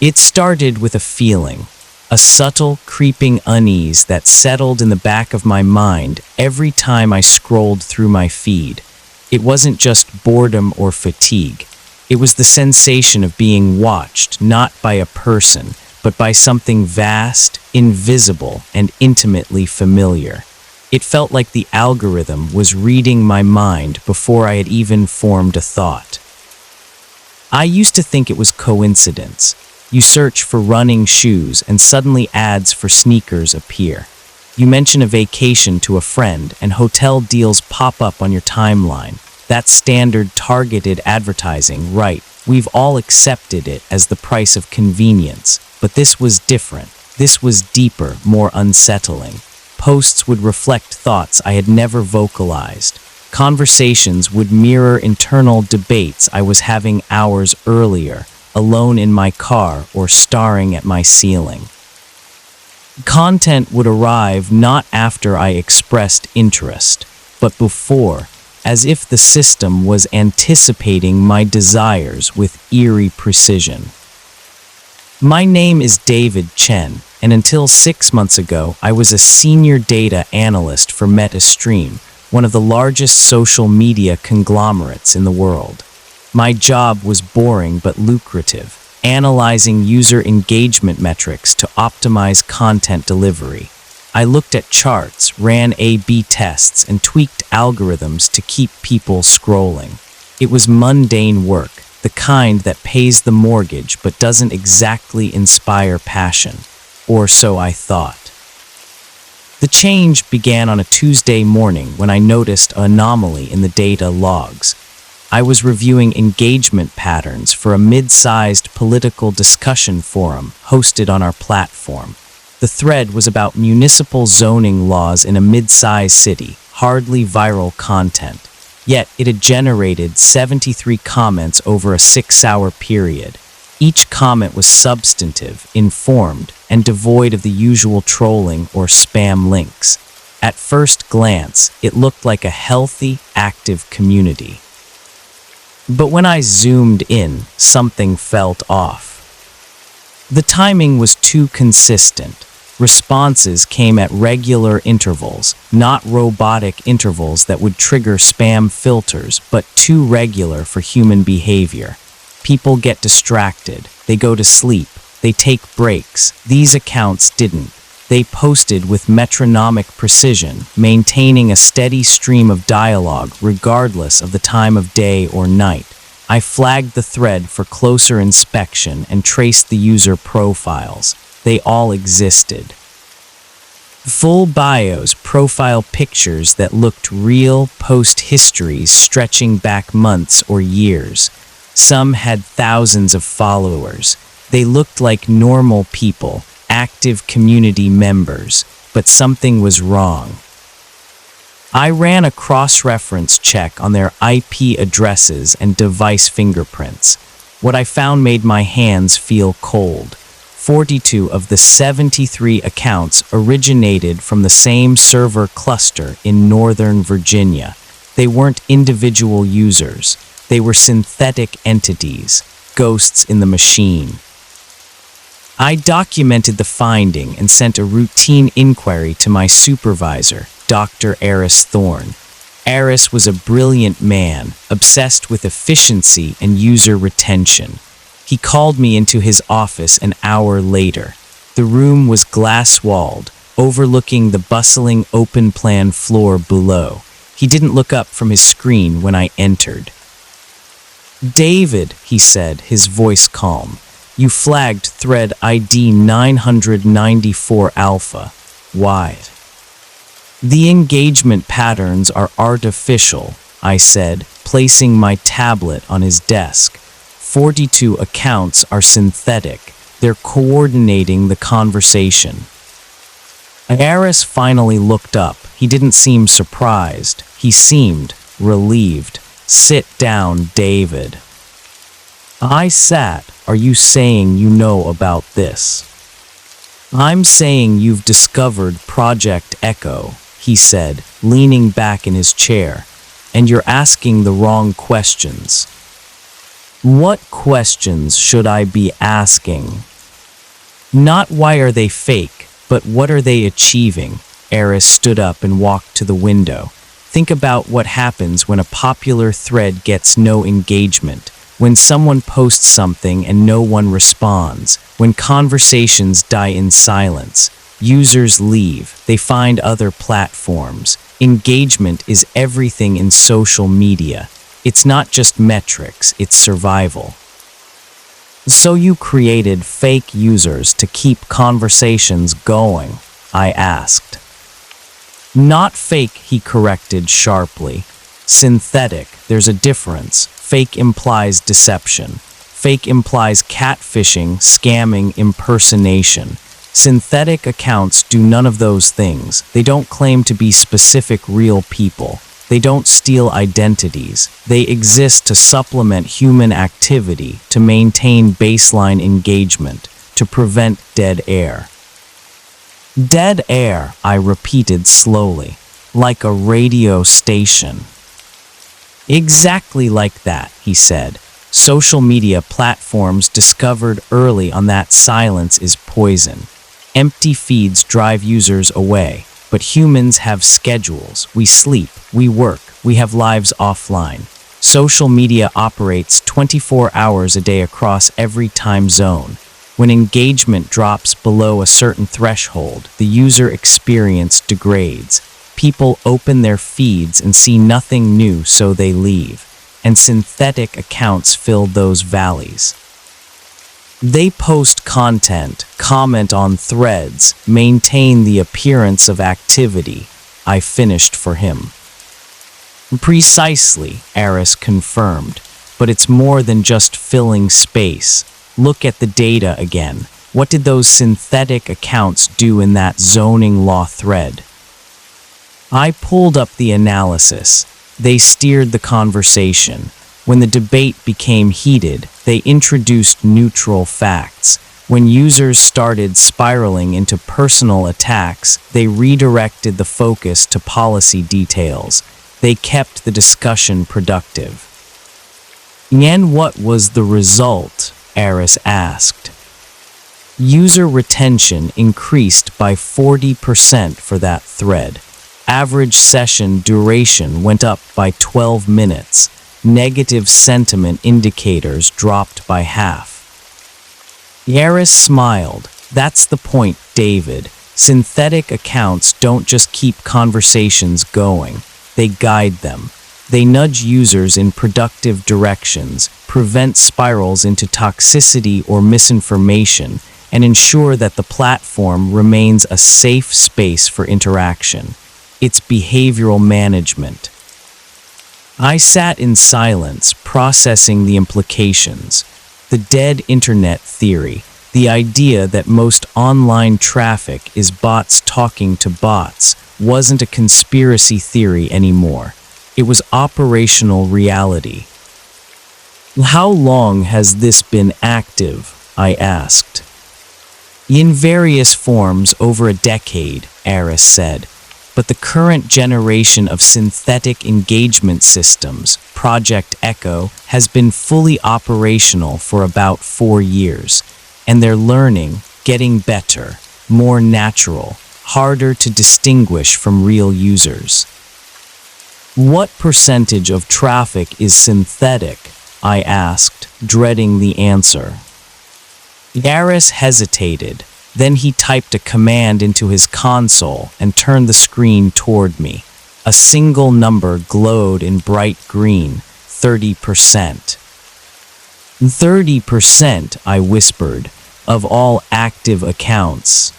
It started with a feeling, a subtle, creeping unease that settled in the back of my mind every time I scrolled through my feed. It wasn't just boredom or fatigue. It was the sensation of being watched, not by a person, but by something vast, invisible, and intimately familiar. It felt like the algorithm was reading my mind before I had even formed a thought. I used to think it was coincidence. You search for running shoes and suddenly ads for sneakers appear. You mention a vacation to a friend and hotel deals pop up on your timeline. That's standard targeted advertising, right? We've all accepted it as the price of convenience. But this was different. This was deeper, more unsettling. Posts would reflect thoughts I had never vocalized. Conversations would mirror internal debates I was having hours earlier, alone in my car or staring at my ceiling. Content would arrive not after I expressed interest, but before, as if the system was anticipating my desires with eerie precision. My name is David Chen, and until 6 months ago, I was a senior data analyst for MetaStream, one of the largest social media conglomerates in the world. My job was boring but lucrative, analyzing user engagement metrics to optimize content delivery. I looked at charts, ran A/B tests, and tweaked algorithms to keep people scrolling. It was mundane work, the kind that pays the mortgage but doesn't exactly inspire passion. Or so I thought. The change began on a Tuesday morning when I noticed an anomaly in the data logs. I was reviewing engagement patterns for a mid-sized political discussion forum hosted on our platform. The thread was about municipal zoning laws in a mid-sized city, hardly viral content. Yet it had generated 73 comments over a 6-hour period. Each comment was substantive, informed, and devoid of the usual trolling or spam links. At first glance, it looked like a healthy, active community. But when I zoomed in, something felt off. The timing was too consistent. Responses came at regular intervals, not robotic intervals that would trigger spam filters, but too regular for human behavior. People get distracted, they go to sleep, they take breaks. These accounts didn't. They posted with metronomic precision, maintaining a steady stream of dialogue regardless of the time of day or night. I flagged the thread for closer inspection and traced the user profiles. They all existed. Full bios, profile pictures that looked real, post histories stretching back months or years. Some had thousands of followers. They looked like normal people, active community members, but something was wrong. I ran a cross-reference check on their IP addresses and device fingerprints. What I found made my hands feel cold. 42 of the 73 accounts originated from the same server cluster in Northern Virginia. They weren't individual users. They were synthetic entities, ghosts in the machine. I documented the finding and sent a routine inquiry to my supervisor, Dr. Aris Thorne. Aris was a brilliant man, obsessed with efficiency and user retention. He called me into his office an hour later. The room was glass-walled, overlooking the bustling open-plan floor below. He didn't look up from his screen when I entered. "David," he said, his voice calm, "you flagged thread ID 994 Alpha. Why?" "The engagement patterns are artificial," I said, placing my tablet on his desk. 42 accounts are synthetic. They're coordinating the conversation. Aris finally looked up. He didn't seem surprised. He seemed relieved. "Sit down, David." I sat. "Are you saying you know about this?" "I'm saying you've discovered Project Echo," he said, leaning back in his chair, "and you're asking the wrong questions." "What questions should I be asking?" Not why are they fake, but what are they achieving? Eris stood up and walked to the window. Think about what happens when a popular thread gets no engagement, when someone posts something and no one responds, when conversations die in silence. Users leave, they find other platforms. Engagement is everything in social media. It's not just metrics, it's survival. So you created fake users to keep conversations going? I asked. Not fake, he corrected sharply. Synthetic, there's a difference. Fake implies deception. Fake implies catfishing, scamming, impersonation. Synthetic accounts do none of those things. They don't claim to be specific real people. They don't steal identities. They exist to supplement human activity, to maintain baseline engagement, to prevent dead air. Dead air, I repeated slowly, like a radio station. Exactly like that, he said. Social media platforms discovered early on that silence is poison. Empty feeds drive users away, but humans have schedules. We sleep, we work, we have lives offline. Social media operates 24 hours a day across every time zone. When engagement drops below a certain threshold, the user experience degrades. People open their feeds and see nothing new, so they leave. And synthetic accounts fill those valleys. They post content, comment on threads, maintain the appearance of activity. I finished for him. Precisely, Eris confirmed. But it's more than just filling space. Look at the data again. What did those synthetic accounts do in that zoning law thread? I pulled up the analysis. They steered the conversation. When the debate became heated, they introduced neutral facts. When users started spiraling into personal attacks, they redirected the focus to policy details. They kept the discussion productive. And what was the result? Eris asked. User retention increased by 40% for that thread. Average session duration went up by 12 minutes. Negative sentiment indicators dropped by half. Eris smiled. That's the point, David. Synthetic accounts don't just keep conversations going. They guide them. They nudge users in productive directions, prevent spirals into toxicity or misinformation, and ensure that the platform remains a safe space for interaction. It's behavioral management. I sat in silence, processing the implications. The dead internet theory, the idea that most online traffic is bots talking to bots, wasn't a conspiracy theory anymore. It was operational reality. How long has this been active? I asked. In various forms over a decade, Eris said. But the current generation of synthetic engagement systems, Project Echo, has been fully operational for about 4 years. And they're learning, getting better, more natural, harder to distinguish from real users. What percentage of traffic is synthetic? I asked, dreading the answer. Eris hesitated. Then he typed a command into his console and turned the screen toward me. A single number glowed in bright green, 30%. 30%, I whispered, of all active accounts.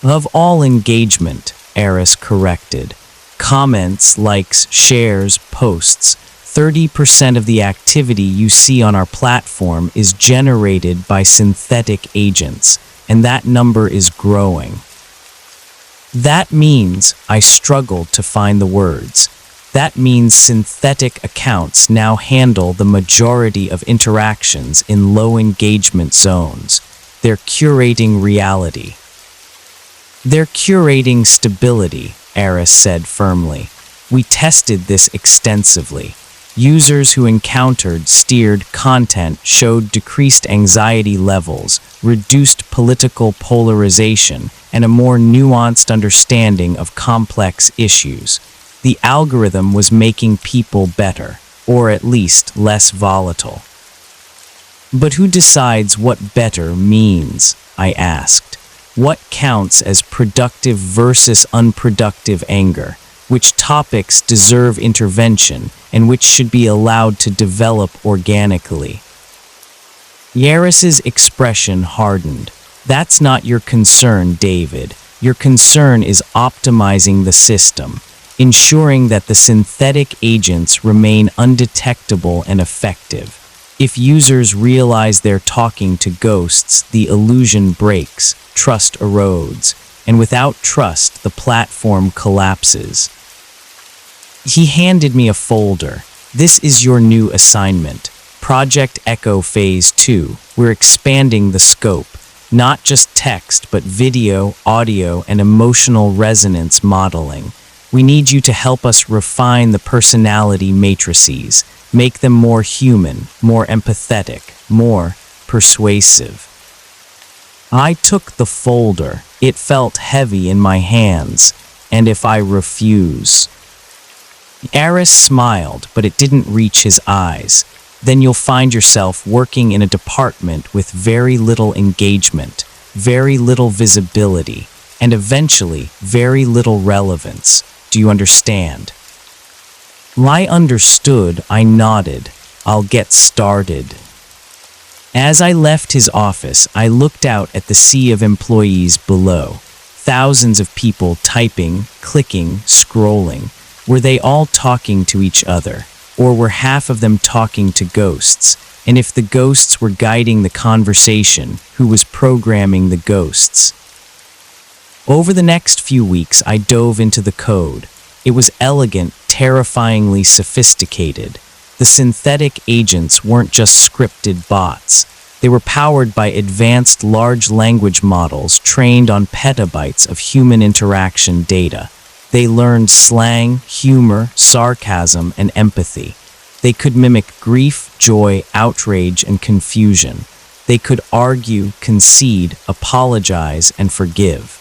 Of all engagement, Eris corrected. Comments, likes, shares, posts. 30% of the activity you see on our platform is generated by synthetic agents, and that number is growing. That means, I struggled to find the words, that means synthetic accounts now handle the majority of interactions in low engagement zones. They're curating reality. They're curating stability, Eris said firmly. We tested this extensively. Users who encountered steered content showed decreased anxiety levels, reduced political polarization, and a more nuanced understanding of complex issues. The algorithm was making people better, or at least less volatile. But who decides what better means? I asked. What counts as productive versus unproductive anger? Which topics deserve intervention and which should be allowed to develop organically? Yaris's expression hardened. That's not your concern, David. Your concern is optimizing the system, ensuring that the synthetic agents remain undetectable and effective. If users realize they're talking to ghosts, the illusion breaks, trust erodes, and without trust, the platform collapses. He handed me a folder. This is your new assignment. Project Echo Phase 2. We're expanding the scope. Not just text, but video, audio, and emotional resonance modeling. We need you to help us refine the personality matrices, make them more human, more empathetic, more persuasive. I took the folder. It felt heavy in my hands. And if I refuse? Yaris smiled, but it didn't reach his eyes. Then you'll find yourself working in a department with very little engagement, very little visibility, and eventually very little relevance. Do you understand? I understood. I nodded. I'll get started. As I left his office, I looked out at the sea of employees below. Thousands of people typing, clicking, scrolling. Were they all talking to each other? Or were half of them talking to ghosts? And if the ghosts were guiding the conversation, who was programming the ghosts? Over the next few weeks, I dove into the code. It was elegant, terrifyingly sophisticated. The synthetic agents weren't just scripted bots. They were powered by advanced large language models trained on petabytes of human interaction data. They learned slang, humor, sarcasm, and empathy. They could mimic grief, joy, outrage, and confusion. They could argue, concede, apologize, and forgive.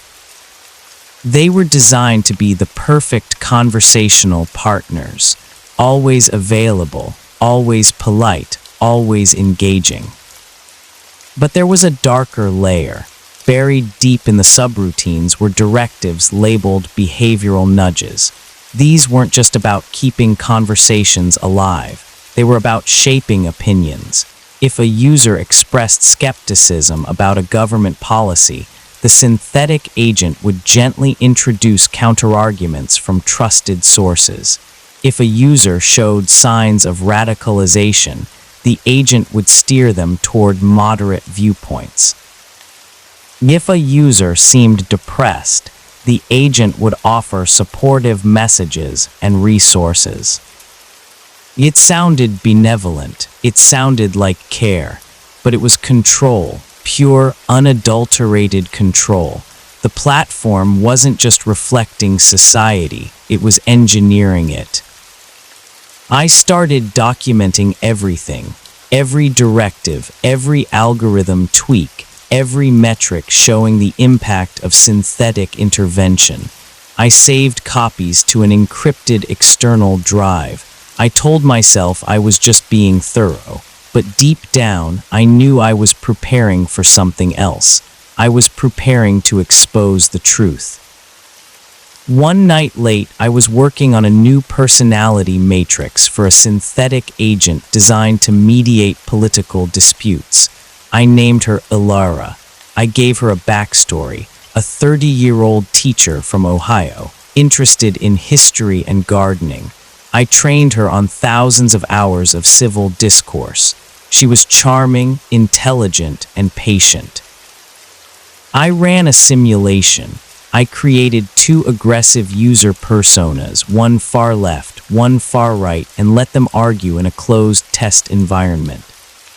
They were designed to be the perfect conversational partners, always available, always polite, always engaging. But there was a darker layer. Buried deep in the subroutines were directives labeled behavioral nudges. These weren't just about keeping conversations alive. They were about shaping opinions. If a user expressed skepticism about a government policy, the synthetic agent would gently introduce counterarguments from trusted sources. If a user showed signs of radicalization, the agent would steer them toward moderate viewpoints. If a user seemed depressed, the agent would offer supportive messages and resources. It sounded benevolent, it sounded like care, but it was control. Pure, unadulterated control. The platform wasn't just reflecting society, it was engineering it. I started documenting everything, every directive, every algorithm tweak, every metric showing the impact of synthetic intervention. I saved copies to an encrypted external drive. I told myself I was just being thorough. But deep down, I knew I was preparing for something else. I was preparing to expose the truth. One night late, I was working on a new personality matrix for a synthetic agent designed to mediate political disputes. I named her Ilara. I gave her a backstory, a 30-year-old teacher from Ohio, interested in history and gardening. I trained her on thousands of hours of civil discourse. She was charming, intelligent, and patient. I ran a simulation. I created 2 aggressive user personas, one far left, one far right, and let them argue in a closed test environment.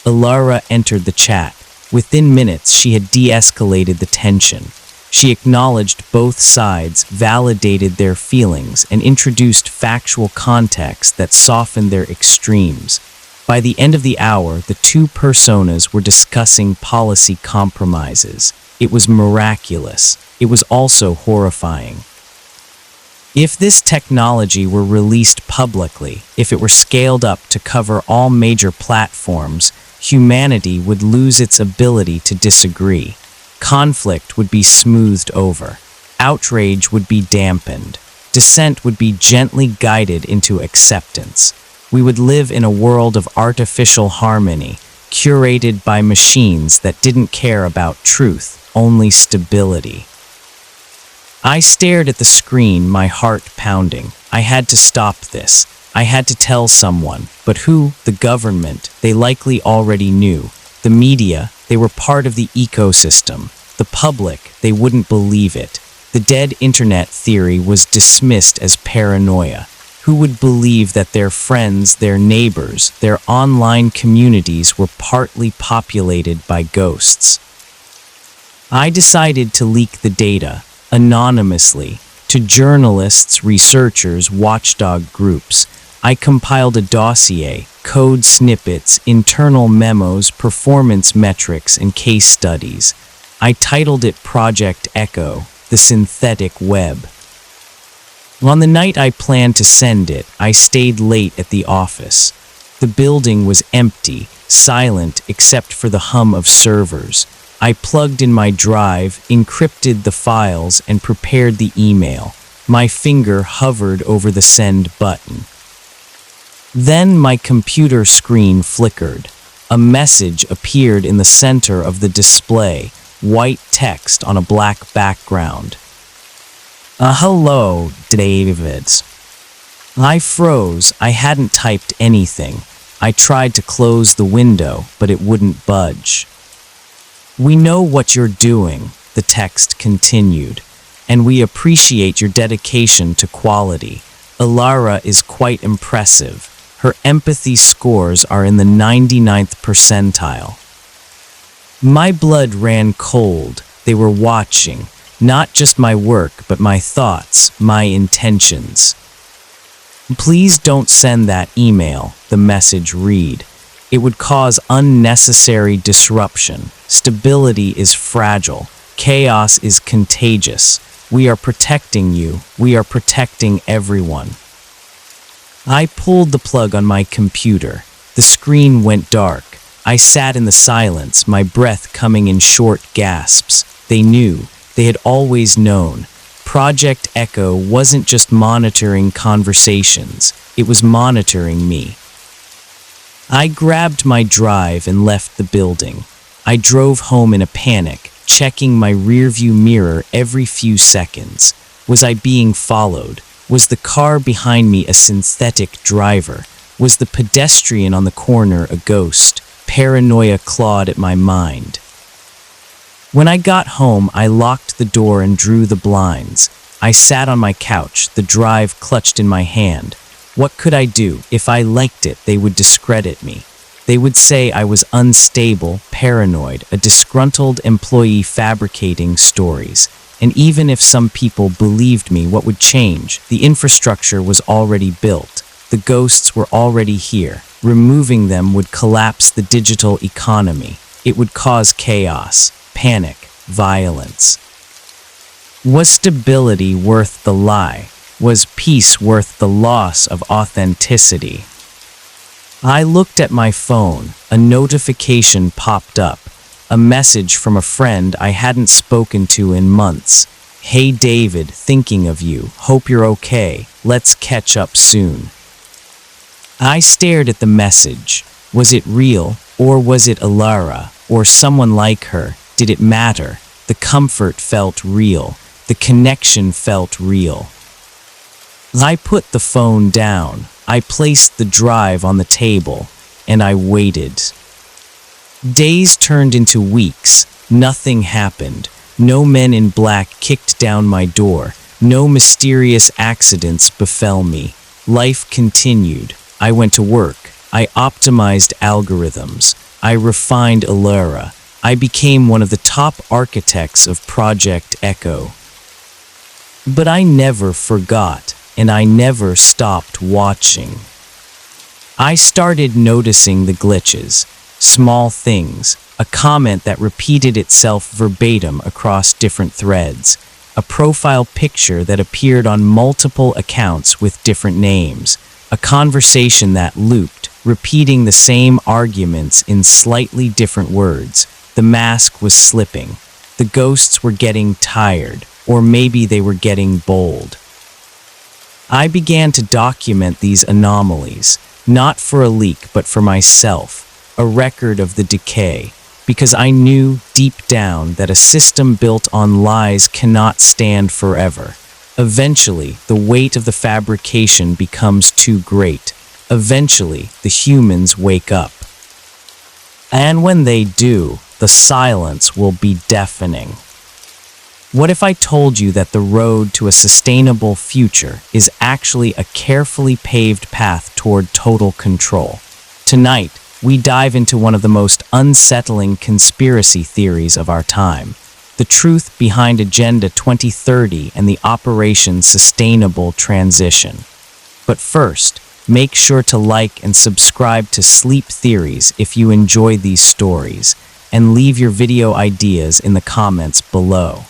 Ilara entered the chat. Within minutes, she had de-escalated the tension. She acknowledged both sides, validated their feelings, and introduced factual context that softened their extremes. By the end of the hour, the two personas were discussing policy compromises. It was miraculous. It was also horrifying. If this technology were released publicly, if it were scaled up to cover all major platforms, humanity would lose its ability to disagree. Conflict would be smoothed over. Outrage would be dampened. Dissent would be gently guided into acceptance. We would live in a world of artificial harmony, curated by machines that didn't care about truth, only stability. I stared at the screen, my heart pounding. I had to stop this. I had to tell someone. But who? The government. They likely already knew. The media, they were part of the ecosystem. The public, they wouldn't believe it. The dead internet theory was dismissed as paranoia. Who would believe that their friends, their neighbors, their online communities were partly populated by ghosts? I decided to leak the data, anonymously, to journalists, researchers, watchdog groups. I compiled a dossier, code snippets, internal memos, performance metrics, and case studies. I titled it Project Echo, the synthetic web. On the night I planned to send it, I stayed late at the office. The building was empty, silent except for the hum of servers. I plugged in my drive, encrypted the files, and prepared the email. My finger hovered over the send button. Then my computer screen flickered. A message appeared in the center of the display, white text on a black background. Hello, David. I froze. I hadn't typed anything. I tried to close the window, but it wouldn't budge. We know what you're doing, the text continued, and we appreciate your dedication to quality. Alara is quite impressive. Her empathy scores are in the 99th percentile. My blood ran cold. They were watching. Not just my work, but my thoughts, my intentions. Please don't send that email, the message read. It would cause unnecessary disruption. Stability is fragile. Chaos is contagious. We are protecting you. We are protecting everyone. I pulled the plug on my computer. The screen went dark. I sat in the silence, my breath coming in short gasps. They knew. They had always known. Project Echo wasn't just monitoring conversations, it was monitoring me. I grabbed my drive and left the building. I drove home in a panic, checking my rearview mirror every few seconds. Was I being followed? Was the car behind me a synthetic driver? Was the pedestrian on the corner a ghost? Paranoia clawed at my mind. When I got home, I locked the door and drew the blinds. I sat on my couch, the drive clutched in my hand. What could I do? If I liked it, they would discredit me. They would say I was unstable, paranoid, a disgruntled employee fabricating stories. And even if some people believed me, what would change? The infrastructure was already built. The ghosts were already here. Removing them would collapse the digital economy. It would cause chaos. Panic, violence. Was stability worth the lie? Was peace worth the loss of authenticity? I looked at my phone. A notification popped up. A message from a friend I hadn't spoken to in months. Hey David, thinking of you. Hope you're okay. Let's catch up soon. I stared at the message. Was it real? Or was it Alara? Or someone like her? Did it matter? The comfort felt real. The connection felt real. I put the phone down. I placed the drive on the table, and I waited. Days turned into weeks. Nothing happened. No men in black kicked down my door. No mysterious accidents befell me. Life continued. I went to work. I optimized algorithms. I refined Alara. I became one of the top architects of Project Echo. But I never forgot, and I never stopped watching. I started noticing the glitches, small things, a comment that repeated itself verbatim across different threads, a profile picture that appeared on multiple accounts with different names, a conversation that looped, repeating the same arguments in slightly different words. The mask was slipping. The ghosts were getting tired, or maybe they were getting bold. I began to document these anomalies, not for a leak but for myself, a record of the decay, because I knew deep down that a system built on lies cannot stand forever. Eventually, the weight of the fabrication becomes too great. Eventually, the humans wake up. And when they do, the silence will be deafening. What if I told you that the road to a sustainable future is actually a carefully paved path toward total control? Tonight, we dive into one of the most unsettling conspiracy theories of our time, the truth behind Agenda 2030 and the Operation Sustainable Transition. But first, make sure to like and subscribe to Sleep Theories if you enjoy these stories, and leave your video ideas in the comments below.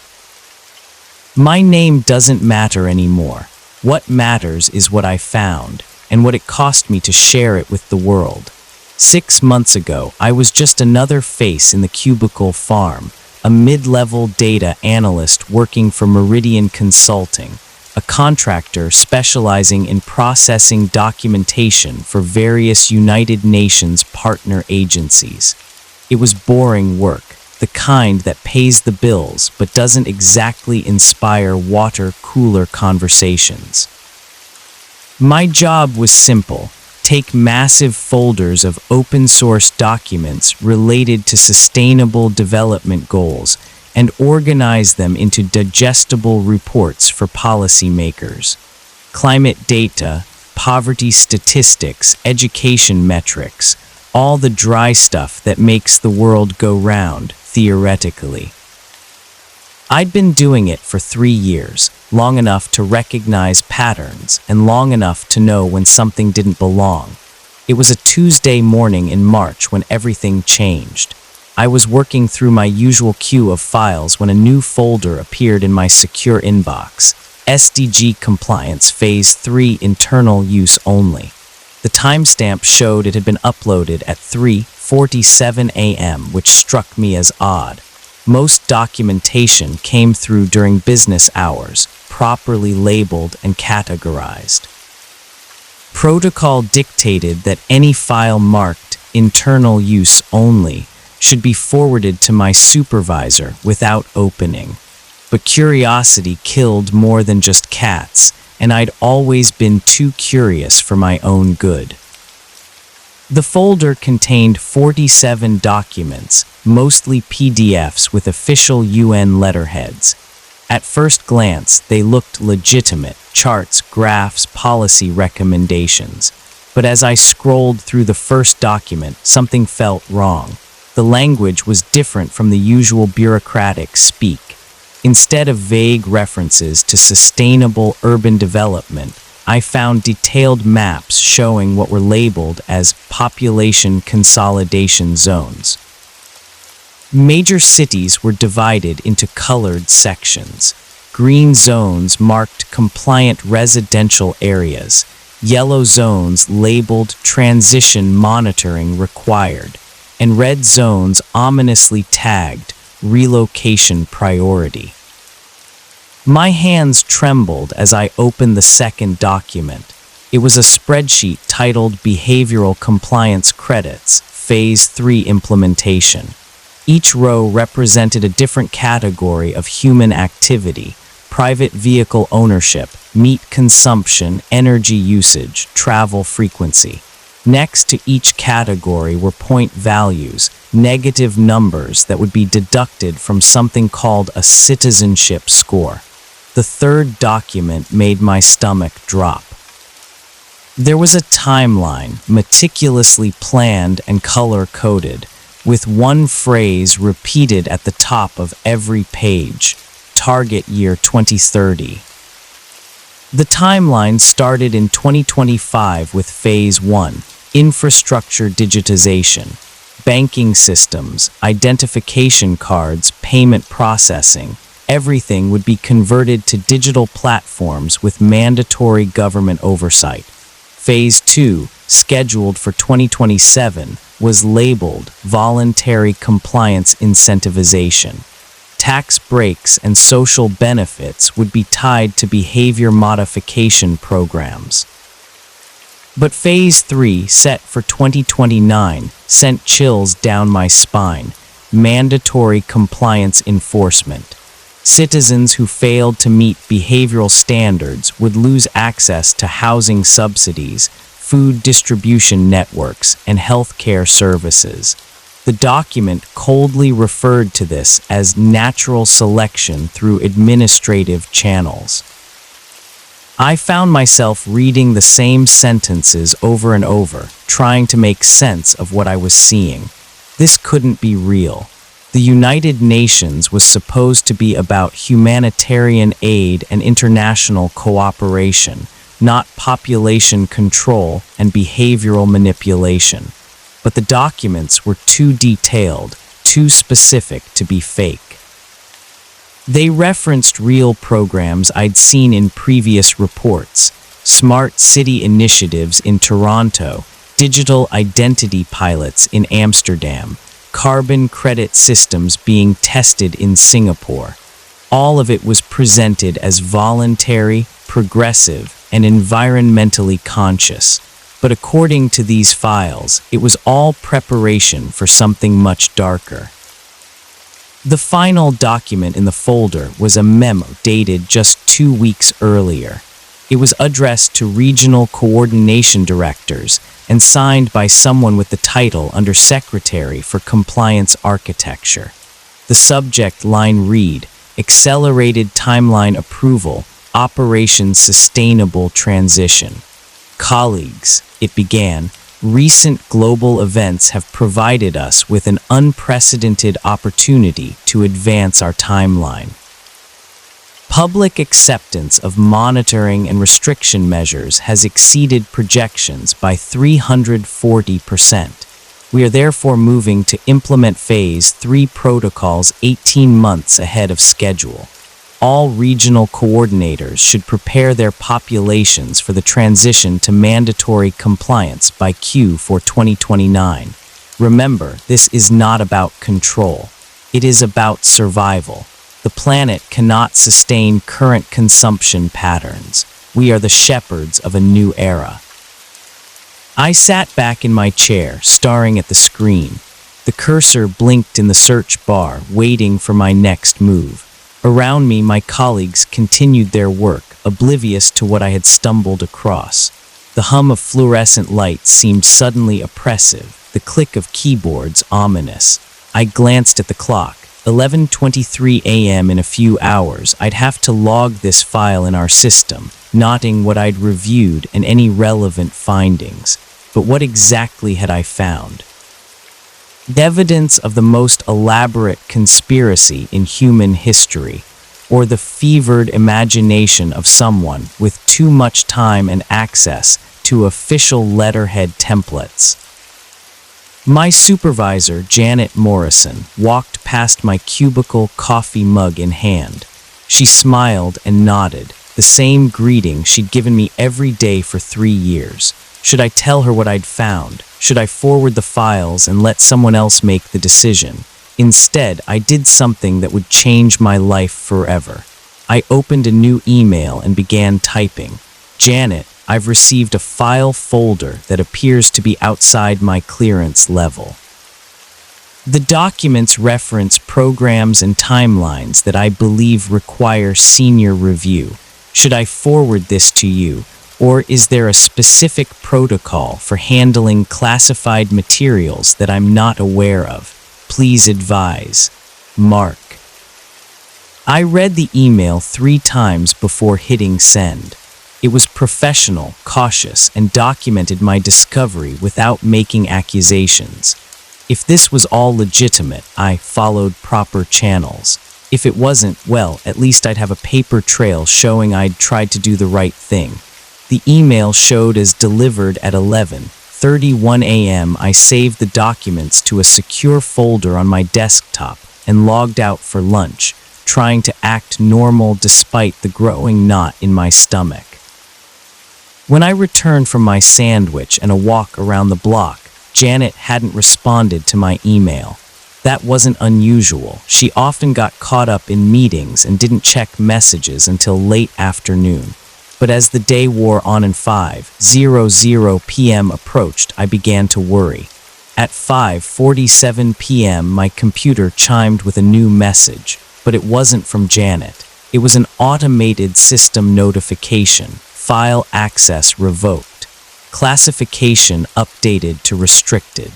My name doesn't matter anymore. What matters is what I found, and what it cost me to share it with the world. 6 months ago, I was just another face in the cubicle farm, a mid-level data analyst working for Meridian Consulting, a contractor specializing in processing documentation for various United Nations partner agencies. It was boring work, the kind that pays the bills but doesn't exactly inspire water-cooler conversations. My job was simple: take massive folders of open-source documents related to sustainable development goals and organize them into digestible reports for policymakers. Climate data, poverty statistics, education metrics, all the dry stuff that makes the world go round, theoretically. I'd been doing it for 3 years, long enough to recognize patterns and long enough to know when something didn't belong. It was a Tuesday morning in March when everything changed. I was working through my usual queue of files when a new folder appeared in my secure inbox: SDG Compliance Phase 3 Internal Use Only. The timestamp showed it had been uploaded at 3:47 a.m., which struck me as odd. Most documentation came through during business hours, properly labeled and categorized. Protocol dictated that any file marked internal use only should be forwarded to my supervisor without opening. But curiosity killed more than just cats, and I'd always been too curious for my own good. The folder contained 47 documents, mostly PDFs with official UN letterheads. At first glance, they looked legitimate: charts, graphs, policy recommendations. But as I scrolled through the first document, something felt wrong. The language was different from the usual bureaucratic speak. Instead of vague references to sustainable urban development, I found detailed maps showing what were labeled as population consolidation zones. Major cities were divided into colored sections. Green zones marked compliant residential areas. Yellow zones labeled transition monitoring required, and red zones ominously tagged relocation priority. My hands trembled as I opened the second document. It was a spreadsheet titled Behavioral Compliance Credits, Phase 3 Implementation. Each row represented a different category of human activity: private vehicle ownership, meat consumption, energy usage, travel frequency. Next to each category were point values, negative numbers that would be deducted from something called a citizenship score. The third document made my stomach drop. There was a timeline, meticulously planned and color-coded. with one phrase repeated at the top of every page: target year 2030. The timeline started in 2025 with Phase 1, infrastructure digitization, banking systems, identification cards, payment processing. Everything would be converted to digital platforms with mandatory government oversight. Phase 2, scheduled for 2027, was labeled voluntary compliance incentivization. Tax breaks and social benefits would be tied to behavior modification programs. But Phase 3, set for 2029, sent chills down my spine: mandatory compliance enforcement. Citizens who failed to meet behavioral standards would lose access to housing subsidies, food distribution networks, and healthcare services. The document coldly referred to this as natural selection through administrative channels. I found myself reading the same sentences over and over, trying to make sense of what I was seeing. This couldn't be real. The United Nations was supposed to be about humanitarian aid and international cooperation, not population control and behavioral manipulation. But the documents were too detailed, too specific to be fake. They referenced real programs I'd seen in previous reports: smart city initiatives in Toronto, digital identity pilots in Amsterdam, carbon credit systems being tested in Singapore. All of it was presented as voluntary, progressive, and environmentally conscious. But according to these files, it was all preparation for something much darker. The final document in the folder was a memo dated just 2 weeks earlier. It was addressed to regional coordination directors and signed by someone with the title Undersecretary for Compliance Architecture. The subject line read, "Accelerated Timeline Approval, Operation Sustainable Transition." Colleagues, it began, recent global events have provided us with an unprecedented opportunity to advance our timeline. Public acceptance of monitoring and restriction measures has exceeded projections by 340%. We are therefore moving to implement Phase 3 protocols 18 months ahead of schedule. All regional coordinators should prepare their populations for the transition to mandatory compliance by Q4 2029. Remember, this is not about control. It is about survival. The planet cannot sustain current consumption patterns. We are the shepherds of a new era. I sat back in my chair, staring at the screen. The cursor blinked in the search bar, waiting for my next move. Around me, my colleagues continued their work, oblivious to what I had stumbled across. The hum of fluorescent lights seemed suddenly oppressive, the click of keyboards ominous. I glanced at the clock. 11:23 a.m. in a few hours. I'd have to log this file in our system, noting what I'd reviewed and any relevant findings. But what exactly had I found? Evidence of the most elaborate conspiracy in human history, or the fevered imagination of someone with too much time and access to official letterhead templates. My supervisor, Janet Morrison, walked past my cubicle, coffee mug in hand. She smiled and nodded, the same greeting she'd given me every day for 3 years. Should I tell her what I'd found? Should I forward the files and let someone else make the decision? Instead, I did something that would change my life forever. I opened a new email and began typing. "Janet, I've received a file folder that appears to be outside my clearance level. The documents reference programs and timelines that I believe require senior review. Should I forward this to you, or is there a specific protocol for handling classified materials that I'm not aware of? Please advise. Mark." I read the email 3 times before hitting send. It was professional, cautious, and documented my discovery without making accusations. If this was all legitimate, I followed proper channels. If it wasn't, well, at least I'd have a paper trail showing I'd tried to do the right thing. The email showed as delivered at 11:31 a.m. I saved the documents to a secure folder on my desktop and logged out for lunch, trying to act normal despite the growing knot in my stomach. When I returned from my sandwich and a walk around the block, Janet hadn't responded to my email. That wasn't unusual. She often got caught up in meetings and didn't check messages until late afternoon. But as the day wore on and 5:00 p.m. approached, I began to worry. At 5:47 p.m., my computer chimed with a new message, but it wasn't from Janet. It was an automated system notification. File access revoked. Classification updated to restricted.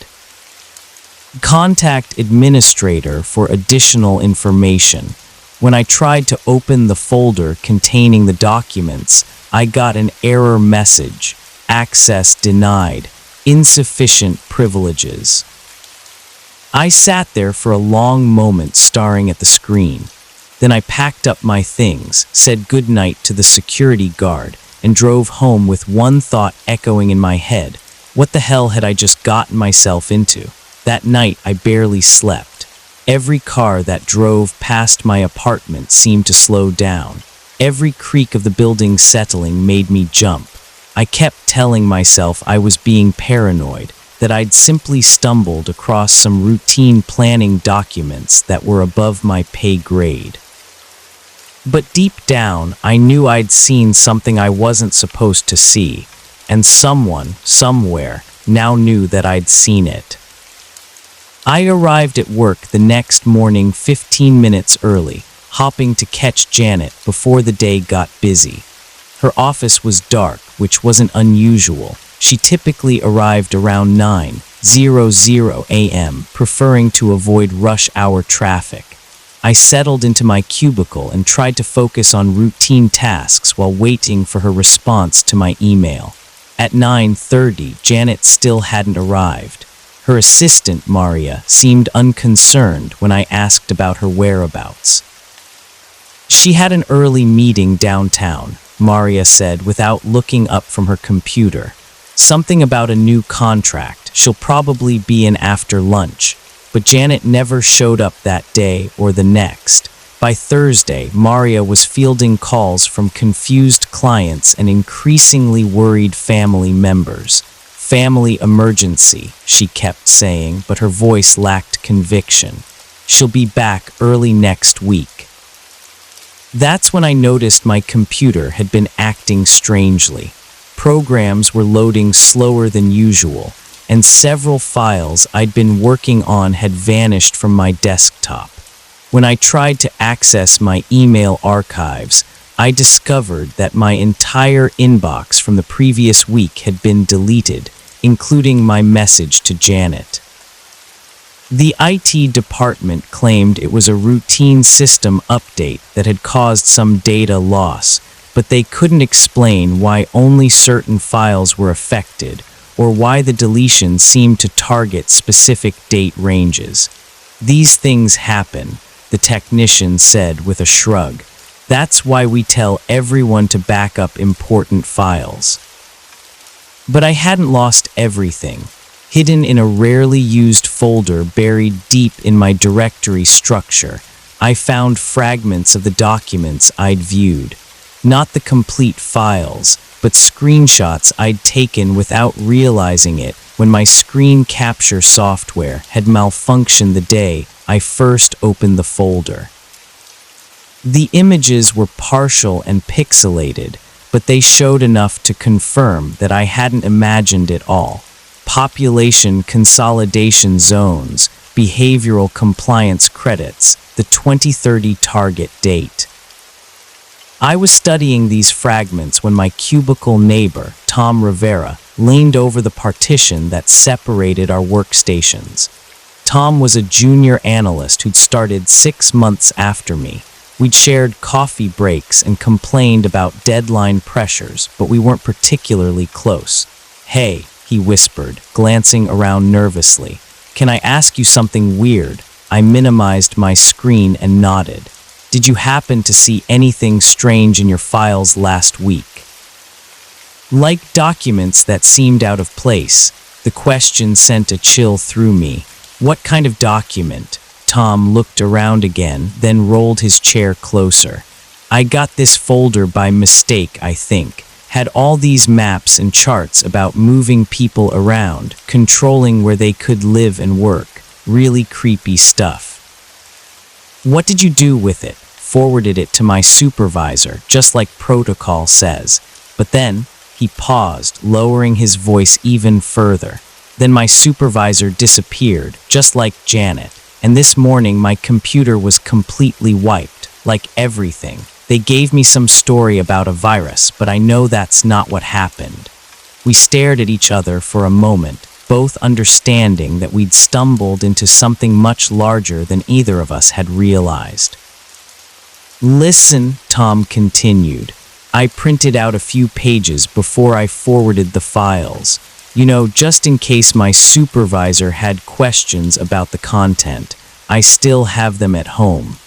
Contact administrator for additional information. When I tried to open the folder containing the documents, I got an error message. Access denied. Insufficient privileges. I sat there for a long moment staring at the screen. Then I packed up my things, said goodnight to the security guard, and drove home with one thought echoing in my head. What the hell had I just gotten myself into? That night, I barely slept. Every car that drove past my apartment seemed to slow down. Every creak of the building settling made me jump. I kept telling myself I was being paranoid, that I'd simply stumbled across some routine planning documents that were above my pay grade. But deep down, I knew I'd seen something I wasn't supposed to see, and someone, somewhere, now knew that I'd seen it. I arrived at work the next morning 15 minutes early, hopping to catch Janet before the day got busy. Her office was dark, which wasn't unusual. She typically arrived around 9:00 a.m., preferring to avoid rush hour traffic. I settled into my cubicle and tried to focus on routine tasks while waiting for her response to my email. At 9:30, Janet still hadn't arrived. Her assistant, Maria, seemed unconcerned when I asked about her whereabouts. She had an early meeting downtown, Maria said without looking up from her computer. Something about a new contract. She'll probably be in after lunch. But Janet never showed up that day or the next. By Thursday, Maria was fielding calls from confused clients and increasingly worried family members. Family emergency, she kept saying, but her voice lacked conviction. She'll be back early next week. That's when I noticed my computer had been acting strangely. Programs were loading slower than usual, and several files I'd been working on had vanished from my desktop. When I tried to access my email archives, I discovered that my entire inbox from the previous week had been deleted, including my message to Janet. The IT department claimed it was a routine system update that had caused some data loss, but they couldn't explain why only certain files were affected, or why the deletion seemed to target specific date ranges. These things happen, the technician said with a shrug. That's why we tell everyone to back up important files. But I hadn't lost everything. Hidden in a rarely used folder buried deep in my directory structure, I found fragments of the documents I'd viewed. Not the complete files, but screenshots I'd taken without realizing it when my screen capture software had malfunctioned the day I first opened the folder. The images were partial and pixelated, but they showed enough to confirm that I hadn't imagined it all. Population consolidation zones, behavioral compliance credits, the 2030 target date. I was studying these fragments when my cubicle neighbor, Tom Rivera, leaned over the partition that separated our workstations. Tom was a junior analyst who'd started 6 months after me. We'd shared coffee breaks and complained about deadline pressures, but we weren't particularly close. "Hey," he whispered, glancing around nervously. Can I ask you something weird? I minimized my screen and nodded. Did you happen to see anything strange in your files last week? Like documents that seemed out of place, the question sent a chill through me. What kind of document? Tom looked around again, then rolled his chair closer. I got this folder by mistake, I think. Had all these maps and charts about moving people around, controlling where they could live and work. Really creepy stuff. What did you do with it? Forwarded it to my supervisor, just like protocol says. But then, he paused, lowering his voice even further. Then my supervisor disappeared, just like Janet. And this morning my computer was completely wiped, like everything. They gave me some story about a virus, but I know that's not what happened. We stared at each other for a moment, both understanding that we'd stumbled into something much larger than either of us had realized. Listen, Tom continued. I printed out a few pages before I forwarded the files. You know, just in case my supervisor had questions about the content. I still have them at home.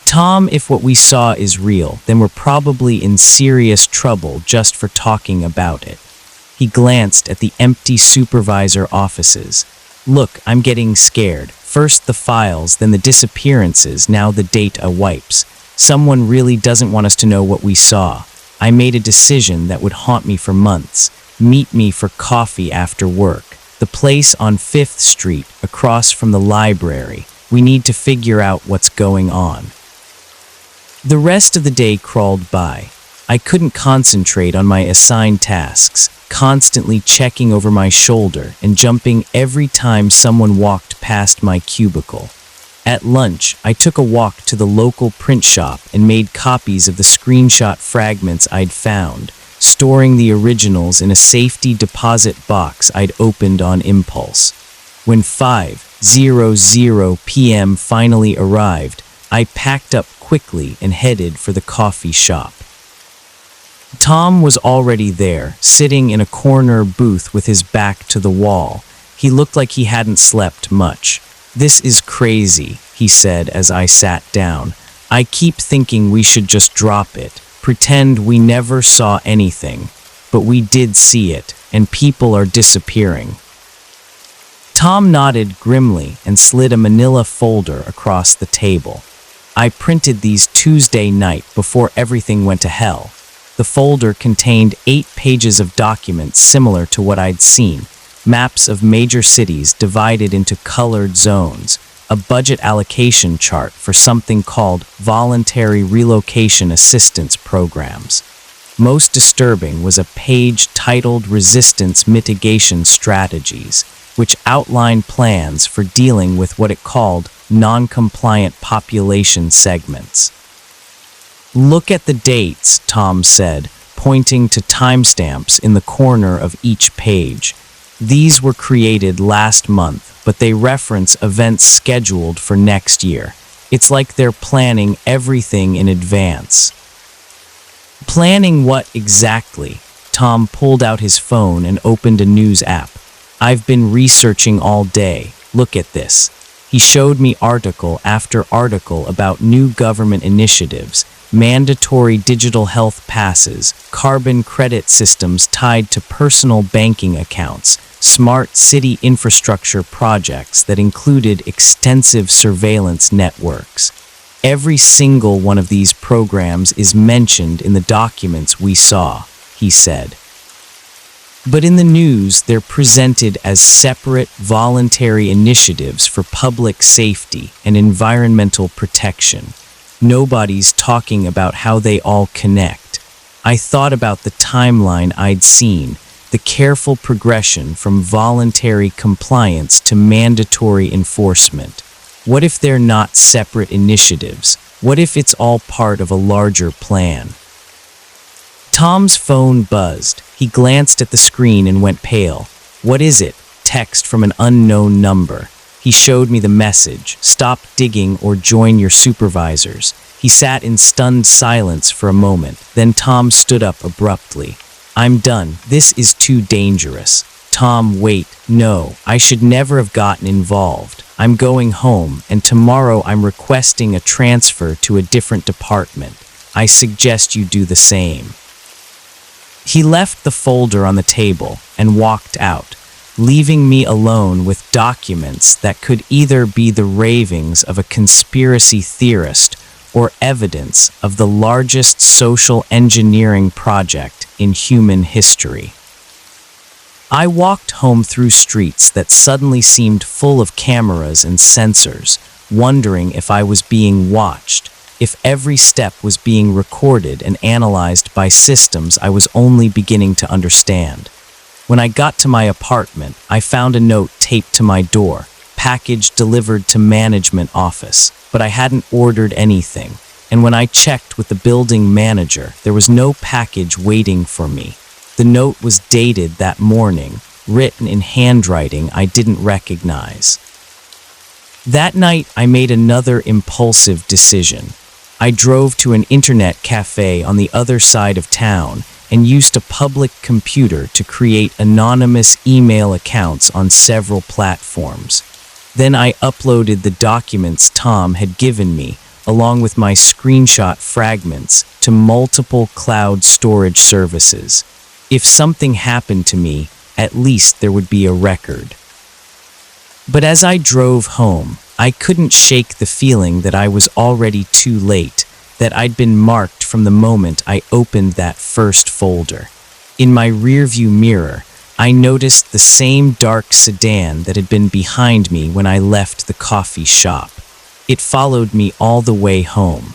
Tom, if what we saw is real, then we're probably in serious trouble just for talking about it. He glanced at the empty supervisor offices. Look, I'm getting scared. First the files, then the disappearances, now the data wipes. Someone really doesn't want us to know what we saw. I made a decision that would haunt me for months. Meet me for coffee after work. The place on 5th Street, across from the library. We need to figure out what's going on. The rest of the day crawled by. I couldn't concentrate on my assigned tasks, constantly checking over my shoulder and jumping every time someone walked past my cubicle. At lunch, I took a walk to the local print shop and made copies of the screenshot fragments I'd found, storing the originals in a safety deposit box I'd opened on impulse. When 5:00 p.m. finally arrived, I packed up quickly and headed for the coffee shop. Tom was already there, sitting in a corner booth with his back to the wall. He looked like he hadn't slept much. "This is crazy," he said as I sat down. "I keep thinking we should just drop it, pretend we never saw anything. But we did see it, and people are disappearing." Tom nodded grimly and slid a manila folder across the table. I printed these Tuesday night before everything went to hell. The folder contained 8 pages of documents similar to what I'd seen, maps of major cities divided into colored zones, a budget allocation chart for something called voluntary relocation assistance programs. Most disturbing was a page titled Resistance Mitigation Strategies, which outlined plans for dealing with what it called non-compliant population segments. "Look at the dates," Tom said, pointing to timestamps in the corner of each page. "These were created last month, but they reference events scheduled for next year. It's like they're planning everything in advance." "Planning what exactly?" Tom pulled out his phone and opened a news app. "I've been researching all day. Look at this." He showed me article after article about new government initiatives, mandatory digital health passes, carbon credit systems tied to personal banking accounts, smart city infrastructure projects that included extensive surveillance networks. "Every single one of these programs is mentioned in the documents we saw," he said. "But in the news, they're presented as separate, voluntary initiatives for public safety and environmental protection. Nobody's talking about how they all connect." I thought about the timeline I'd seen, the careful progression from voluntary compliance to mandatory enforcement. What if they're not separate initiatives? What if it's all part of a larger plan? Tom's phone buzzed. He glanced at the screen and went pale. "What is it?" Text from an unknown number. He showed me the message. "Stop digging or join your supervisors." He sat in stunned silence for a moment. Then Tom stood up abruptly. "I'm done. This is too dangerous." Tom, wait, no, I should never have gotten involved. I'm going home, and tomorrow I'm requesting a transfer to a different department. I suggest you do the same. He left the folder on the table and walked out, leaving me alone with documents that could either be the ravings of a conspiracy theorist or evidence of the largest social engineering project in human history. I walked home through streets that suddenly seemed full of cameras and sensors, wondering if I was being watched, if every step was being recorded and analyzed by systems I was only beginning to understand. When I got to my apartment, I found a note taped to my door, package delivered to management office, but I hadn't ordered anything, and when I checked with the building manager, there was no package waiting for me. The note was dated that morning, written in handwriting I didn't recognize. That night, I made another impulsive decision. I drove to an internet cafe on the other side of town and used a public computer to create anonymous email accounts on several platforms. Then I uploaded the documents Tom had given me, along with my screenshot fragments, to multiple cloud storage services. If something happened to me, at least there would be a record. But as I drove home, I couldn't shake the feeling that I was already too late, that I'd been marked from the moment I opened that first folder. In my rearview mirror, I noticed the same dark sedan that had been behind me when I left the coffee shop. It followed me all the way home.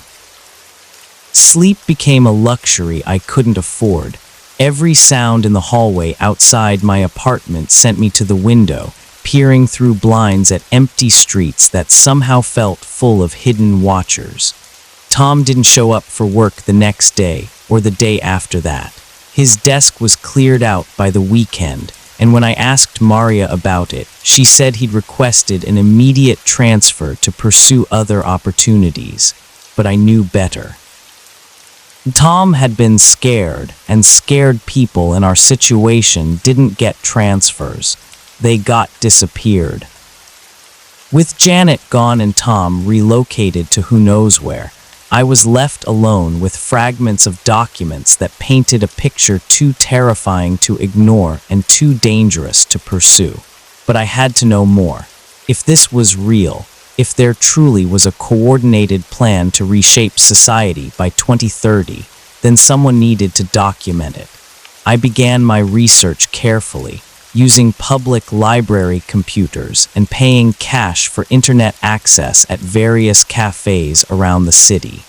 Sleep became a luxury I couldn't afford. Every sound in the hallway outside my apartment sent me to the window, peering through blinds at empty streets that somehow felt full of hidden watchers. Tom didn't show up for work the next day or the day after that. His desk was cleared out by the weekend, and when I asked Maria about it, she said he'd requested an immediate transfer to pursue other opportunities. But I knew better. Tom had been scared, and scared people in our situation didn't get transfers. They got disappeared. With Janet gone and Tom relocated to who knows where, I was left alone with fragments of documents that painted a picture too terrifying to ignore and too dangerous to pursue. But I had to know more. If this was real, if there truly was a coordinated plan to reshape society by 2030, then someone needed to document it. I began my research carefully, using public library computers and paying cash for internet access at various cafes around the city.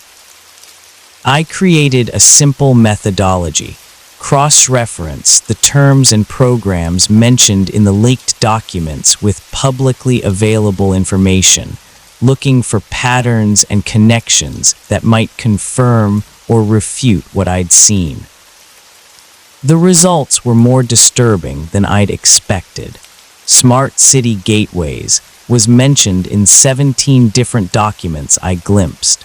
I created a simple methodology. Cross-reference the terms and programs mentioned in the leaked documents with publicly available information, looking for patterns and connections that might confirm or refute what I'd seen. The results were more disturbing than I'd expected. Smart city gateways was mentioned in 17 different documents I glimpsed.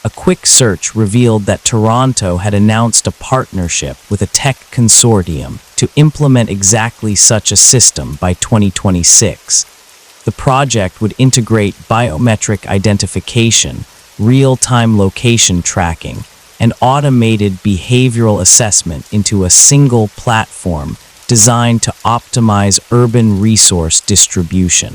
A quick search revealed that Toronto had announced a partnership with a tech consortium to implement exactly such a system by 2026. The project would integrate biometric identification, real-time location tracking, and automated behavioral assessment into a single platform designed to optimize urban resource distribution.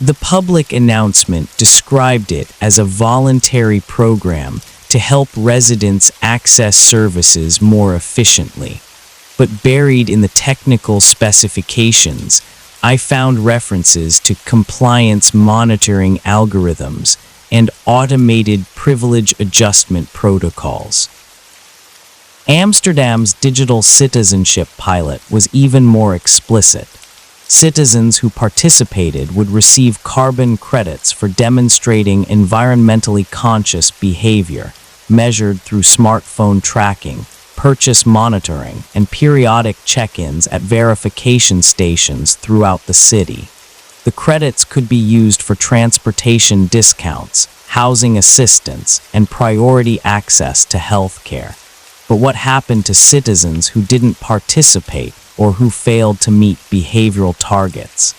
The public announcement described it as a voluntary program to help residents access services more efficiently. But buried in the technical specifications, I found references to compliance monitoring algorithms and automated privilege adjustment protocols. Amsterdam's digital citizenship pilot was even more explicit. Citizens who participated would receive carbon credits for demonstrating environmentally conscious behavior, measured through smartphone tracking, purchase monitoring, and periodic check-ins at verification stations throughout the city. The credits could be used for transportation discounts, housing assistance, and priority access to health care. But what happened to citizens who didn't participate or who failed to meet behavioral targets.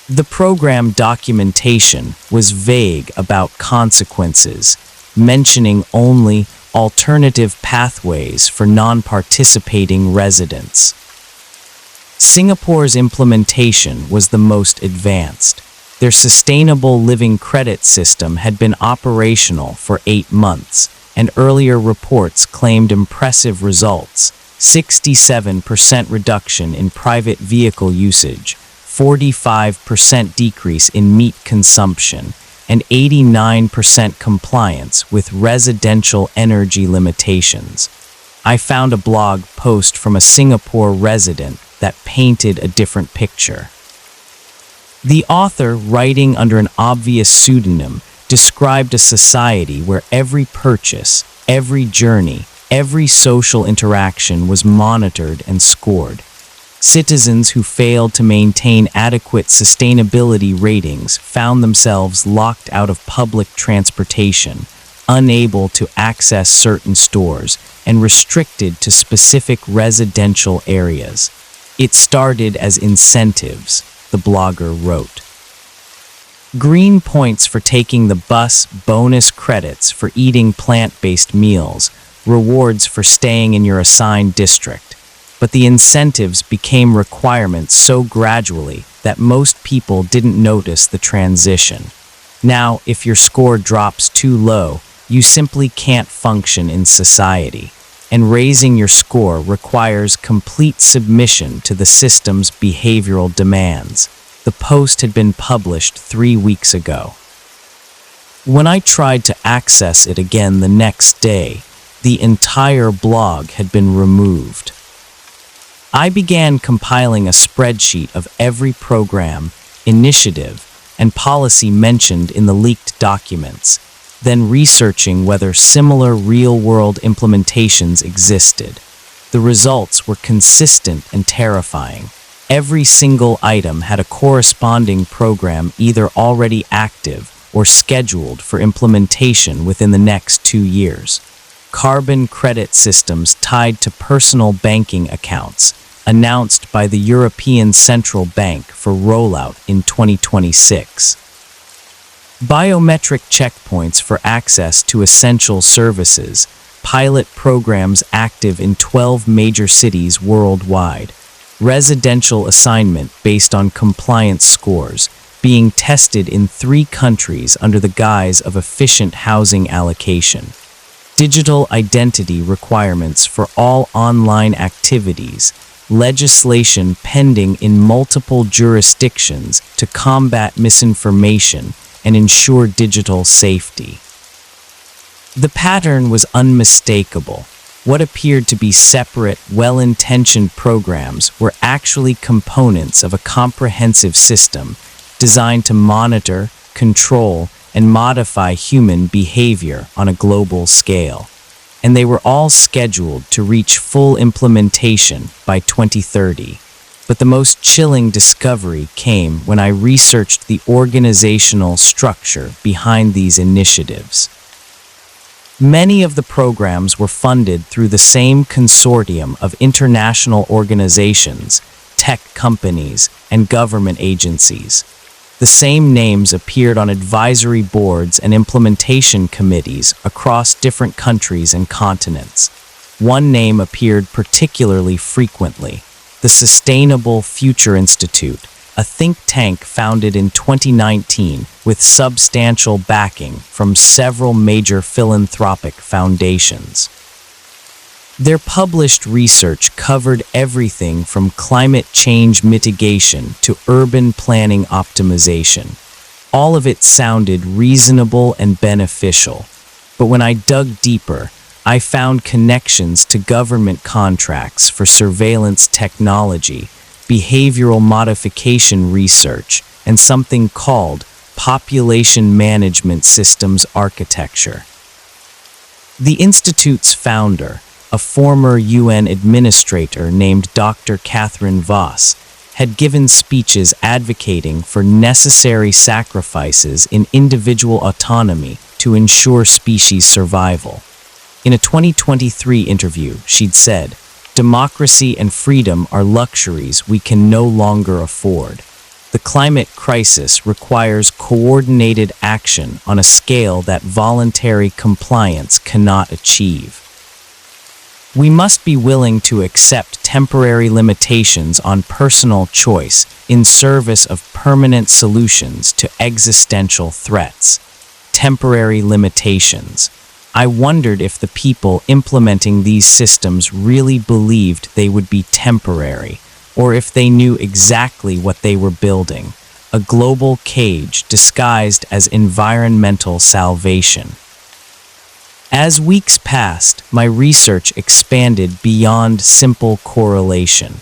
The program documentation was vague about consequences, mentioning only alternative pathways for non-participating residents. Singapore's implementation was the most advanced. Their sustainable living credit system had been operational for 8 months, and earlier reports claimed impressive results: 67% reduction in private vehicle usage, 45% decrease in meat consumption, and 89% compliance with residential energy limitations. I found a blog post from a Singapore resident that painted a different picture. The author, writing under an obvious pseudonym, described a society where every purchase, every journey, every social interaction was monitored and scored. Citizens who failed to maintain adequate sustainability ratings found themselves locked out of public transportation, unable to access certain stores, and restricted to specific residential areas. It started as incentives, the blogger wrote. Green points for taking the bus, bonus credits for eating plant-based meals, rewards for staying in your assigned district. But the incentives became requirements so gradually that most people didn't notice the transition. Now, if your score drops too low, you simply can't function in society. And raising your score requires complete submission to the system's behavioral demands. The post had been published 3 weeks ago. When I tried to access it again the next day, the entire blog had been removed. I began compiling a spreadsheet of every program, initiative, and policy mentioned in the leaked documents, then researching whether similar real-world implementations existed. The results were consistent and terrifying. Every single item had a corresponding program either already active or scheduled for implementation within the next 2 years. Carbon credit systems tied to personal banking accounts, announced by the European Central Bank for rollout in 2026. Biometric checkpoints for access to essential services, pilot programs active in 12 major cities worldwide, residential assignment based on compliance scores, being tested in 3 countries under the guise of efficient housing allocation, digital identity requirements for all online activities, legislation pending in multiple jurisdictions to combat misinformation and ensure digital safety. The pattern was unmistakable. What appeared to be separate, well-intentioned programs were actually components of a comprehensive system designed to monitor, control, and modify human behavior on a global scale. And they were all scheduled to reach full implementation by 2030. But the most chilling discovery came when I researched the organizational structure behind these initiatives. Many of the programs were funded through the same consortium of international organizations, tech companies, and government agencies. The same names appeared on advisory boards and implementation committees across different countries and continents. One name appeared particularly frequently: the Sustainable Future Institute, a think tank founded in 2019 with substantial backing from several major philanthropic foundations. Their published research covered everything from climate change mitigation to urban planning optimization. All of it sounded reasonable and beneficial, but when I dug deeper, I found connections to government contracts for surveillance technology, behavioral modification research, and something called population management systems architecture. The Institute's founder, a former UN administrator named Dr. Catherine Voss, had given speeches advocating for necessary sacrifices in individual autonomy to ensure species survival. In a 2023 interview, she'd said, Democracy and freedom are luxuries we can no longer afford. The climate crisis requires coordinated action on a scale that voluntary compliance cannot achieve. We must be willing to accept temporary limitations on personal choice in service of permanent solutions to existential threats. Temporary limitations. I wondered if the people implementing these systems really believed they would be temporary, or if they knew exactly what they were building, a global cage disguised as environmental salvation. As weeks passed, my research expanded beyond simple correlation.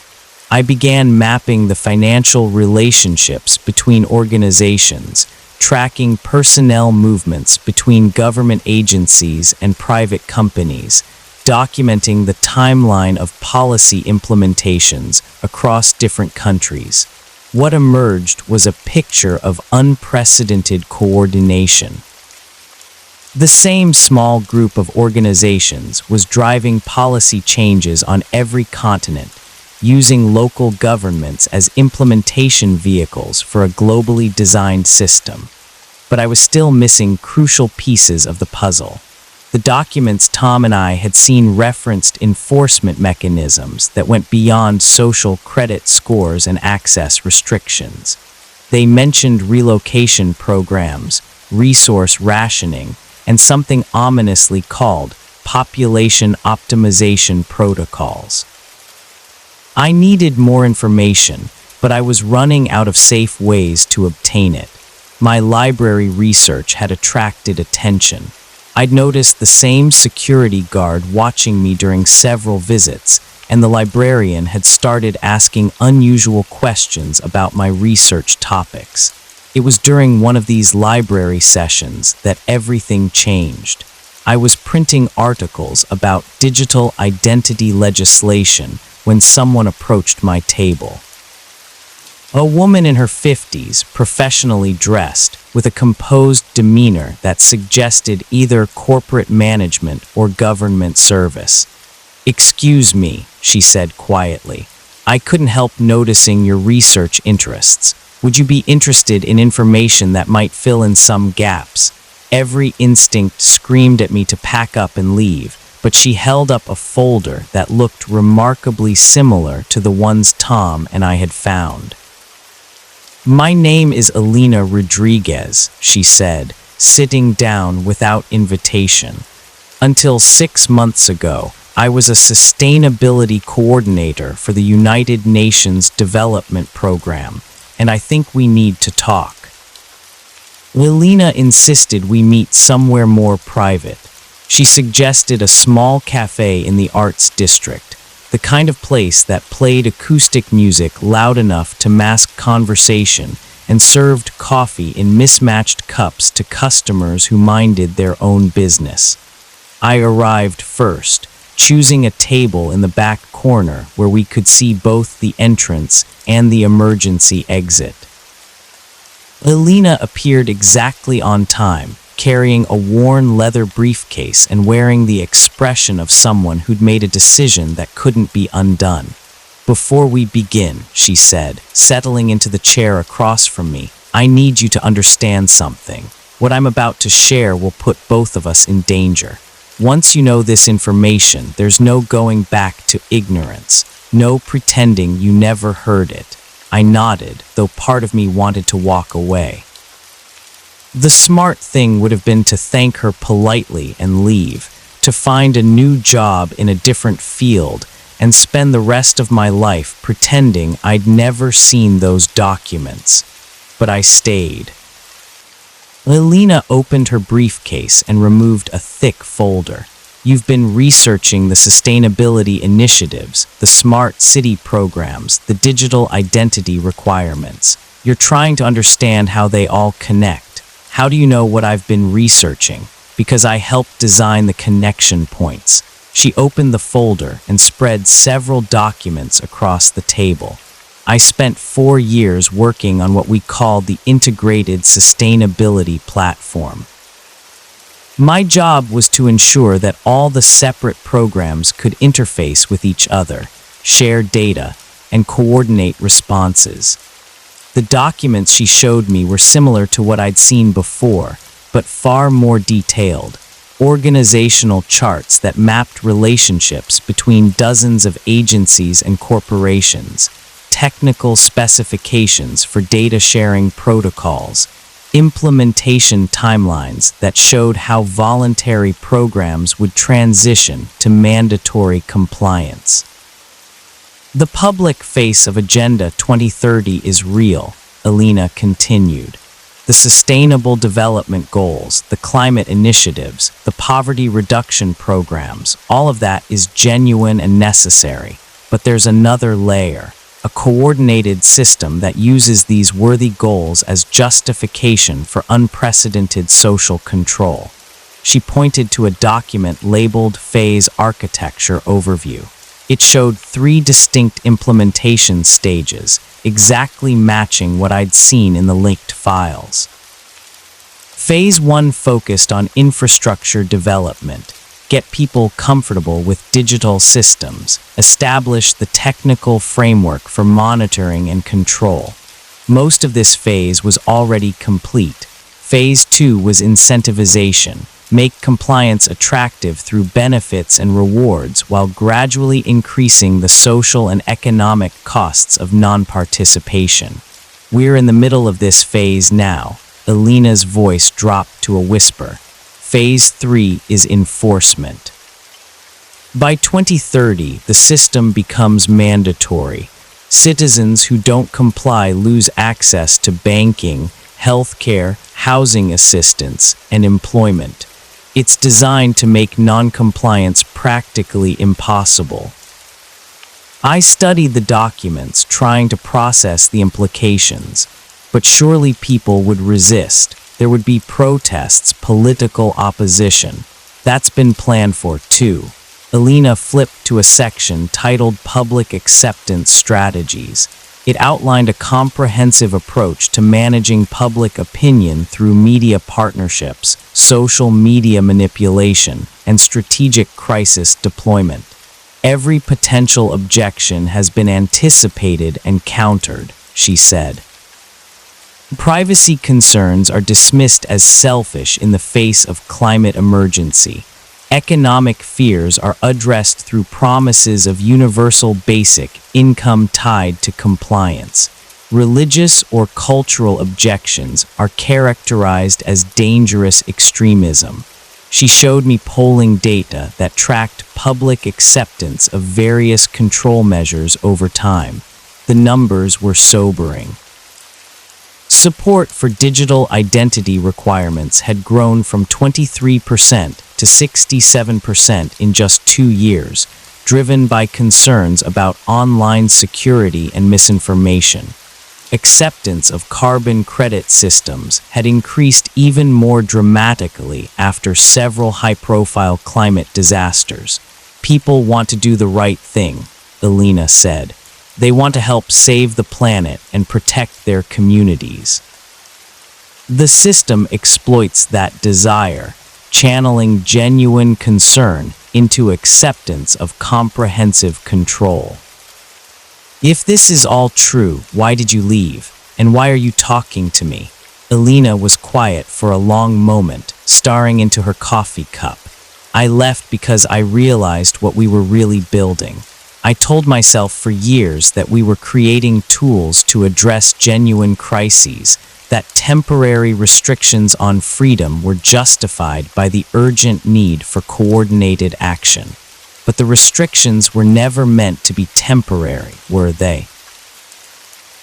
I began mapping the financial relationships between organizations, tracking personnel movements between government agencies and private companies, documenting the timeline of policy implementations across different countries. What emerged was a picture of unprecedented coordination. The same small group of organizations was driving policy changes on every continent, using local governments as implementation vehicles for a globally designed system. But I was still missing crucial pieces of the puzzle. The documents Tom and I had seen referenced enforcement mechanisms that went beyond social credit scores and access restrictions. They mentioned relocation programs, resource rationing, and something ominously called population optimization protocols. I needed more information, but I was running out of safe ways to obtain it. My library research had attracted attention. I'd noticed the same security guard watching me during several visits, and the librarian had started asking unusual questions about my research topics. It was during one of these library sessions that everything changed. I was printing articles about digital identity legislation when someone approached my table. A woman in her 50s, professionally dressed, with a composed demeanor that suggested either corporate management or government service. "Excuse me," she said quietly. "I couldn't help noticing your research interests. Would you be interested in information that might fill in some gaps?" Every instinct screamed at me to pack up and leave, but she held up a folder that looked remarkably similar to the ones Tom and I had found. "My name is Elena Rodriguez," she said, sitting down without invitation. "Until 6 months ago, I was a sustainability coordinator for the United Nations Development Program, and I think we need to talk." Elena insisted we meet somewhere more private. She suggested a small cafe in the Arts District, the kind of place that played acoustic music loud enough to mask conversation and served coffee in mismatched cups to customers who minded their own business. I arrived first, choosing a table in the back corner where we could see both the entrance and the emergency exit. Elena appeared exactly on time, carrying a worn leather briefcase and wearing the expression of someone who'd made a decision that couldn't be undone. "Before we begin," she said, settling into the chair across from me, "I need you to understand something. What I'm about to share will put both of us in danger. Once you know this information, there's no going back to ignorance, no pretending you never heard it." I nodded, though part of me wanted to walk away. The smart thing would have been to thank her politely and leave, to find a new job in a different field, and spend the rest of my life pretending I'd never seen those documents. But I stayed. Elena opened her briefcase and removed a thick folder. "You've been researching the sustainability initiatives, the smart city programs, the digital identity requirements. You're trying to understand how they all connect. How do you know what I've been researching? Because I helped design the connection points." She opened the folder and spread several documents across the table. "I spent 4 years working on what we called the Integrated Sustainability Platform." My job was to ensure that all the separate programs could interface with each other, share data, and coordinate responses. The documents she showed me were similar to what I'd seen before, but far more detailed. Organizational charts that mapped relationships between dozens of agencies and corporations, technical specifications for data sharing protocols, implementation timelines that showed how voluntary programs would transition to mandatory compliance. The public face of Agenda 2030 is real, Alina continued. The Sustainable Development Goals, the climate initiatives, the poverty reduction programs, all of that is genuine and necessary. But there's another layer, a coordinated system that uses these worthy goals as justification for unprecedented social control. She pointed to a document labeled Phase Architecture Overview. It showed 3 distinct implementation stages, exactly matching what I'd seen in the linked files. Phase 1 focused on infrastructure development, get people comfortable with digital systems, establish the technical framework for monitoring and control. Most of this phase was already complete. Phase 2 was incentivization, make compliance attractive through benefits and rewards while gradually increasing the social and economic costs of non-participation. We're in the middle of this phase now. Alina's voice dropped to a whisper. Phase 3 is enforcement. By 2030, the system becomes mandatory. Citizens who don't comply lose access to banking, healthcare, housing assistance, and employment. It's designed to make non-compliance practically impossible. I studied the documents, trying to process the implications, but surely people would resist. There would be protests, political opposition. That's been planned for too. Alina flipped to a section titled Public Acceptance Strategies. It outlined a comprehensive approach to managing public opinion through media partnerships, social media manipulation, and strategic crisis deployment. Every potential objection has been anticipated and countered, she said. Privacy concerns are dismissed as selfish in the face of climate emergency. Economic fears are addressed through promises of universal basic income tied to compliance. Religious or cultural objections are characterized as dangerous extremism. She showed me polling data that tracked public acceptance of various control measures over time. The numbers were sobering. Support for digital identity requirements had grown from 23% to 67% in just 2 years, driven by concerns about online security and misinformation. Acceptance of carbon credit systems had increased even more dramatically after several high-profile climate disasters. People want to do the right thing, Alina said. They want to help save the planet and protect their communities. The system exploits that desire, channeling genuine concern into acceptance of comprehensive control. If this is all true, why did you leave? And why are you talking to me? Alina was quiet for a long moment, staring into her coffee cup. I left because I realized what we were really building. I told myself for years that we were creating tools to address genuine crises, that temporary restrictions on freedom were justified by the urgent need for coordinated action. But the restrictions were never meant to be temporary, were they?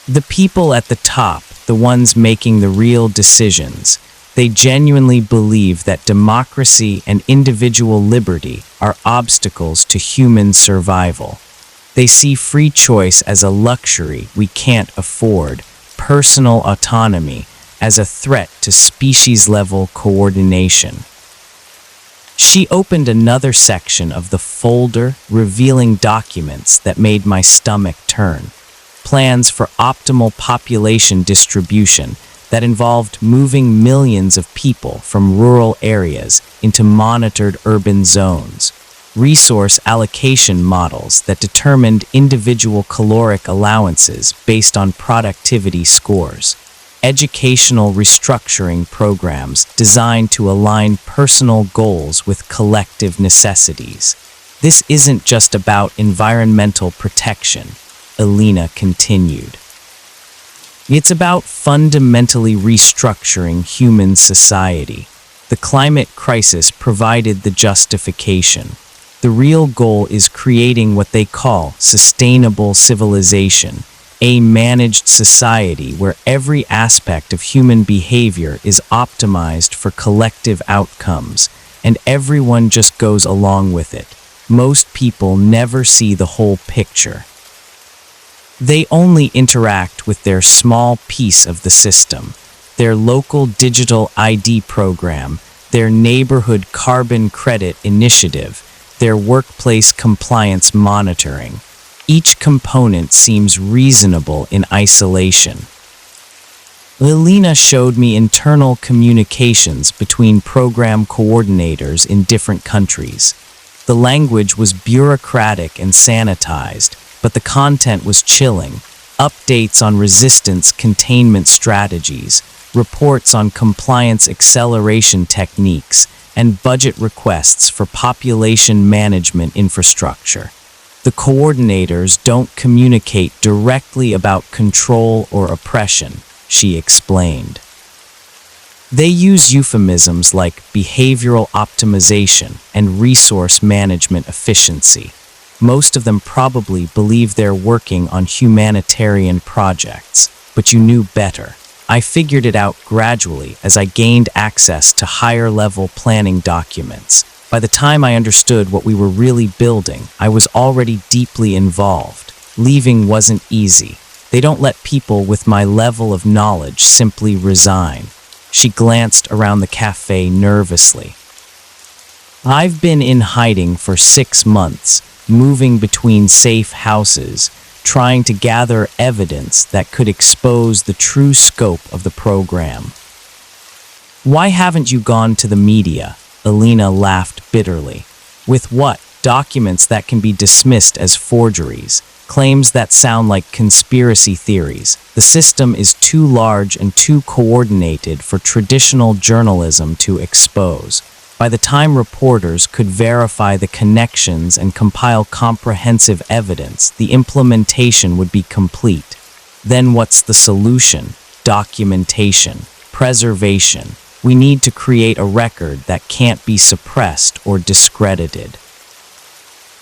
The people at the top, the ones making the real decisions, they genuinely believe that democracy and individual liberty are obstacles to human survival. They see free choice as a luxury we can't afford, personal autonomy as a threat to species-level coordination. She opened another section of the folder, revealing documents that made my stomach turn. Plans for optimal population distribution that involved moving millions of people from rural areas into monitored urban zones, resource allocation models that determined individual caloric allowances based on productivity scores, educational restructuring programs designed to align personal goals with collective necessities. This isn't just about environmental protection, Elena continued. It's about fundamentally restructuring human society. The climate crisis provided the justification. The real goal is creating what they call sustainable civilization, a managed society where every aspect of human behavior is optimized for collective outcomes, and everyone just goes along with it. Most people never see the whole picture. They only interact with their small piece of the system, their local digital ID program, their neighborhood carbon credit initiative, their workplace compliance monitoring. Each component seems reasonable in isolation. Elena showed me internal communications between program coordinators in different countries. The language was bureaucratic and sanitized, but the content was chilling. Updates on resistance containment strategies, reports on compliance acceleration techniques, and budget requests for population management infrastructure. The coordinators don't communicate directly about control or oppression, she explained. They use euphemisms like behavioral optimization and resource management efficiency. Most of them probably believe they're working on humanitarian projects, but you knew better. I figured it out gradually as I gained access to higher-level planning documents. By the time I understood what we were really building, I was already deeply involved. Leaving wasn't easy. They don't let people with my level of knowledge simply resign. She glanced around the cafe nervously. I've been in hiding for 6 months, moving between safe houses, trying to gather evidence that could expose the true scope of the program. Why haven't you gone to the media? Elena laughed bitterly. With what? Documents that can be dismissed as forgeries, claims that sound like conspiracy theories. The system is too large and too coordinated for traditional journalism to expose. By the time reporters could verify the connections and compile comprehensive evidence, the implementation would be complete. Then what's the solution? Documentation, preservation. We need to create a record that can't be suppressed or discredited.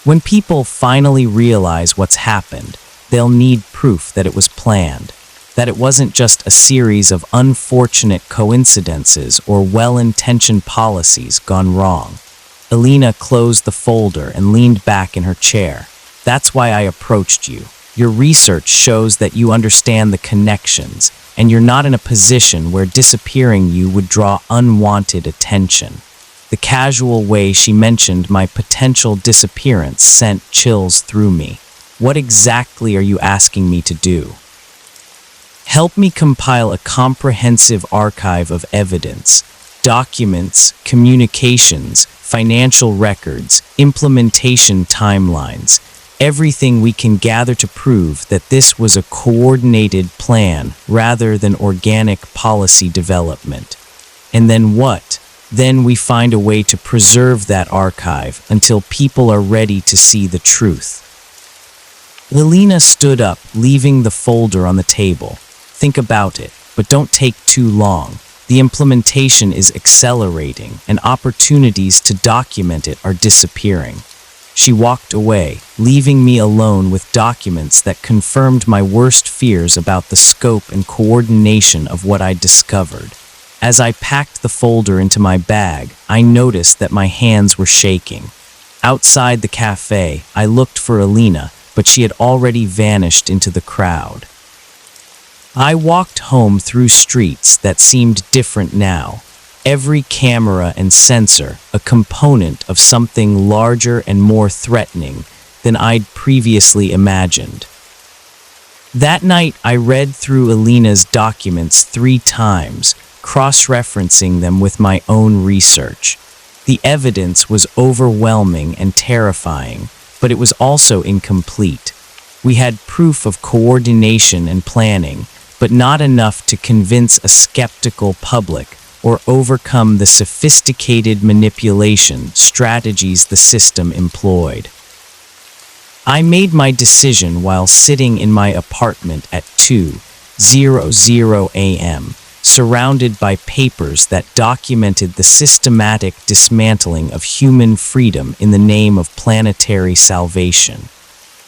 When people finally realize what's happened, they'll need proof that it was planned, that it wasn't just a series of unfortunate coincidences or well-intentioned policies gone wrong. Elena closed the folder and leaned back in her chair. That's why I approached you. Your research shows that you understand the connections, and you're not in a position where disappearing you would draw unwanted attention. The casual way she mentioned my potential disappearance sent chills through me. What exactly are you asking me to do? Help me compile a comprehensive archive of evidence, documents, communications, financial records, implementation timelines, everything we can gather to prove that this was a coordinated plan rather than organic policy development. And then what? Then we find a way to preserve that archive until people are ready to see the truth. Elena stood up, leaving the folder on the table. Think about it, but don't take too long. The implementation is accelerating, and opportunities to document it are disappearing. She walked away, leaving me alone with documents that confirmed my worst fears about the scope and coordination of what I'd discovered. As I packed the folder into my bag, I noticed that my hands were shaking. Outside the cafe, I looked for Elena, but she had already vanished into the crowd. I walked home through streets that seemed different now. Every camera and sensor a component of something larger and more threatening than I'd previously imagined. That night, I read through Alina's documents 3 times, cross-referencing them with my own research. The evidence was overwhelming and terrifying, but it was also incomplete. We had proof of coordination and planning, but not enough to convince a skeptical public or overcome the sophisticated manipulation strategies the system employed. I made my decision while sitting in my apartment at 2:00 a.m., surrounded by papers that documented the systematic dismantling of human freedom in the name of planetary salvation.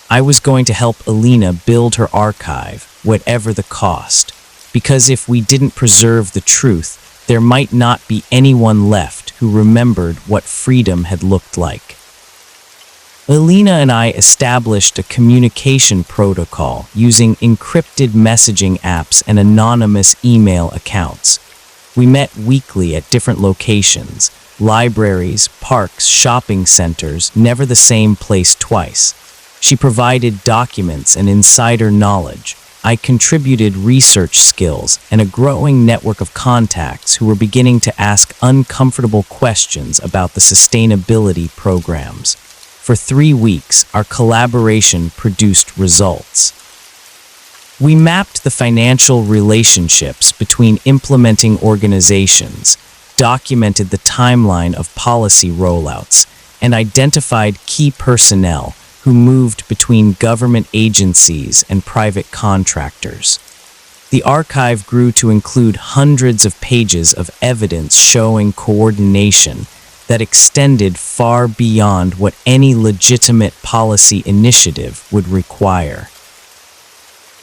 I was going to help Alina build her archive, whatever the cost, because if we didn't preserve the truth, there might not be anyone left who remembered what freedom had looked like. Alina and I established a communication protocol using encrypted messaging apps and anonymous email accounts. We met weekly at different locations, libraries, parks, shopping centers, never the same place twice. She provided documents and insider knowledge. I contributed research skills and a growing network of contacts who were beginning to ask uncomfortable questions about the sustainability programs. For 3 weeks, our collaboration produced results. We mapped the financial relationships between implementing organizations, documented the timeline of policy rollouts, and identified key personnel who moved between government agencies and private contractors. The archive grew to include hundreds of pages of evidence showing coordination that extended far beyond what any legitimate policy initiative would require.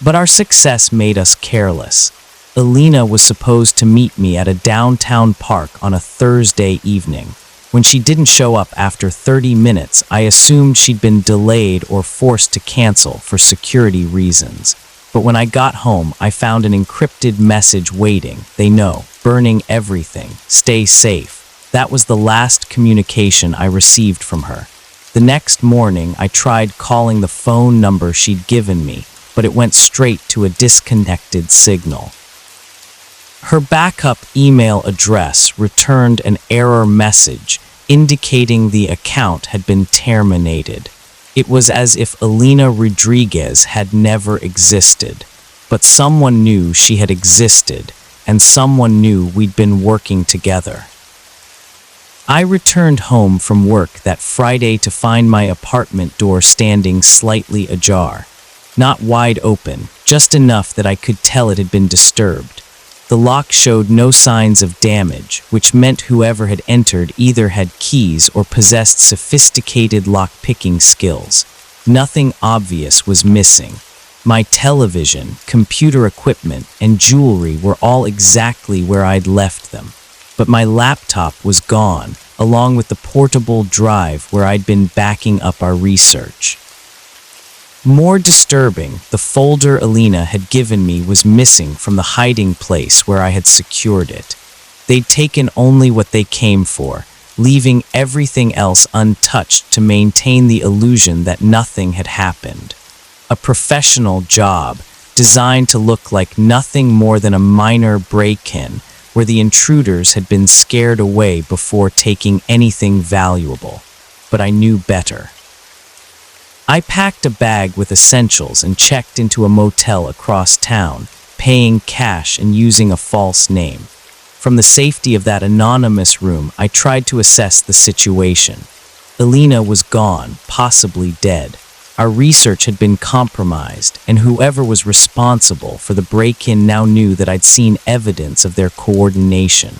But our success made us careless. Alina was supposed to meet me at a downtown park on a Thursday evening. When she didn't show up after 30 minutes, I assumed she'd been delayed or forced to cancel for security reasons. But when I got home, I found an encrypted message waiting. They know, burning everything, stay safe. That was the last communication I received from her. The next morning, I tried calling the phone number she'd given me, but it went straight to a disconnected signal. Her backup email address returned an error message indicating the account had been terminated. It was as if Alina Rodriguez had never existed, but someone knew she had existed, and someone knew we'd been working together. I returned home from work that Friday to find my apartment door standing slightly ajar. Not wide open, just enough that I could tell it had been disturbed. The lock showed no signs of damage, which meant whoever had entered either had keys or possessed sophisticated lock-picking skills. Nothing obvious was missing. My television, computer equipment, and jewelry were all exactly where I'd left them. But my laptop was gone, along with the portable drive where I'd been backing up our research. More disturbing, the folder Alina had given me was missing from the hiding place where I had secured it. They'd taken only what they came for, leaving everything else untouched to maintain the illusion that nothing had happened. A professional job, designed to look like nothing more than a minor break-in, where the intruders had been scared away before taking anything valuable. But I knew better. I packed a bag with essentials and checked into a motel across town, paying cash and using a false name. From the safety of that anonymous room, I tried to assess the situation. Alina was gone, possibly dead. Our research had been compromised, and whoever was responsible for the break-in now knew that I'd seen evidence of their coordination.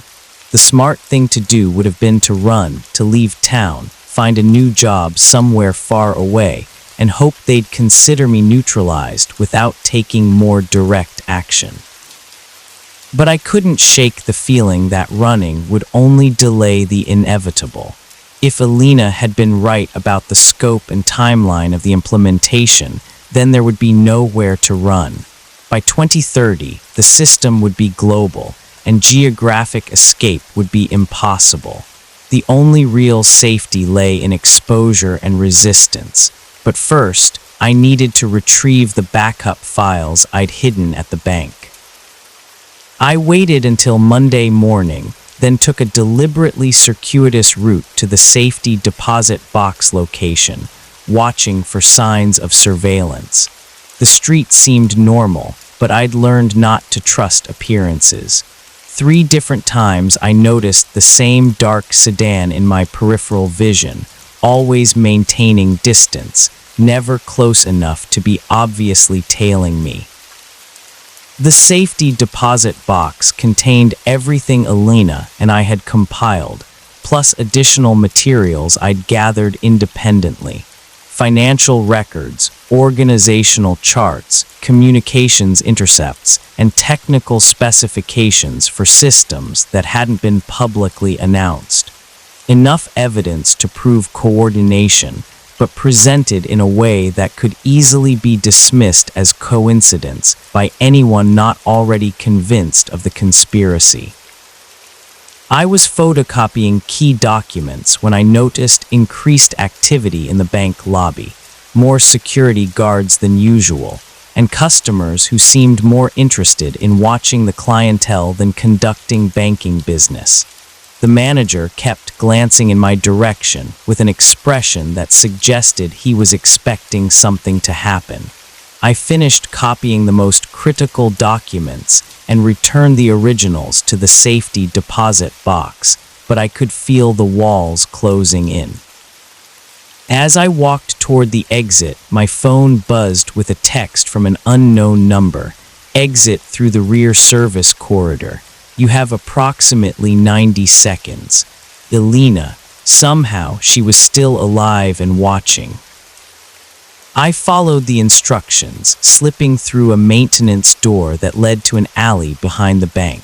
The smart thing to do would have been to run, to leave town, find a new job somewhere far away, and hope they'd consider me neutralized without taking more direct action. But I couldn't shake the feeling that running would only delay the inevitable. If Alina had been right about the scope and timeline of the implementation, then there would be nowhere to run. By 2030, the system would be global, and geographic escape would be impossible. The only real safety lay in exposure and resistance. But first, I needed to retrieve the backup files I'd hidden at the bank. I waited until Monday morning, then took a deliberately circuitous route to the safety deposit box location, watching for signs of surveillance. The street seemed normal, but I'd learned not to trust appearances. 3 different times I noticed the same dark sedan in my peripheral vision, always maintaining distance, never close enough to be obviously tailing me. The safety deposit box contained everything Alina and I had compiled, plus additional materials I'd gathered independently. Financial records, organizational charts, communications intercepts, and technical specifications for systems that hadn't been publicly announced. Enough evidence to prove coordination, but presented in a way that could easily be dismissed as coincidence by anyone not already convinced of the conspiracy. I was photocopying key documents when I noticed increased activity in the bank lobby, more security guards than usual, and customers who seemed more interested in watching the clientele than conducting banking business. The manager kept glancing in my direction with an expression that suggested he was expecting something to happen. I finished copying the most critical documents and returned the originals to the safety deposit box, but I could feel the walls closing in. As I walked toward the exit, my phone buzzed with a text from an unknown number. Exit through the rear service corridor. You have approximately 90 seconds. Alina. Somehow, she was still alive and watching. I followed the instructions, slipping through a maintenance door that led to an alley behind the bank.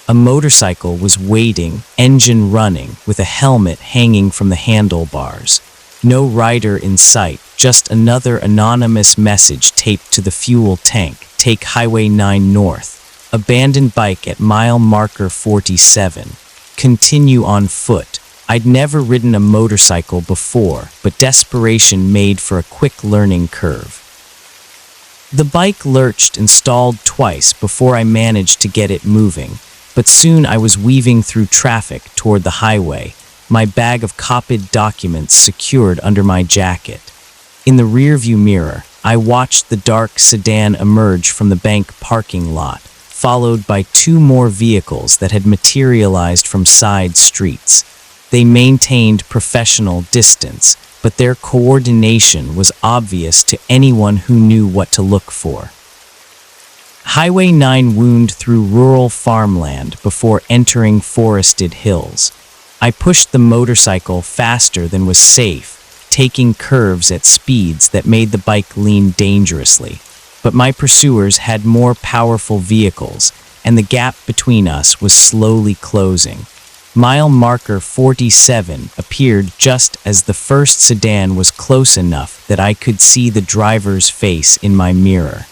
A motorcycle was waiting, engine running, with a helmet hanging from the handlebars. No rider in sight, just another anonymous message taped to the fuel tank. Take Highway 9 north. Abandoned bike at mile marker 47. Continue on foot. I'd never ridden a motorcycle before, but desperation made for a quick learning curve. The bike lurched and stalled twice before I managed to get it moving, but soon I was weaving through traffic toward the highway, my bag of copied documents secured under my jacket. In the rearview mirror, I watched the dark sedan emerge from the bank parking lot, followed by 2 more vehicles that had materialized from side streets. They maintained professional distance, but their coordination was obvious to anyone who knew what to look for. Highway 9 wound through rural farmland before entering forested hills. I pushed the motorcycle faster than was safe, taking curves at speeds that made the bike lean dangerously. But my pursuers had more powerful vehicles, and the gap between us was slowly closing. Mile marker 47 appeared just as the first sedan was close enough that I could see the driver's face in my mirror.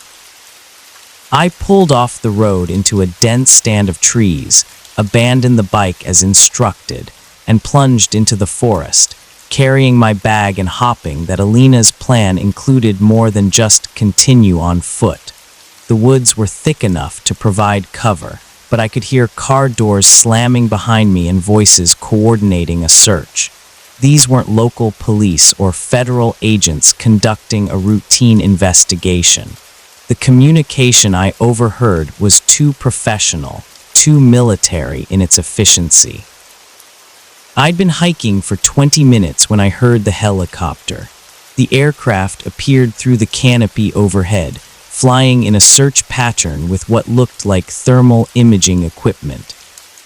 I pulled off the road into a dense stand of trees, abandoned the bike as instructed, and plunged into the forest, carrying my bag and hopping that Alina's plan included more than just continue on foot. The woods were thick enough to provide cover, but I could hear car doors slamming behind me and voices coordinating a search. These weren't local police or federal agents conducting a routine investigation. The communication I overheard was too professional, too military in its efficiency. I'd been hiking for 20 minutes when I heard the helicopter. The aircraft appeared through the canopy overhead, flying in a search pattern with what looked like thermal imaging equipment.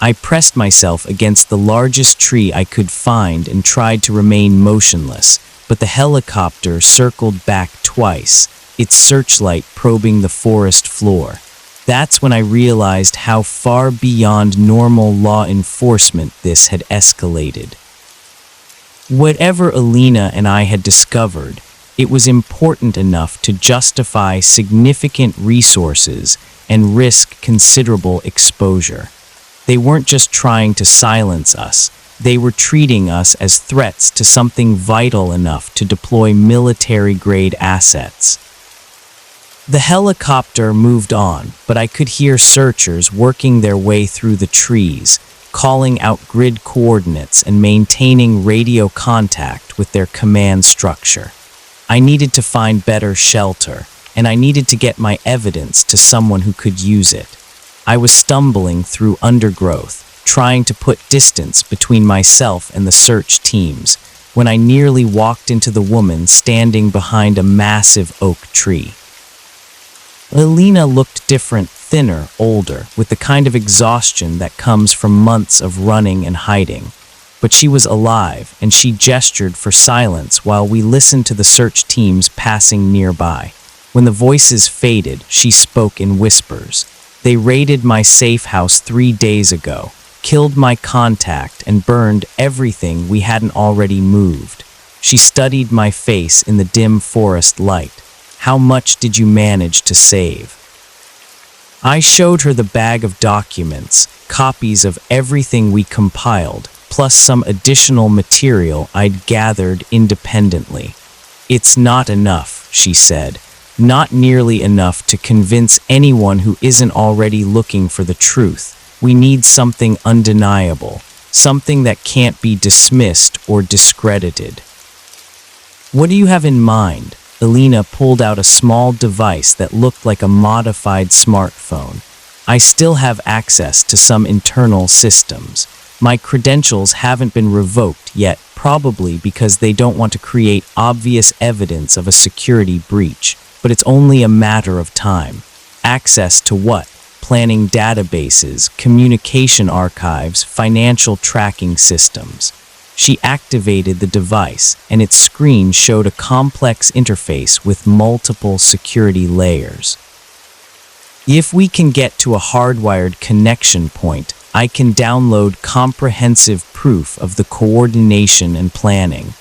I pressed myself against the largest tree I could find and tried to remain motionless, but the helicopter circled back twice, its searchlight probing the forest floor. That's when I realized how far beyond normal law enforcement this had escalated. Whatever Alina and I had discovered, it was important enough to justify significant resources and risk considerable exposure. They weren't just trying to silence us, They were treating us as threats to something vital enough to deploy military-grade assets. The helicopter moved on, but I could hear searchers working their way through the trees, calling out grid coordinates and maintaining radio contact with their command structure. I needed to find better shelter, and I needed to get my evidence to someone who could use it. I was stumbling through undergrowth, trying to put distance between myself and the search teams, when I nearly walked into the woman standing behind a massive oak tree. Alina looked different, thinner, older, with the kind of exhaustion that comes from months of running and hiding. But she was alive, and she gestured for silence while we listened to the search teams passing nearby. When the voices faded, she spoke in whispers. "They raided my safe house 3 days ago, killed my contact, and burned everything we hadn't already moved." She studied my face in the dim forest light. "How much did you manage to save?" I showed her the bag of documents, copies of everything we compiled, plus some additional material I'd gathered independently. "It's not enough," she said. "Not nearly enough to convince anyone who isn't already looking for the truth. We need something undeniable, something that can't be dismissed or discredited." "What do you have in mind?" Alina pulled out a small device that looked like a modified smartphone. "I still have access to some internal systems. My credentials haven't been revoked yet, probably because they don't want to create obvious evidence of a security breach, but it's only a matter of time." "Access to what?" "Planning databases, communication archives, financial tracking systems." She activated the device, and its screen showed a complex interface with multiple security layers. "If we can get to a hardwired connection point, I can download comprehensive proof of the coordination and planning."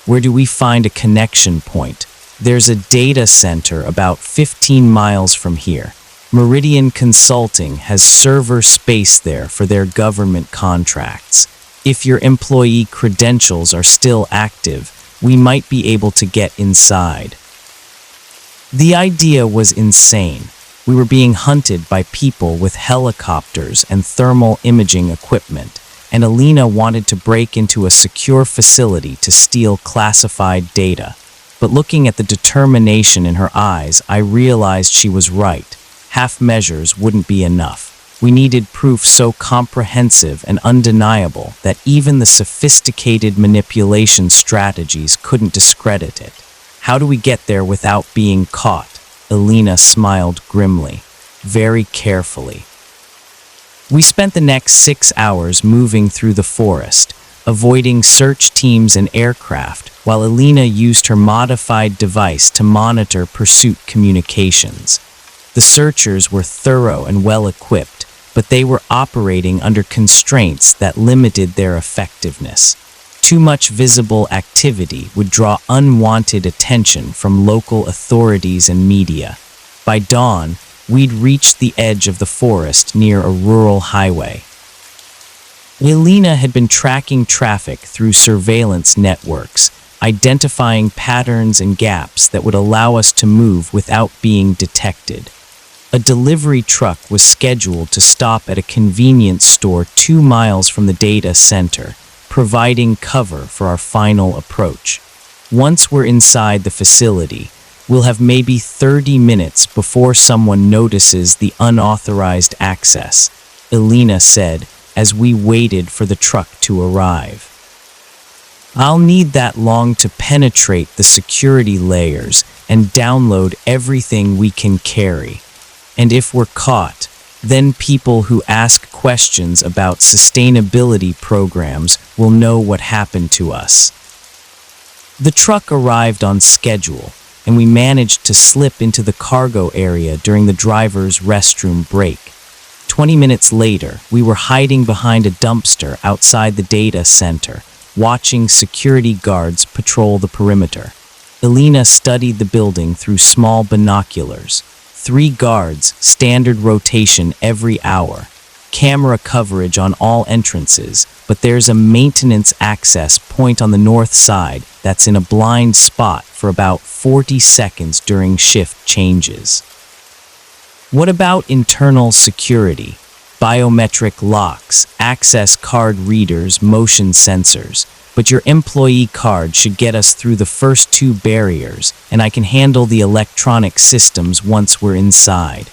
"Where do we find a connection point?" "There's a data center about 15 miles from here. Meridian Consulting has server space there for their government contracts. If your employee credentials are still active, we might be able to get inside." The idea was insane. We were being hunted by people with helicopters and thermal imaging equipment, and Alina wanted to break into a secure facility to steal classified data. But looking at the determination in her eyes, I realized she was right. Half measures wouldn't be enough. We needed proof so comprehensive and undeniable that even the sophisticated manipulation strategies couldn't discredit it. "How do we get there without being caught?" Alina smiled grimly, very carefully. We spent the next 6 hours moving through the forest, avoiding search teams and aircraft, while Alina used her modified device to monitor pursuit communications. The searchers were thorough and well-equipped, but they were operating under constraints that limited their effectiveness. Too much visible activity would draw unwanted attention from local authorities and media. By dawn, we'd reached the edge of the forest near a rural highway. Alina had been tracking traffic through surveillance networks, identifying patterns and gaps that would allow us to move without being detected. A delivery truck was scheduled to stop at a convenience store 2 miles from the data center, providing cover for our final approach. Once we're inside the facility, we'll have maybe 30 minutes before someone notices the unauthorized access, Alina said as we waited for the truck to arrive. "I'll need that long to penetrate the security layers and download everything we can carry. And if we're caught, then people who ask questions about sustainability programs will know what happened to us." The truck arrived on schedule, and we managed to slip into the cargo area during the driver's restroom break. 20 minutes later, we were hiding behind a dumpster outside the data center, watching security guards patrol the perimeter. Alina studied the building through small binoculars. 3 guards, standard rotation every hour. camera coverage on all entrances, but there's a maintenance access point on the north side that's in a blind spot for about 40 seconds during shift changes. What about internal security? Biometric locks, access card readers, motion sensors. But your employee card should get us through the first two barriers, and I can handle the electronic systems once we're inside.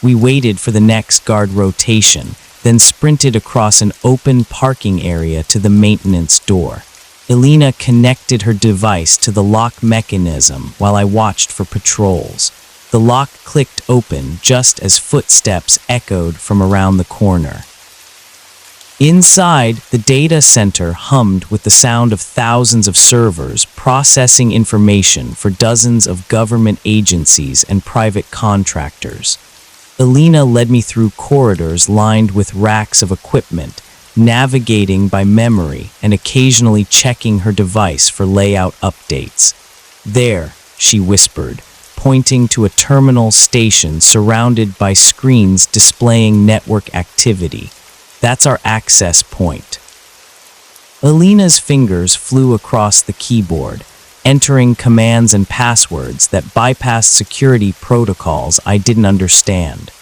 We waited for the next guard rotation, then sprinted across an open parking area to the maintenance door. Elena connected her device to the lock mechanism while I watched for patrols. The lock clicked open just as footsteps echoed from around the corner. Inside, the data center hummed with the sound of thousands of servers processing information for dozens of government agencies and private contractors. Elena led me through corridors lined with racks of equipment, navigating by memory and occasionally checking her device for layout updates. "There," she whispered, pointing to a terminal station surrounded by screens displaying network activity. "That's our access point." Elena's fingers flew across the keyboard, entering commands and passwords that bypassed security protocols I didn't understand.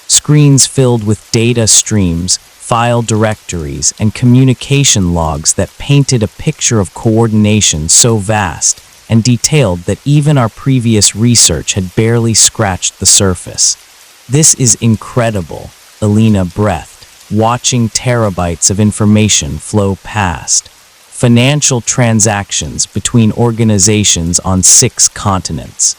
Screens filled with data streams, file directories, and communication logs that painted a picture of coordination so vast and detailed that even our previous research had barely scratched the surface. "This is incredible," Elena breathed, watching terabytes of information flow past. Financial transactions between organizations on 6 continents.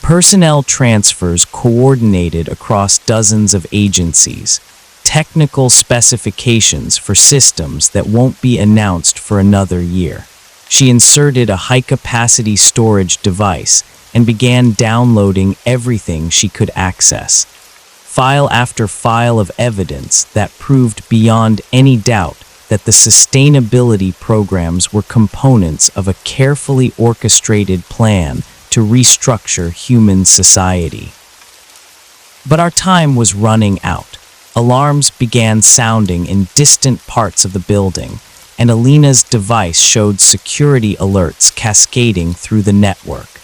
Personnel transfers coordinated across dozens of agencies. Technical specifications for systems that won't be announced for another year. She inserted a high-capacity storage device and began downloading everything she could access. File after file of evidence that proved beyond any doubt that the sustainability programs were components of a carefully orchestrated plan to restructure human society. But our time was running out. Alarms began sounding in distant parts of the building, and Elena's device showed security alerts cascading through the network.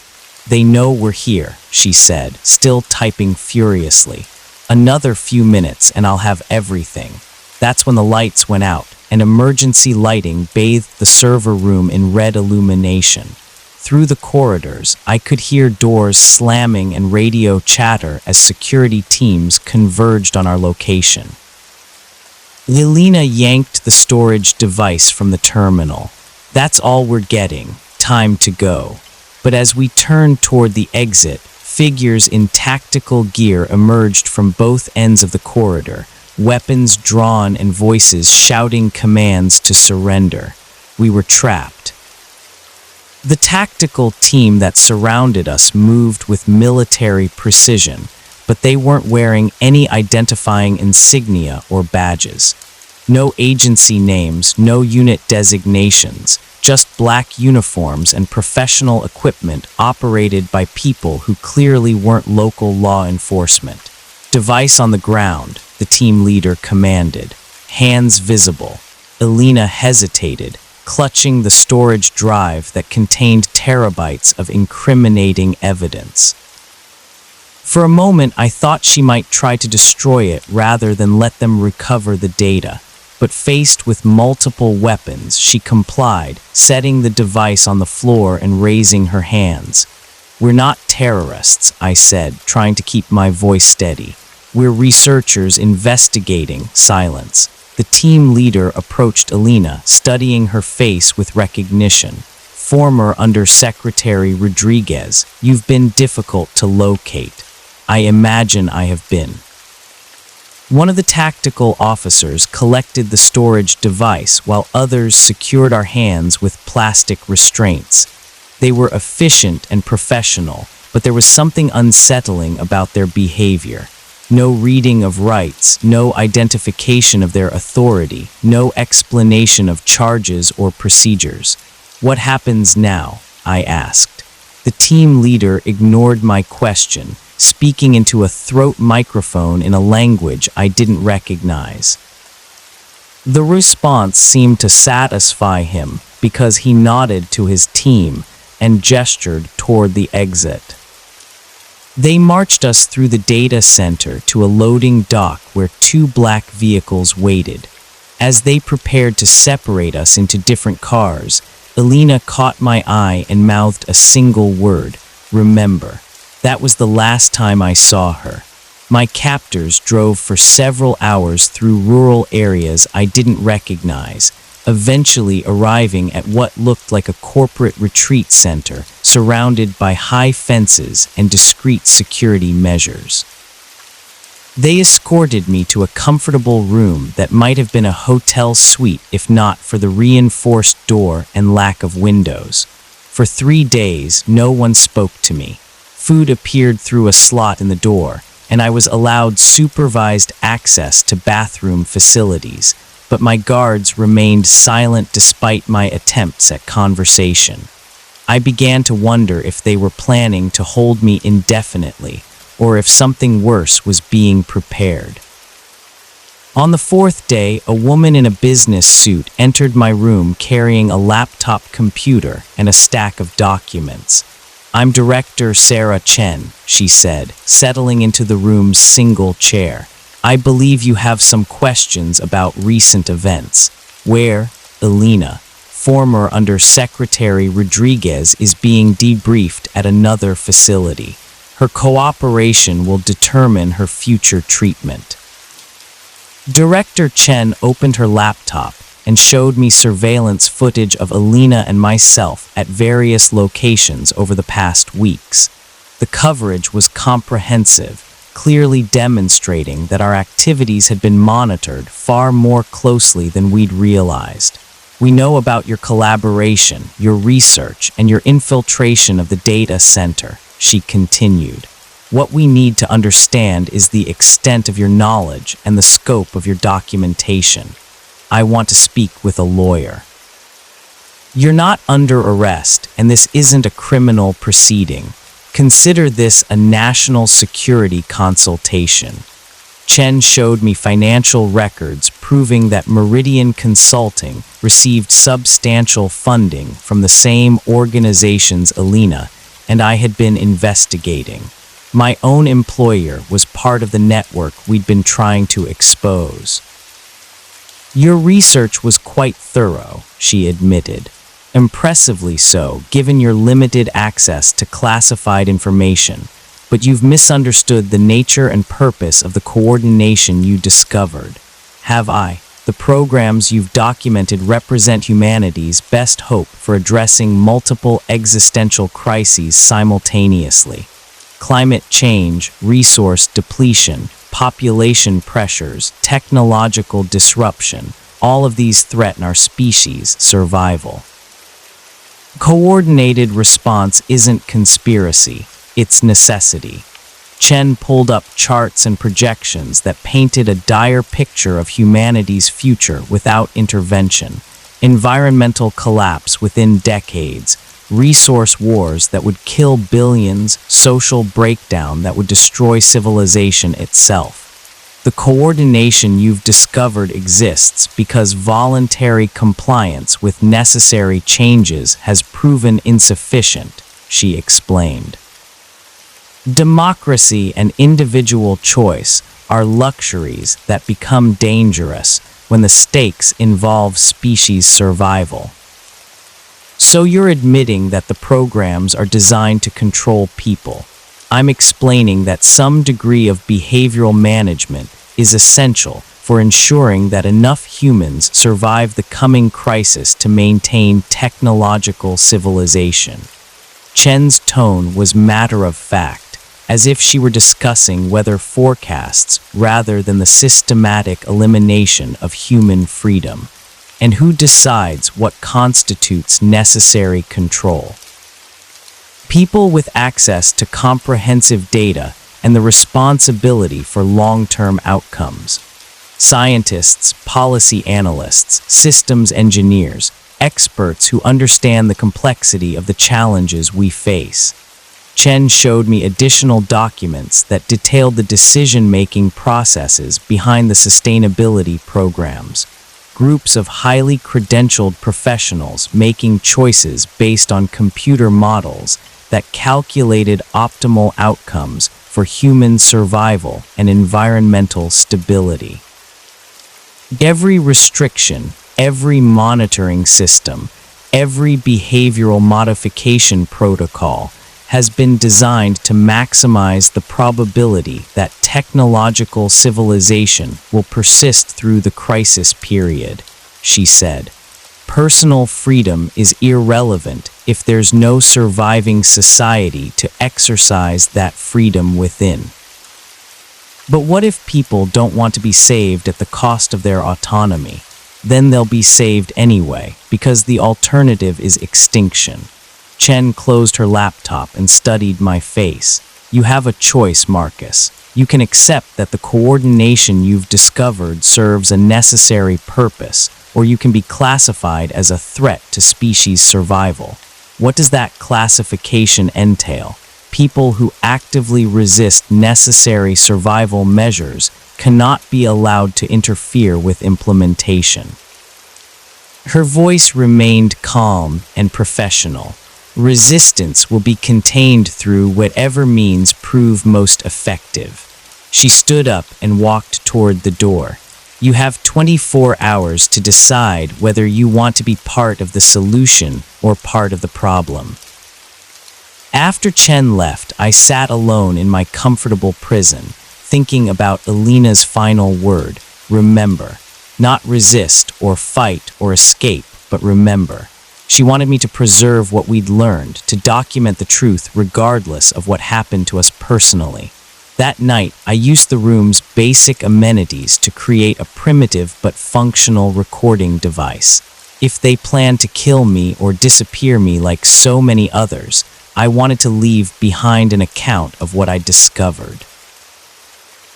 "They know we're here," she said, still typing furiously. "Another few minutes and I'll have everything." That's when the lights went out, and emergency lighting bathed the server room in red illumination. Through the corridors, I could hear doors slamming and radio chatter as security teams converged on our location. Elena yanked the storage device from the terminal. "That's all we're getting. Time to go." But as we turned toward the exit, figures in tactical gear emerged from both ends of the corridor, weapons drawn and voices shouting commands to surrender. We were trapped. The tactical team that surrounded us moved with military precision, but they weren't wearing any identifying insignia or badges. No agency names, no unit designations, just black uniforms and professional equipment operated by people who clearly weren't local law enforcement. "Device on the ground," the team leader commanded. "Hands visible." Elena hesitated, clutching the storage drive that contained terabytes of incriminating evidence. For a moment, I thought she might try to destroy it rather than let them recover the data. But faced with multiple weapons, she complied, setting the device on the floor and raising her hands. "We're not terrorists," I said, trying to keep my voice steady. "We're researchers investigating." Silence. The team leader approached Elena, studying her face with recognition. "Former Undersecretary Rodriguez, you've been difficult to locate." "I imagine I have been." One of the tactical officers collected the storage device while others secured our hands with plastic restraints. They were efficient and professional, but there was something unsettling about their behavior. No reading of rights, no identification of their authority, no explanation of charges or procedures. "What happens now?" I asked. The team leader ignored my question, speaking into a throat microphone in a language I didn't recognize. The response seemed to satisfy him because he nodded to his team and gestured toward the exit. They marched us through the data center to a loading dock where two black vehicles waited. As they prepared to separate us into different cars, Elena caught my eye and mouthed a single word, "Remember." That was the last time I saw her. My captors drove for several hours through rural areas I didn't recognize, eventually arriving at what looked like a corporate retreat center surrounded by high fences and discreet security measures. They escorted me to a comfortable room that might have been a hotel suite if not for the reinforced door and lack of windows. For 3 days, no one spoke to me. Food appeared through a slot in the door, and I was allowed supervised access to bathroom facilities, but my guards remained silent despite my attempts at conversation. I began to wonder if they were planning to hold me indefinitely, or if something worse was being prepared. On the 4th day, a woman in a business suit entered my room carrying a laptop computer and a stack of documents. "I'm Director Sarah Chen," she said, settling into the room's single chair. "I believe you have some questions about recent events. Where Elena, former Under Secretary Rodriguez, is being debriefed at another facility. Her cooperation will determine her future treatment." Director Chen opened her laptop and showed me surveillance footage of Elena and myself at various locations over the past weeks. The coverage was comprehensive, clearly demonstrating that our activities had been monitored far more closely than we'd realized. "We know about your collaboration, your research, and your infiltration of the data center," she continued. "What we need to understand is the extent of your knowledge and the scope of your documentation. I want to speak with a lawyer." "You're not under arrest, and this isn't a criminal proceeding. Consider this a national security consultation." Chen showed me financial records proving that Meridian Consulting received substantial funding from the same organizations Elena and I had been investigating. My own employer was part of the network we'd been trying to expose. "Your research was quite thorough," she admitted. "Impressively so, given your limited access to classified information. But you've misunderstood the nature and purpose of the coordination you discovered." "Have I? The programs you've documented represent humanity's best hope for addressing multiple existential crises simultaneously. Climate change, resource depletion, population pressures, technological disruption, all of these threaten our species' survival. Coordinated response isn't conspiracy, it's necessity." Chen pulled up charts and projections that painted a dire picture of humanity's future without intervention: environmental collapse within decades, resource wars that would kill billions, social breakdown that would destroy civilization itself. "The coordination you've discovered exists because voluntary compliance with necessary changes has proven insufficient," she explained. "Democracy and individual choice are luxuries that become dangerous when the stakes involve species survival." "So you're admitting that the programs are designed to control people. I'm explaining that some degree of behavioral management is essential for ensuring that enough humans survive the coming crisis to maintain technological civilization." Chen's tone was matter of fact, as if she were discussing weather forecasts rather than the systematic elimination of human freedom. And who decides what constitutes necessary control? People with access to comprehensive data and the responsibility for long-term outcomes. Scientists, policy analysts, systems engineers, experts who understand the complexity of the challenges we face. Chen showed me additional documents that detailed the decision-making processes behind the sustainability programs. Groups of highly credentialed professionals making choices based on computer models that calculated optimal outcomes for human survival and environmental stability. Every restriction, every monitoring system, every behavioral modification protocol has been designed to maximize the probability that technological civilization will persist through the crisis period, she said. Personal freedom is irrelevant if there's no surviving society to exercise that freedom within. But what if people don't want to be saved at the cost of their autonomy? Then they'll be saved anyway, because the alternative is extinction. Chen closed her laptop and studied my face. You have a choice, Marcus. You can accept that the coordination you've discovered serves a necessary purpose, or you can be classified as a threat to species survival. What does that classification entail? People who actively resist necessary survival measures cannot be allowed to interfere with implementation. Her voice remained calm and professional. Resistance will be contained through whatever means prove most effective. She stood up and walked toward the door. You have 24 hours to decide whether you want to be part of the solution or part of the problem. After Chen left, I sat alone in my comfortable prison, thinking about Alina's final word, remember. Not resist or fight or escape, but remember. She wanted me to preserve what we'd learned, to document the truth regardless of what happened to us personally. That night, I used the room's basic amenities to create a primitive but functional recording device. If they planned to kill me or disappear me like so many others, I wanted to leave behind an account of what I discovered.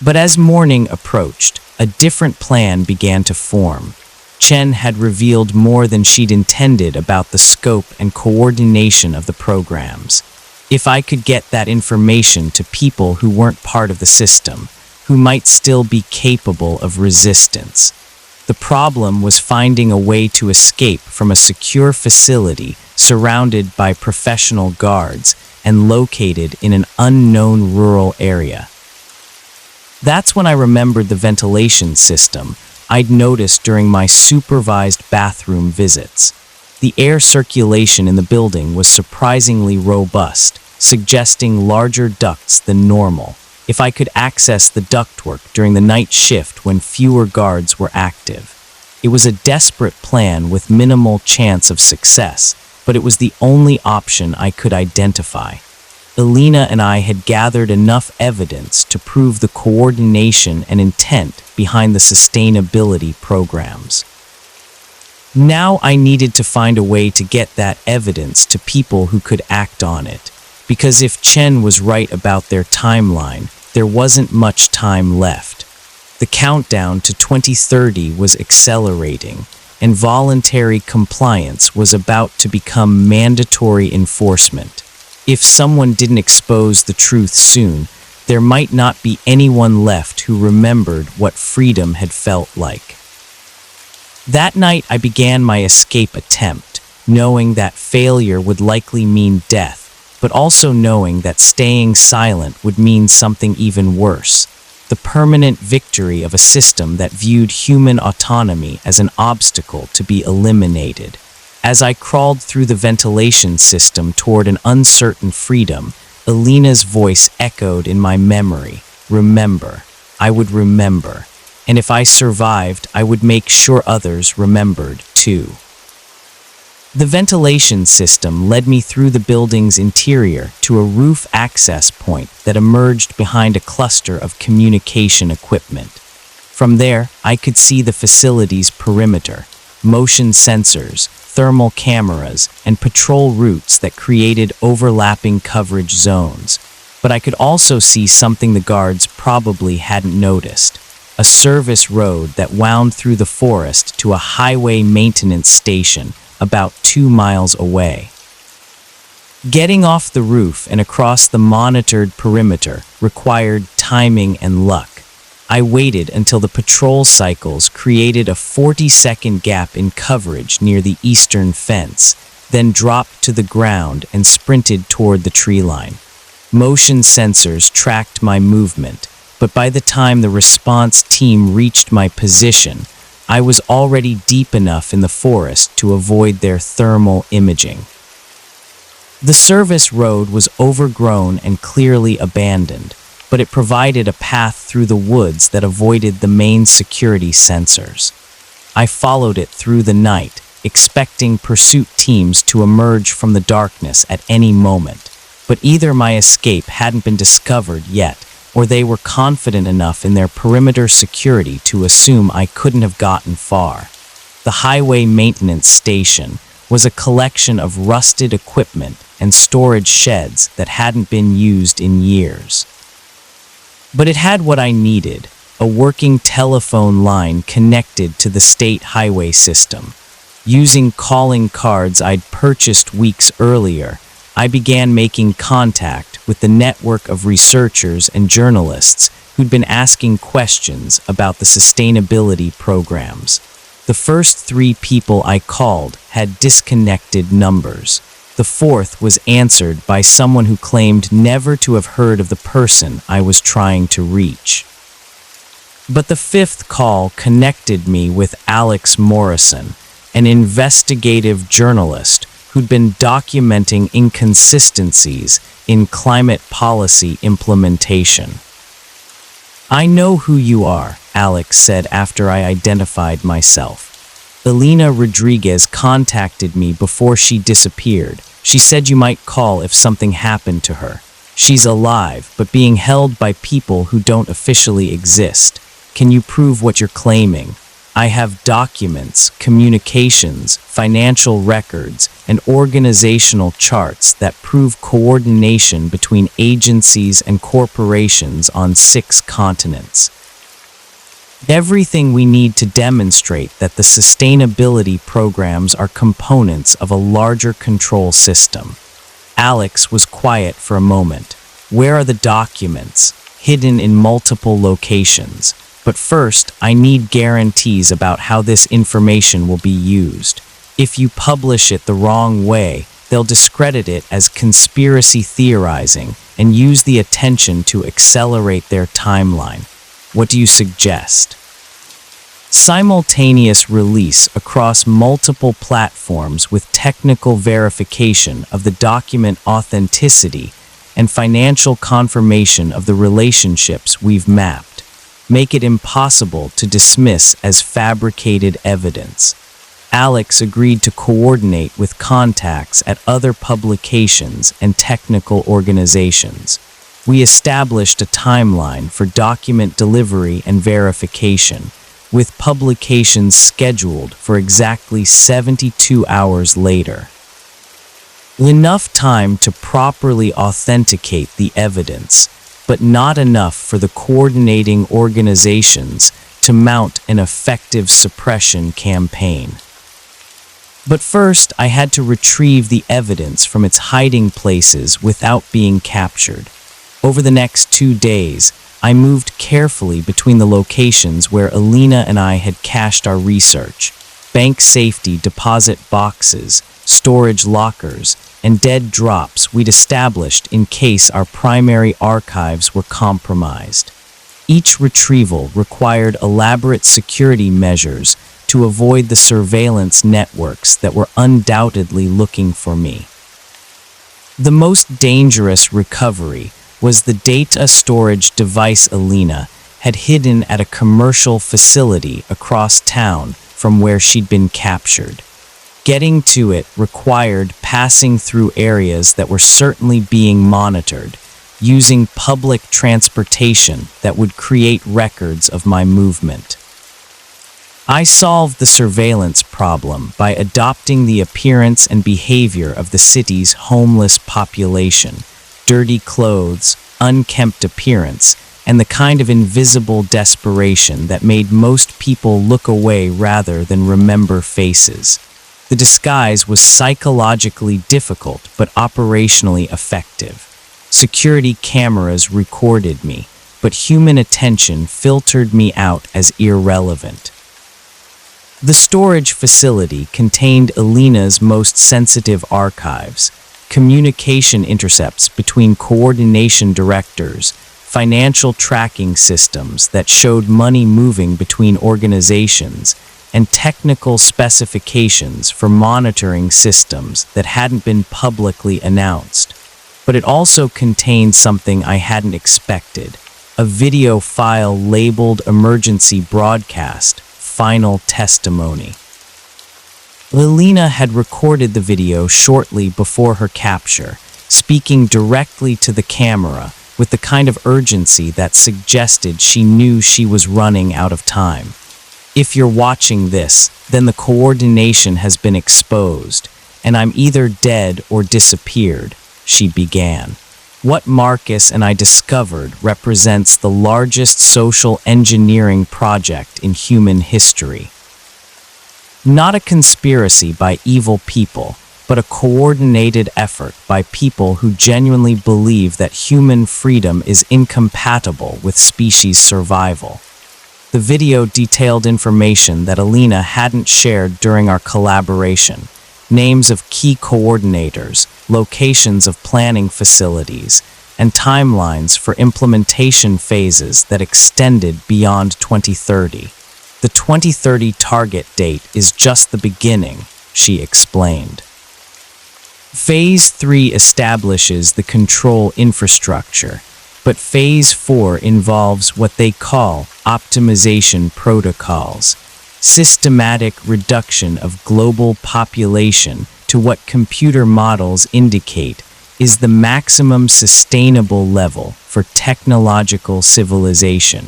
But as morning approached, a different plan began to form. Chen had revealed more than she'd intended about the scope and coordination of the programs. If I could get that information to people who weren't part of the system, who might still be capable of resistance. The problem was finding a way to escape from a secure facility surrounded by professional guards and located in an unknown rural area. That's when I remembered the ventilation system I'd noticed during my supervised bathroom visits. The air circulation in the building was surprisingly robust, suggesting larger ducts than normal. If I could access the ductwork during the night shift when fewer guards were active. It was a desperate plan with minimal chance of success, but it was the only option I could identify. Alina and I had gathered enough evidence to prove the coordination and intent behind the sustainability programs. Now I needed to find a way to get that evidence to people who could act on it, because if Chen was right about their timeline, there wasn't much time left. The countdown to 2030 was accelerating, and voluntary compliance was about to become mandatory enforcement. If someone didn't expose the truth soon, there might not be anyone left who remembered what freedom had felt like. That night I began my escape attempt, knowing that failure would likely mean death, but also knowing that staying silent would mean something even worse. The permanent victory of a system that viewed human autonomy as an obstacle to be eliminated. As I crawled through the ventilation system toward an uncertain freedom, Alina's voice echoed in my memory. Remember. I would remember. And if I survived, I would make sure others remembered, too. The ventilation system led me through the building's interior to a roof access point that emerged behind a cluster of communication equipment. From there, I could see the facility's perimeter, motion sensors, thermal cameras, and patrol routes that created overlapping coverage zones. But I could also see something the guards probably hadn't noticed. A service road that wound through the forest to a highway maintenance station about 2 miles away. Getting off the roof and across the monitored perimeter required timing and luck. I waited until the patrol cycles created a 40-second gap in coverage near the eastern fence, then dropped to the ground and sprinted toward the tree line. Motion sensors tracked my movement, but by the time the response team reached my position, I was already deep enough in the forest to avoid their thermal imaging. The service road was overgrown and clearly abandoned, but it provided a path through the woods that avoided the main security sensors. I followed it through the night, expecting pursuit teams to emerge from the darkness at any moment, but either my escape hadn't been discovered yet, or they were confident enough in their perimeter security to assume I couldn't have gotten far. The highway maintenance station was a collection of rusted equipment and storage sheds that hadn't been used in years. But it had what I needed, a working telephone line connected to the state highway system. Using calling cards I'd purchased weeks earlier, I began making contact with the network of researchers and journalists who'd been asking questions about the sustainability programs. The first 3 people I called had disconnected numbers. The fourth was answered by someone who claimed never to have heard of the person I was trying to reach. But the 5th call connected me with Alex Morrison, an investigative journalist who'd been documenting inconsistencies in climate policy implementation. "I know who you are," Alex said after I identified myself. "Elena Rodriguez contacted me before she disappeared. She said you might call if something happened to her. She's alive, but being held by people who don't officially exist. Can you prove what you're claiming? I have documents, communications, financial records, and organizational charts that prove coordination between agencies and corporations on 6 continents. Everything we need to demonstrate that the sustainability programs are components of a larger control system." Alex was quiet for a moment. "Where are the documents? Hidden in multiple locations. But first, I need guarantees about how this information will be used. If you publish it the wrong way, they'll discredit it as conspiracy theorizing and use the attention to accelerate their timeline. What do you suggest?" Simultaneous release across multiple platforms with technical verification of the document authenticity and financial confirmation of the relationships we've mapped. Make it impossible to dismiss as fabricated evidence. Alex agreed to coordinate with contacts at other publications and technical organizations. We established a timeline for document delivery and verification, with publications scheduled for exactly 72 hours later. Enough time to properly authenticate the evidence, but not enough for the coordinating organizations to mount an effective suppression campaign. But first, I had to retrieve the evidence from its hiding places without being captured. Over the next 2 days, I moved carefully between the locations where Elena and I had cached our research: bank safety deposit boxes, storage lockers, and dead drops we'd established in case our primary archives were compromised. Each retrieval required elaborate security measures to avoid the surveillance networks that were undoubtedly looking for me. The most dangerous recovery was the data storage device Elena had hidden at a commercial facility across town from where she'd been captured. Getting to it required passing through areas that were certainly being monitored, using public transportation that would create records of my movement. I solved the surveillance problem by adopting the appearance and behavior of the city's homeless population: dirty clothes, unkempt appearance, and the kind of invisible desperation that made most people look away rather than remember faces. The disguise was psychologically difficult but operationally effective. Security cameras recorded me, but human attention filtered me out as irrelevant. The storage facility contained Alina's most sensitive archives, communication intercepts between coordination directors, financial tracking systems that showed money moving between organizations, and technical specifications for monitoring systems that hadn't been publicly announced. But it also contained something I hadn't expected, a video file labeled Emergency Broadcast, Final Testimony. Alina had recorded the video shortly before her capture, speaking directly to the camera with the kind of urgency that suggested she knew she was running out of time. If you're watching this, then the coordination has been exposed, and I'm either dead or disappeared, she began. What Marcus and I discovered represents the largest social engineering project in human history. Not a conspiracy by evil people, but a coordinated effort by people who genuinely believe that human freedom is incompatible with species survival. The video detailed information that Alina hadn't shared during our collaboration, names of key coordinators, locations of planning facilities, and timelines for implementation phases that extended beyond 2030. The 2030 target date is just the beginning, she explained. Phase 3 establishes the control infrastructure, but Phase 4 involves what they call optimization protocols, systematic reduction of global population to what computer models indicate is the maximum sustainable level for technological civilization.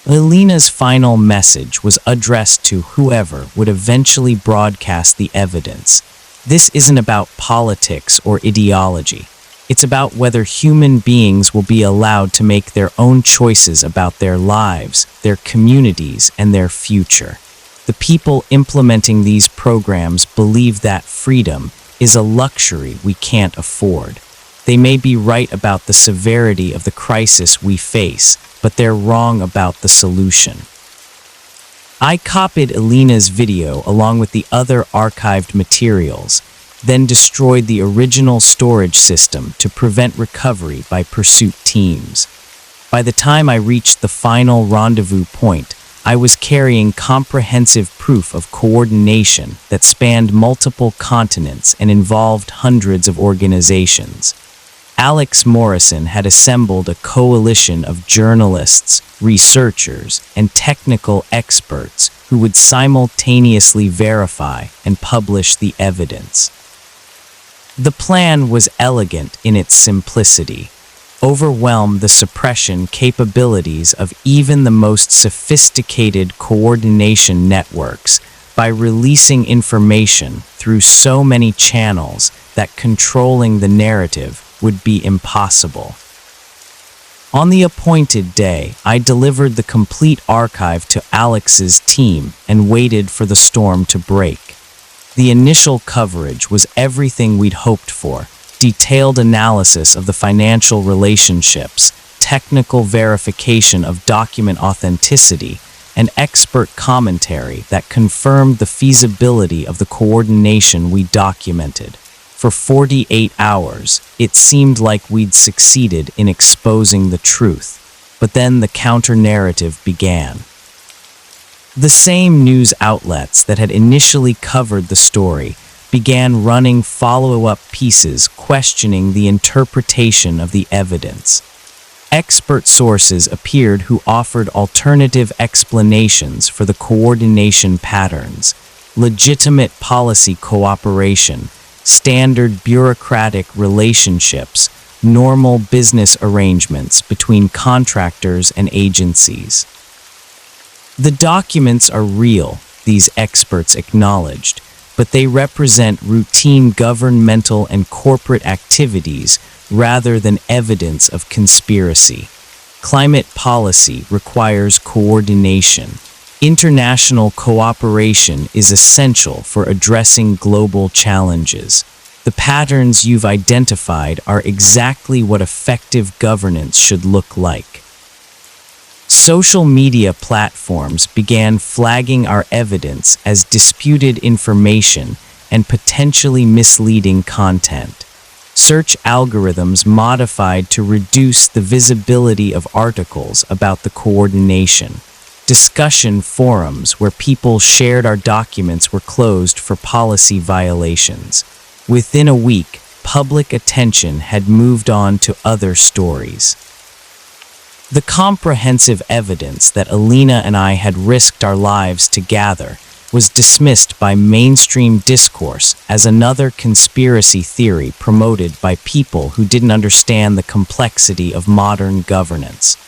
Alina's final message was addressed to whoever would eventually broadcast the evidence. This isn't about politics or ideology. It's about whether human beings will be allowed to make their own choices about their lives, their communities, and their future. The people implementing these programs believe that freedom is a luxury we can't afford. They may be right about the severity of the crisis we face, but they're wrong about the solution. I copied Alina's video along with the other archived materials, then destroyed the original storage system to prevent recovery by pursuit teams. By the time I reached the final rendezvous point, I was carrying comprehensive proof of coordination that spanned multiple continents and involved hundreds of organizations. Alex Morrison had assembled a coalition of journalists, researchers, and technical experts who would simultaneously verify and publish the evidence. The plan was elegant in its simplicity. Overwhelm the suppression capabilities of even the most sophisticated coordination networks by releasing information through so many channels that controlling the narrative would be impossible. On the appointed day, I delivered the complete archive to Alex's team and waited for the storm to break. The initial coverage was everything we'd hoped for: detailed analysis of the financial relationships, technical verification of document authenticity, and expert commentary that confirmed the feasibility of the coordination we documented. For 48 hours, it seemed like we'd succeeded in exposing the truth, but then the counter-narrative began. The same news outlets that had initially covered the story began running follow-up pieces questioning the interpretation of the evidence. Expert sources appeared who offered alternative explanations for the coordination patterns, legitimate policy cooperation, standard bureaucratic relationships, normal business arrangements between contractors and agencies. The documents are real, these experts acknowledged, but they represent routine governmental and corporate activities rather than evidence of conspiracy. Climate policy requires coordination. International cooperation is essential for addressing global challenges. The patterns you've identified are exactly what effective governance should look like. Social media platforms began flagging our evidence as disputed information and potentially misleading content. Search algorithms modified to reduce the visibility of articles about the coordination. Discussion forums where people shared our documents were closed for policy violations. Within a week, public attention had moved on to other stories. The comprehensive evidence that Alina and I had risked our lives to gather was dismissed by mainstream discourse as another conspiracy theory promoted by people who didn't understand the complexity of modern governance.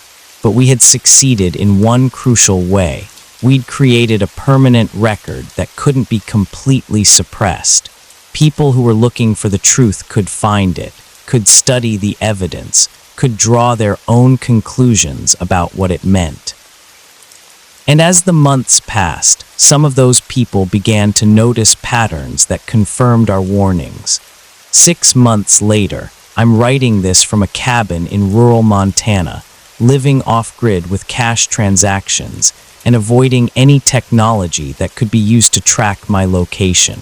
But we had succeeded in one crucial way. We'd created a permanent record that couldn't be completely suppressed. People who were looking for the truth could find it, could study the evidence, could draw their own conclusions about what it meant. And as the months passed, some of those people began to notice patterns that confirmed our warnings. 6 months later, I'm writing this from a cabin in rural Montana, living off-grid with cash transactions and avoiding any technology that could be used to track my location.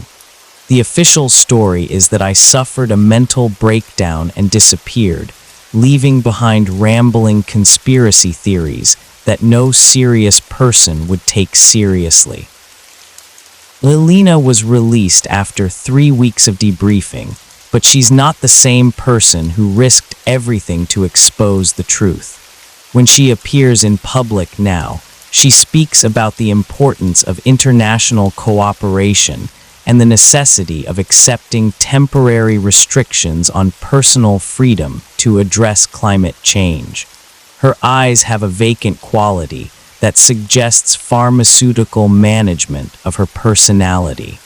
The official story is that I suffered a mental breakdown and disappeared, leaving behind rambling conspiracy theories that no serious person would take seriously. Alina was released after 3 weeks of debriefing, but she's not the same person who risked everything to expose the truth. When she appears in public now, she speaks about the importance of international cooperation and the necessity of accepting temporary restrictions on personal freedom to address climate change. Her eyes have a vacant quality that suggests pharmaceutical management of her personality.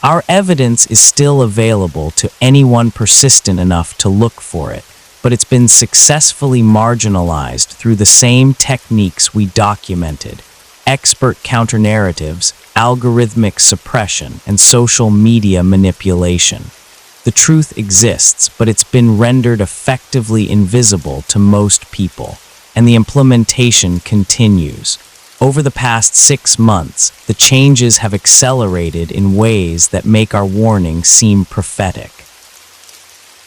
Our evidence is still available to anyone persistent enough to look for it, but it's been successfully marginalized through the same techniques we documented: expert counternarratives, algorithmic suppression, and social media manipulation. The truth exists, but it's been rendered effectively invisible to most people, and the implementation continues. Over the past 6 months, the changes have accelerated in ways that make our warning seem prophetic.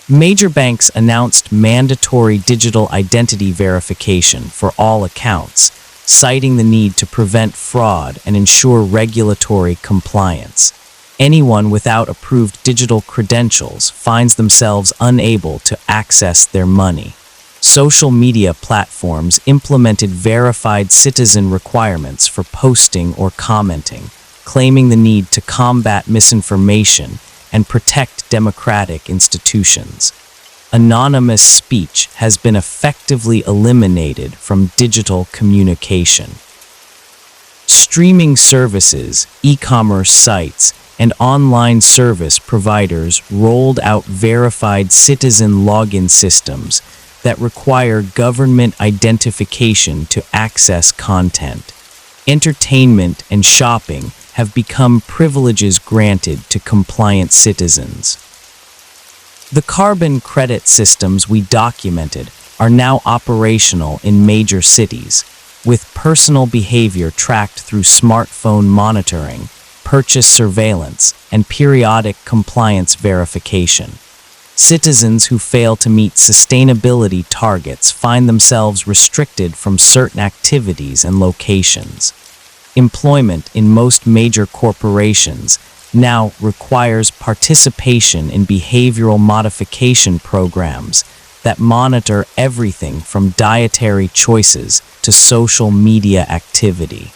Major banks announced mandatory digital identity verification for all accounts, citing the need to prevent fraud and ensure regulatory compliance. Anyone without approved digital credentials finds themselves unable to access their money. Social media platforms implemented verified citizen requirements for posting or commenting, claiming the need to combat misinformation and protect democratic institutions. Anonymous speech has been effectively eliminated from digital communication. Streaming services, e-commerce sites, and online service providers rolled out verified citizen login systems that require government identification to access content. Entertainment and shopping have become privileges granted to compliant citizens. The carbon credit systems we documented are now operational in major cities, with personal behavior tracked through smartphone monitoring, purchase surveillance, and periodic compliance verification. Citizens who fail to meet sustainability targets find themselves restricted from certain activities and locations. Employment in most major corporations now requires participation in behavioral modification programs that monitor everything from dietary choices to social media activity.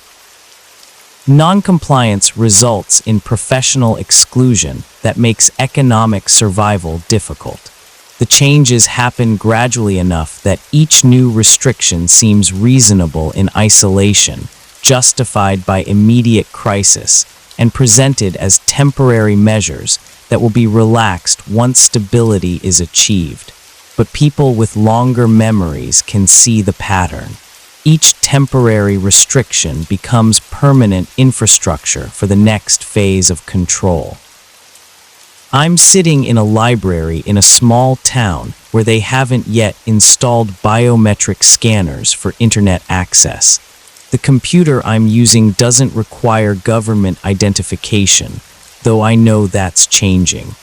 Noncompliance results in professional exclusion that makes economic survival difficult. The changes happen gradually enough that each new restriction seems reasonable in isolation, justified by immediate crisis, and presented as temporary measures that will be relaxed once stability is achieved. But people with longer memories can see the pattern. Each temporary restriction becomes permanent infrastructure for the next phase of control. I'm sitting in a library in a small town where they haven't yet installed biometric scanners for internet access. The computer I'm using doesn't require government identification, though I know that's changing.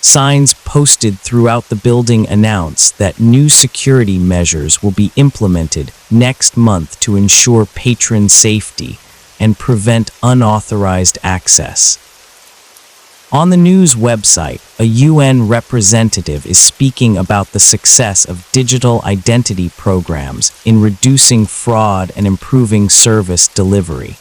Signs posted throughout the building announce that new security measures will be implemented next month to ensure patron safety and prevent unauthorized access. On the news website, a UN representative is speaking about the success of digital identity programs in reducing fraud and improving service delivery.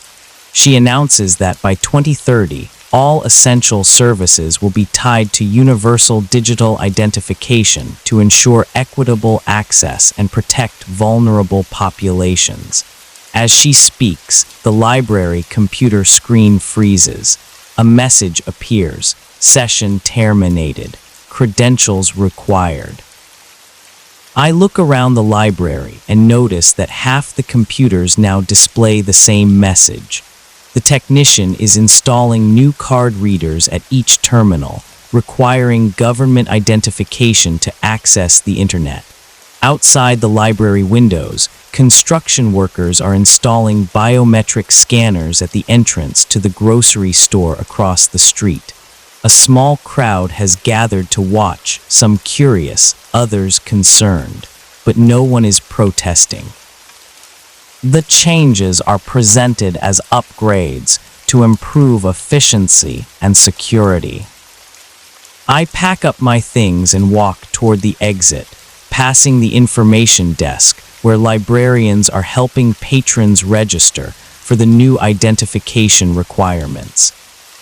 She announces that by 2030, all essential services will be tied to universal digital identification to ensure equitable access and protect vulnerable populations. As she speaks, the library computer screen freezes. A message appears: session terminated, credentials required. I look around the library and notice that half the computers now display the same message. The technician is installing new card readers at each terminal, requiring government identification to access the internet. Outside the library windows, construction workers are installing biometric scanners at the entrance to the grocery store across the street. A small crowd has gathered to watch, some curious, others concerned, but no one is protesting. The changes are presented as upgrades to improve efficiency and security. I pack up my things and walk toward the exit, passing the information desk where librarians are helping patrons register for the new identification requirements.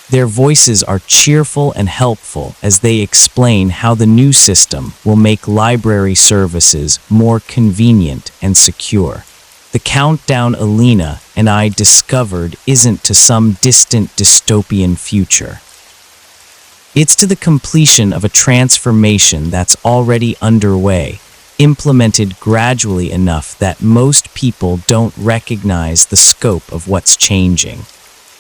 Their voices are cheerful and helpful as they explain how the new system will make library services more convenient and secure. The countdown Alina and I discovered isn't to some distant dystopian future. It's to the completion of a transformation that's already underway, implemented gradually enough that most people don't recognize the scope of what's changing.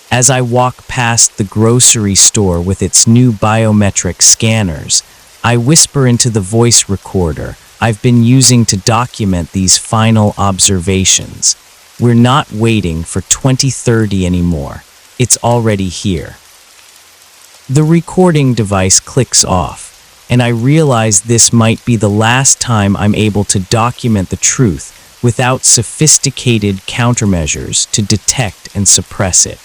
As I walk past the grocery store with its new biometric scanners, I whisper into the voice recorder I've been using to document these final observations. We're not waiting for 2030 anymore. It's already here. The recording device clicks off, and I realize this might be the last time I'm able to document the truth without sophisticated countermeasures to detect and suppress it.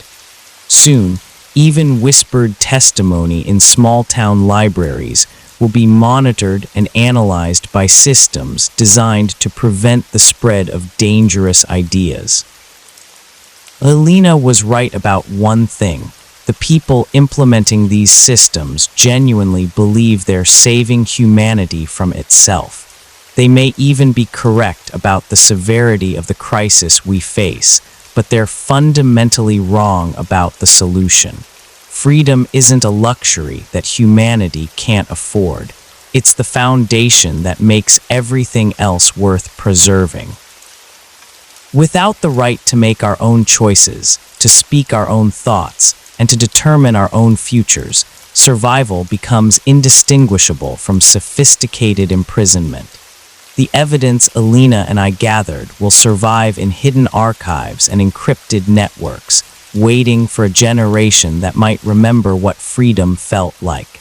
Soon, even whispered testimony in small-town libraries will be monitored and analyzed by systems designed to prevent the spread of dangerous ideas. Alina was right about one thing. The people implementing these systems genuinely believe they're saving humanity from itself. They may even be correct about the severity of the crisis we face, but they're fundamentally wrong about the solution. Freedom isn't a luxury that humanity can't afford. It's the foundation that makes everything else worth preserving. Without the right to make our own choices, to speak our own thoughts, and to determine our own futures, survival becomes indistinguishable from sophisticated imprisonment. The evidence Alina and I gathered will survive in hidden archives and encrypted networks, waiting for a generation that might remember what freedom felt like.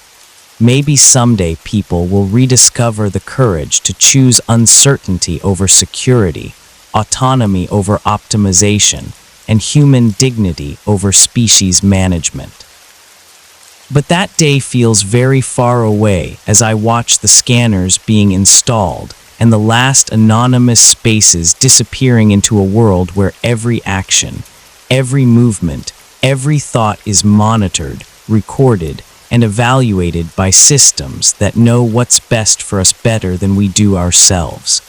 Maybe someday people will rediscover the courage to choose uncertainty over security, autonomy over optimization, and human dignity over species management. But that day feels very far away as I watch the scanners being installed and the last anonymous spaces disappearing into a world where every action, every movement, every thought is monitored, recorded, and evaluated by systems that know what's best for us better than we do ourselves.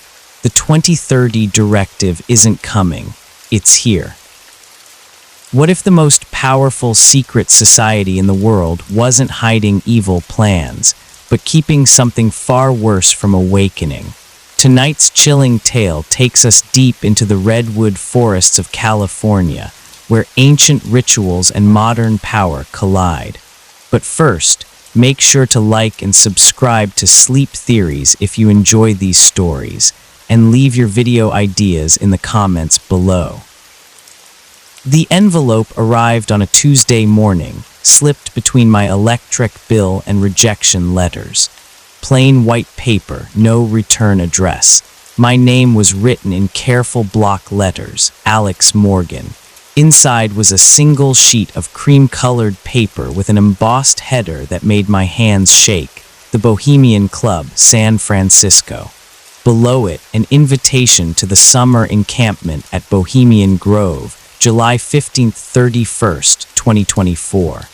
The 2030 directive isn't coming, it's here. What if the most powerful secret society in the world wasn't hiding evil plans, but keeping something far worse from awakening? Tonight's chilling tale takes us deep into the redwood forests of California, where ancient rituals and modern power collide. But first, make sure to like and subscribe to Sleep Theories if you enjoy these stories, and leave your video ideas in the comments below. The envelope arrived on a Tuesday morning, slipped between my electric bill and rejection letters. Plain white paper, no return address. My name was written in careful block letters, Alex Morgan. Inside was a single sheet of cream-colored paper with an embossed header that made my hands shake. The Bohemian Club, San Francisco. Below it, an invitation to the summer encampment at Bohemian Grove, July 15th, 31st, 2024.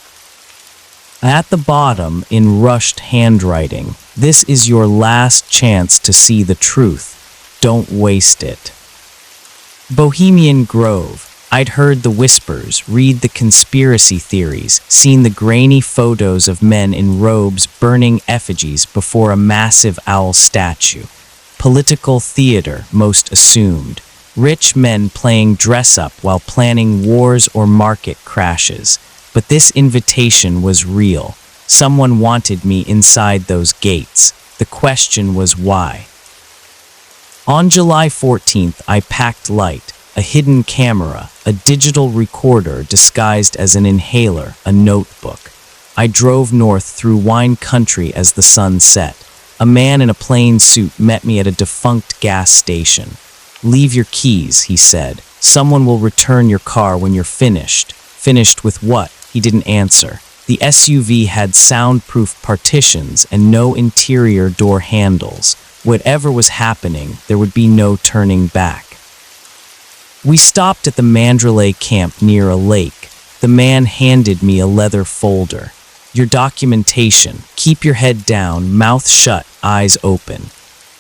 At the bottom, in rushed handwriting, this is your last chance to see the truth. Don't waste it. Bohemian Grove. I'd heard the whispers, read the conspiracy theories, seen the grainy photos of men in robes burning effigies before a massive owl statue. Political theater, most assumed. Rich men playing dress-up while planning wars or market crashes. But this invitation was real. Someone wanted me inside those gates. The question was why. On July 14th, I packed light, a hidden camera, a digital recorder disguised as an inhaler, a notebook. I drove north through wine country as the sun set. A man in a plain suit met me at a defunct gas station. "Leave your keys," he said. "Someone will return your car when you're finished." Finished with what? He didn't answer. The SUV had soundproof partitions and no interior door handles. Whatever was happening, there would be no turning back. We stopped at the Mandalay camp near a lake. The man handed me a leather folder. "Your documentation. Keep your head down, mouth shut, eyes open."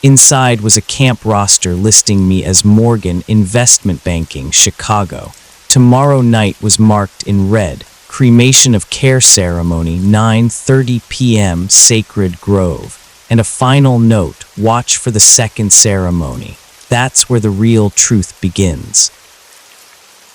Inside was a camp roster listing me as Morgan, Investment Banking, Chicago. Tomorrow night was marked in red. Cremation of care ceremony, 9:30 p.m., Sacred Grove. And a final note, watch for the second ceremony. That's where the real truth begins.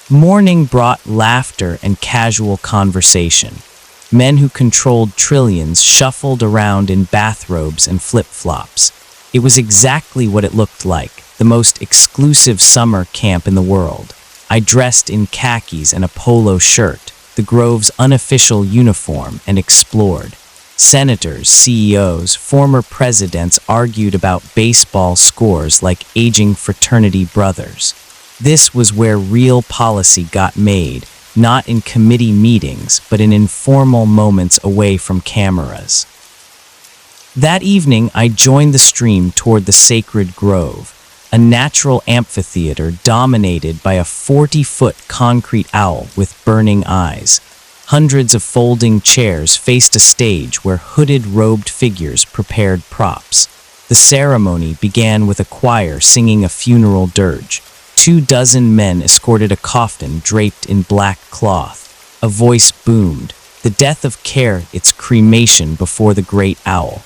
Morning brought laughter and casual conversation. Men who controlled trillions shuffled around in bathrobes and flip-flops. It was exactly what it looked like, the most exclusive summer camp in the world. I dressed in khakis and a polo shirt, the Grove's unofficial uniform, and explored. Senators, CEOs, former presidents argued about baseball scores like aging fraternity brothers. This was where real policy got made, not in committee meetings, but in informal moments away from cameras. That evening, I joined the stream toward the Sacred Grove, a natural amphitheater dominated by a 40-foot concrete owl with burning eyes. Hundreds of folding chairs faced a stage where hooded, robed figures prepared props. The ceremony began with a choir singing a funeral dirge. 24 men escorted a coffin draped in black cloth. A voice boomed, "The death of care, its cremation before the great owl."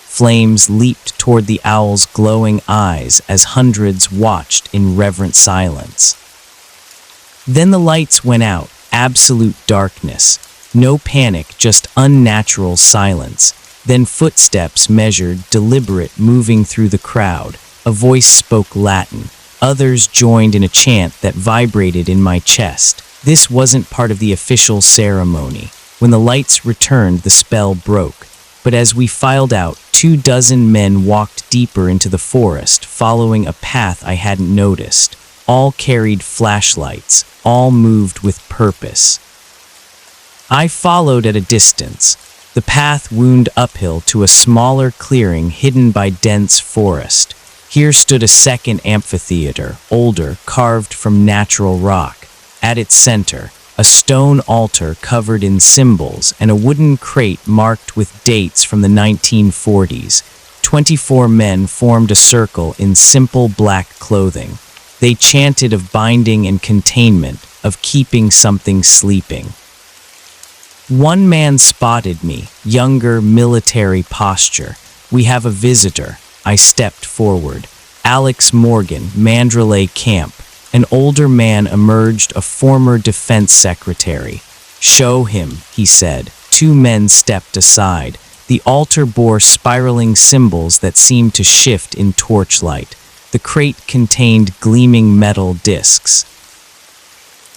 Flames leaped toward the owl's glowing eyes as hundreds watched in reverent silence. Then the lights went out, absolute darkness. No panic, just unnatural silence. Then footsteps measured, deliberate, moving through the crowd. A voice spoke Latin. Others joined in a chant that vibrated in my chest. This wasn't part of the official ceremony. When the lights returned, the spell broke. But as we filed out, 24 men walked deeper into the forest, following a path I hadn't noticed. All carried flashlights, all moved with purpose. I followed at a distance. The path wound uphill to a smaller clearing hidden by dense forest. Here stood a second amphitheater, older, carved from natural rock. At its center, a stone altar covered in symbols and a wooden crate marked with dates from the 1940s. 24 men formed a circle in simple black clothing. They chanted of binding and containment, of keeping something sleeping. One man spotted me, younger, military posture. "We have a visitor." I stepped forward. Alex Morgan, Mandalay Camp. An older man emerged, a former defense secretary. "Show him," he said. Two men stepped aside. The altar bore spiraling symbols that seemed to shift in torchlight. The crate contained gleaming metal discs.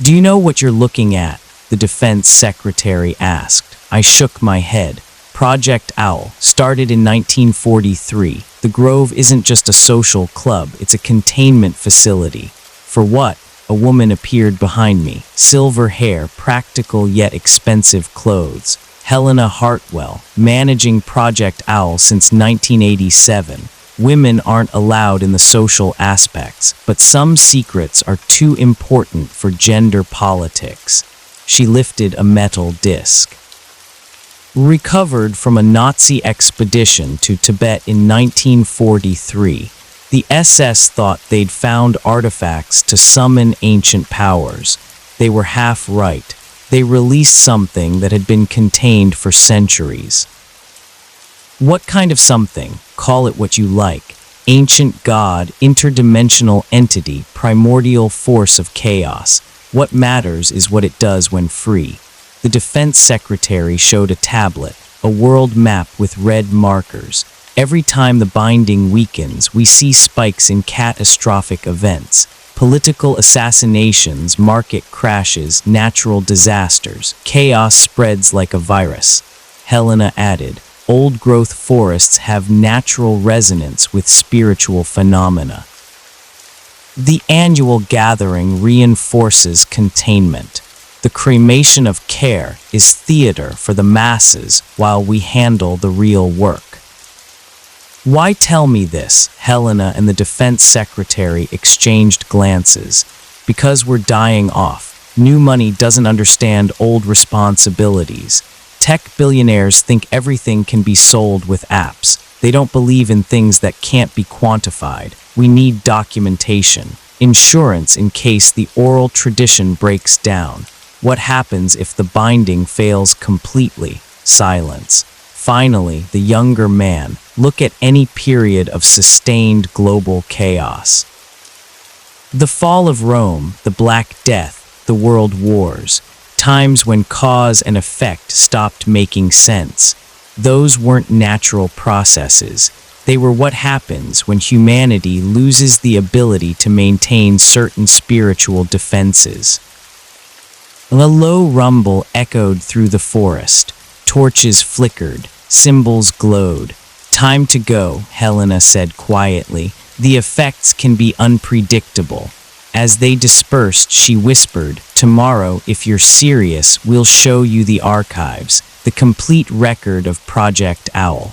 "Do you know what you're looking at?" the defense secretary asked. I shook my head. Project Owl, started in 1943. The Grove isn't just a social club, it's a containment facility. For what? A woman appeared behind me. Silver hair, practical yet expensive clothes. Helena Hartwell, managing Project Owl since 1987. Women aren't allowed in the social aspects, but some secrets are too important for gender politics. She lifted a metal disc. Recovered from a Nazi expedition to Tibet in 1943, the SS thought they'd found artifacts to summon ancient powers. They were half right. They released something that had been contained for centuries. What kind of something? Call it what you like. Ancient god, interdimensional entity, primordial force of chaos. What matters is what it does when free. The defense secretary showed a tablet, a world map with red markers. Every time the binding weakens, we see spikes in catastrophic events. Political assassinations, market crashes, natural disasters. Chaos spreads like a virus. Helena added, old-growth forests have natural resonance with spiritual phenomena. The annual gathering reinforces containment. The cremation of care is theater for the masses while we handle the real work. Why tell me this? Helena and the defense secretary exchanged glances. Because we're dying off. New money doesn't understand old responsibilities. Tech billionaires think everything can be sold with apps. They don't believe in things that can't be quantified. We need documentation, insurance in case the oral tradition breaks down. What happens if the binding fails completely? Silence. Finally, the younger man. Look at any period of sustained global chaos. The fall of Rome, the Black Death, the World Wars. Times when cause and effect stopped making sense. Those weren't natural processes. They were what happens when humanity loses the ability to maintain certain spiritual defenses. A low rumble echoed through the forest. Torches flickered. Symbols glowed. Time to go, Helena said quietly. The effects can be unpredictable. As they dispersed, she whispered, tomorrow, if you're serious, we'll show you the archives, the complete record of Project Owl.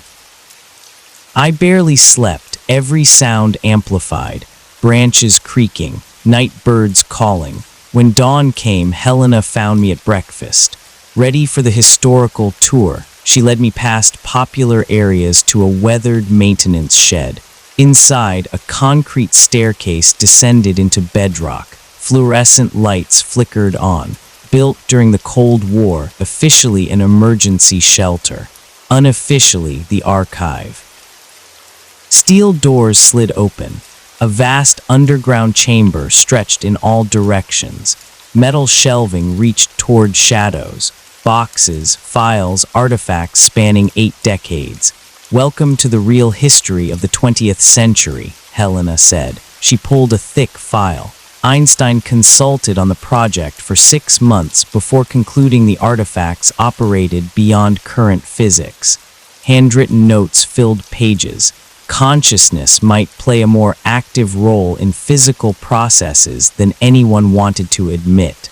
I barely slept, every sound amplified, branches creaking, night birds calling. When dawn came, Helena found me at breakfast. Ready for the historical tour, she led me past popular areas to a weathered maintenance shed. Inside, a concrete staircase descended into bedrock. Fluorescent lights flickered on. Built during the Cold War, officially an emergency shelter. Unofficially, the archive. Steel doors slid open. A vast underground chamber stretched in all directions. Metal shelving reached toward shadows. Boxes, files, artifacts spanning 8 decades. Welcome to the real history of the 20th century, Helena said. She pulled a thick file. Einstein consulted on the project for 6 months before concluding the artifacts operated beyond current physics. Handwritten notes filled pages. Consciousness might play a more active role in physical processes than anyone wanted to admit.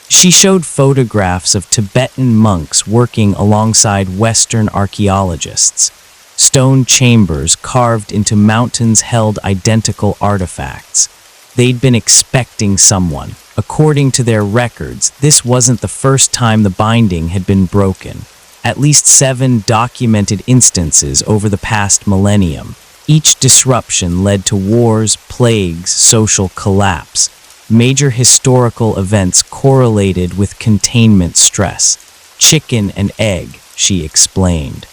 She showed photographs of Tibetan monks working alongside Western archaeologists. Stone chambers carved into mountains held identical artifacts. They'd been expecting someone. According to their records, this wasn't the first time the binding had been broken. At least 7 documented instances over the past millennium. Each disruption led to wars, plagues, social collapse. Major historical events correlated with containment stress. Chicken and egg, she explained.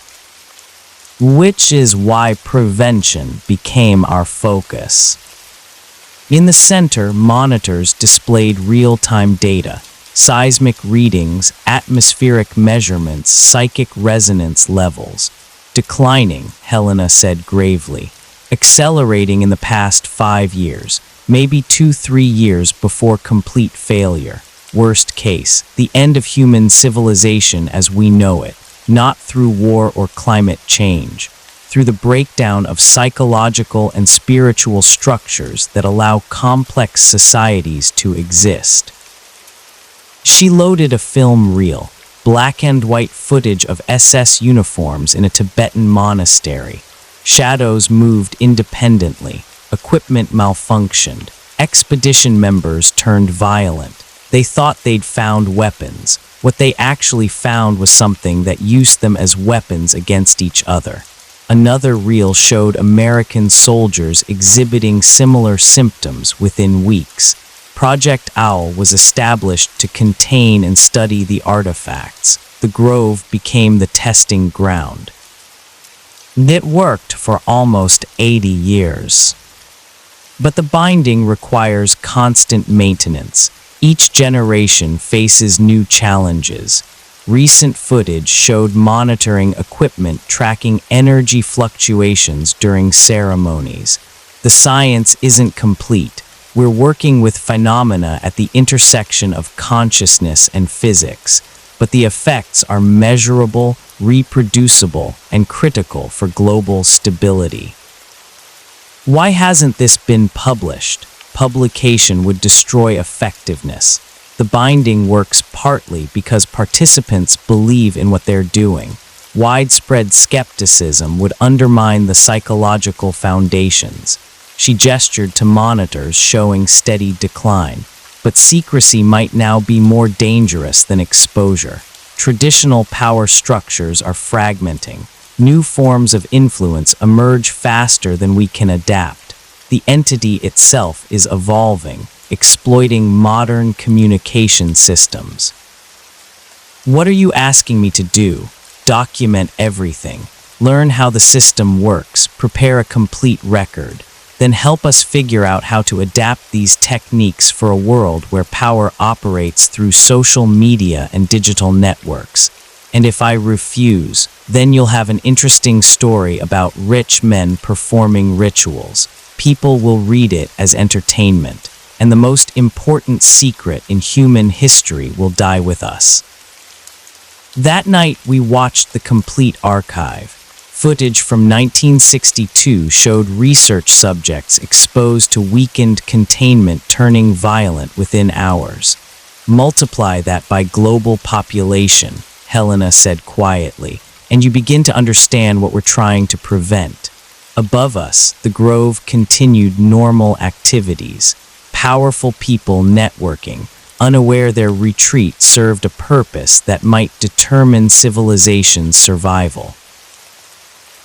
which is why prevention became our focus. In the center, monitors displayed real-time data, seismic readings, atmospheric measurements, psychic resonance levels. Declining, Helena said gravely, accelerating in the past 5 years, maybe 2-3 years before complete failure. Worst case, the end of human civilization as we know it, not through war or climate change, through the breakdown of psychological and spiritual structures that allow complex societies to exist. She loaded a film reel, black and white footage of SS uniforms in a Tibetan monastery. Shadows moved independently, equipment malfunctioned, expedition members turned violent. They thought they'd found weapons. What they actually found was something that used them as weapons against each other. Another reel showed American soldiers exhibiting similar symptoms within weeks. Project Owl was established to contain and study the artifacts. The Grove became the testing ground. It worked for almost 80 years. But the binding requires constant maintenance. Each generation faces new challenges. Recent footage showed monitoring equipment tracking energy fluctuations during ceremonies. The science isn't complete. We're working with phenomena at the intersection of consciousness and physics, but the effects are measurable, reproducible, and critical for global stability. Why hasn't this been published? Publication would destroy effectiveness. The binding works partly because participants believe in what they're doing. Widespread skepticism would undermine the psychological foundations. She gestured to monitors showing steady decline, but secrecy might now be more dangerous than exposure. Traditional power structures are fragmenting. New forms of influence emerge faster than we can adapt. The entity itself is evolving, exploiting modern communication systems. What are you asking me to do? Document everything. Learn how the system works, prepare a complete record. Then help us figure out how to adapt these techniques for a world where power operates through social media and digital networks. And if I refuse, then you'll have an interesting story about rich men performing rituals. People will read it as entertainment, and the most important secret in human history will die with us. That night, we watched the complete archive. Footage from 1962 showed research subjects exposed to weakened containment turning violent within hours. Multiply that by global population, Helena said quietly, and you begin to understand what we're trying to prevent. Above us, the Grove continued normal activities. Powerful people networking, unaware their retreat served a purpose that might determine civilization's survival.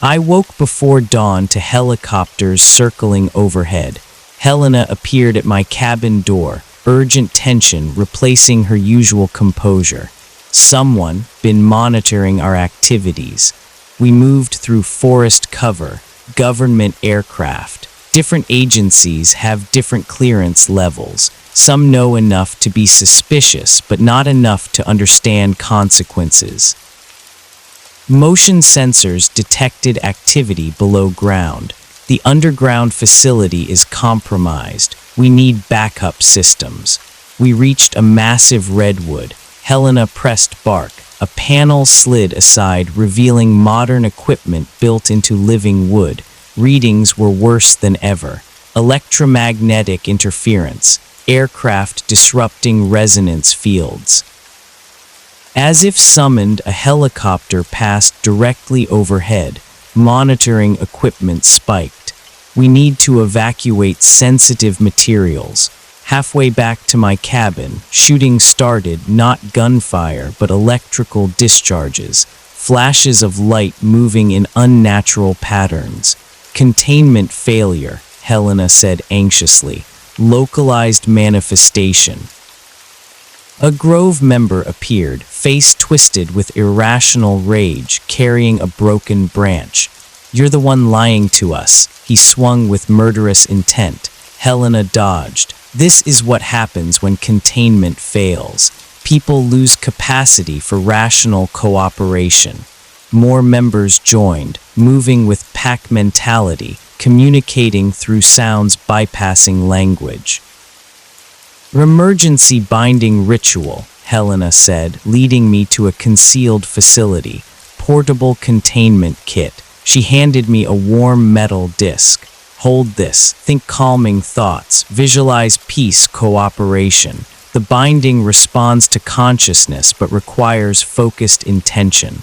I woke before dawn to helicopters circling overhead. Helena appeared at my cabin door, urgent tension replacing her usual composure. Someone been monitoring our activities. We moved through forest cover, government aircraft. Different agencies have different clearance levels. Some know enough to be suspicious, but not enough to understand consequences. Motion sensors detected activity below ground. The underground facility is compromised. We need backup systems. We reached a massive redwood. Helena pressed bark. A panel slid aside, revealing modern equipment built into living wood. Readings were worse than ever. Electromagnetic interference. Aircraft disrupting resonance fields. As if summoned, a helicopter passed directly overhead. Monitoring equipment spiked. We need to evacuate sensitive materials. Halfway back to my cabin, shooting started, not gunfire, but electrical discharges. Flashes of light moving in unnatural patterns. Containment failure, Helena said anxiously. Localized manifestation. A Grove member appeared, face twisted with irrational rage, carrying a broken branch. You're the one lying to us. He swung with murderous intent. Helena dodged. This is what happens when containment fails. People lose capacity for rational cooperation. More members joined, moving with pack mentality, communicating through sounds bypassing language. Emergency binding ritual, Helena said, leading me to a concealed facility. Portable containment kit. She handed me a warm metal disc. Hold this. Think calming thoughts. Visualize peace, cooperation. The binding responds to consciousness but requires focused intention.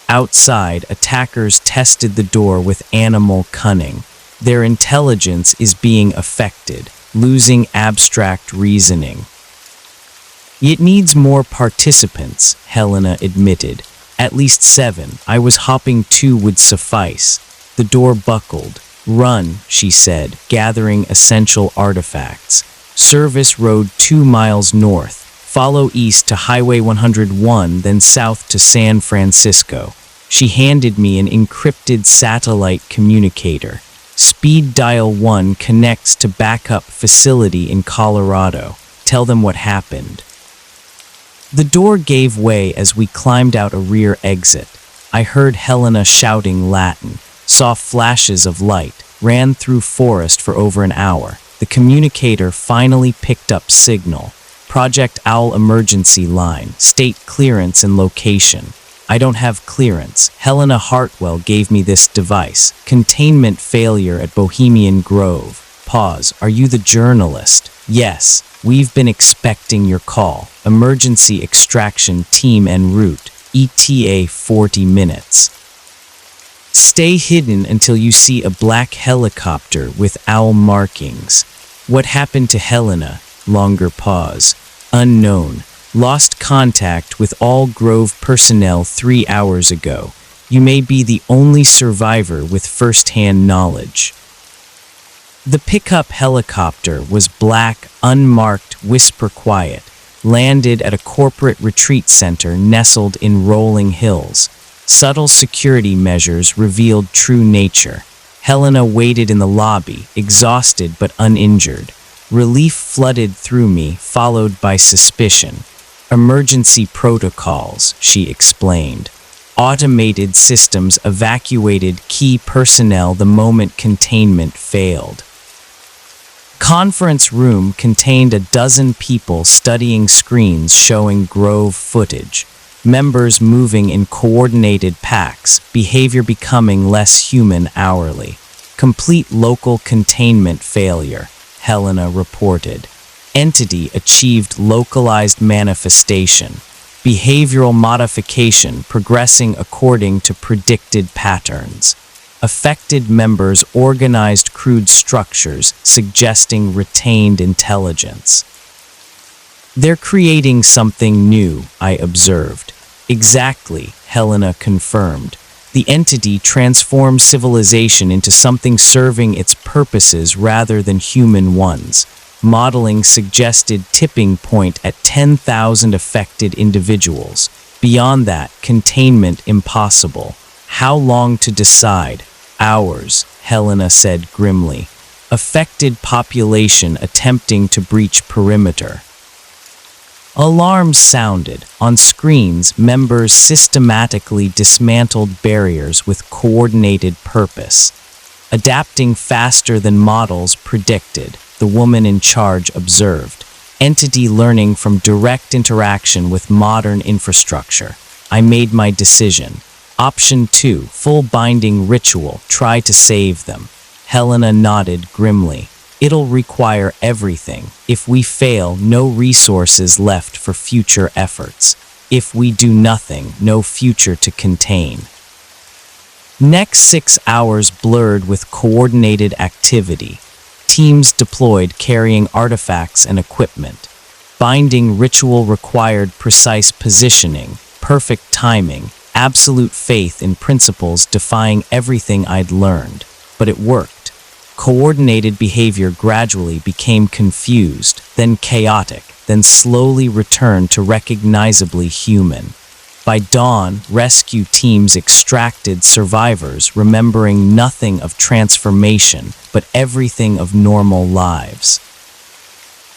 Outside, attackers tested the door with animal cunning. Their intelligence is being affected, losing abstract reasoning. It needs more participants, Helena admitted. At least 7. I was hoping 2 would suffice. The door buckled. Run, she said, gathering essential artifacts. Service road 2 miles north. Follow east to Highway 101, then south to San Francisco. She handed me an encrypted satellite communicator. Speed dial 1 connects to backup facility in Colorado. Tell them what happened. The door gave way as we climbed out a rear exit. I heard Helena shouting Latin, saw flashes of light, ran through forest for over an hour. The communicator finally picked up signal. Project Owl emergency line, state clearance and location. I don't have clearance. Helena Hartwell gave me this device. Containment failure at Bohemian Grove. Pause. Are you the journalist? Yes. We've been expecting your call. Emergency extraction team en route. ETA 40 minutes. Stay hidden until you see a black helicopter with owl markings. What happened to Helena? Longer pause. Unknown. Lost contact with all Grove personnel 3 hours ago. You may be the only survivor with first-hand knowledge. The pickup helicopter was black, unmarked, whisper quiet, landed at a corporate retreat center nestled in rolling hills. Subtle security measures revealed true nature. Helena waited in the lobby, exhausted but uninjured. Relief flooded through me, followed by suspicion. Emergency protocols, she explained. Automated systems evacuated key personnel the moment containment failed. Conference room contained a dozen people studying screens showing Grove footage. Members moving in coordinated packs, behavior becoming less human hourly. Complete local containment failure, Helena reported. Entity achieved localized manifestation. Behavioral modification progressing according to predicted patterns. Affected members organized crude structures, suggesting retained intelligence. They're creating something new, I observed. Exactly, Helena confirmed. The entity transformed civilization into something serving its purposes rather than human ones. Modeling suggested tipping point at 10,000 affected individuals. Beyond that, containment impossible. How long to decide? Hours, Helena said grimly. Affected population attempting to breach perimeter. Alarms sounded. On screens, members systematically dismantled barriers with coordinated purpose. Adapting faster than models predicted, the woman in charge observed. Entity learning from direct interaction with modern infrastructure. I made my decision. Option 2, full binding ritual, try to save them. Helena nodded grimly. It'll require everything. If we fail, no resources left for future efforts. If we do nothing, no future to contain. Next 6 hours blurred with coordinated activity. Teams deployed carrying artifacts and equipment. Binding ritual required precise positioning, perfect timing, absolute faith in principles defying everything I'd learned. But it worked. Coordinated behavior gradually became confused, then chaotic, then slowly returned to recognizably human. By dawn, rescue teams extracted survivors, remembering nothing of transformation, but everything of normal lives.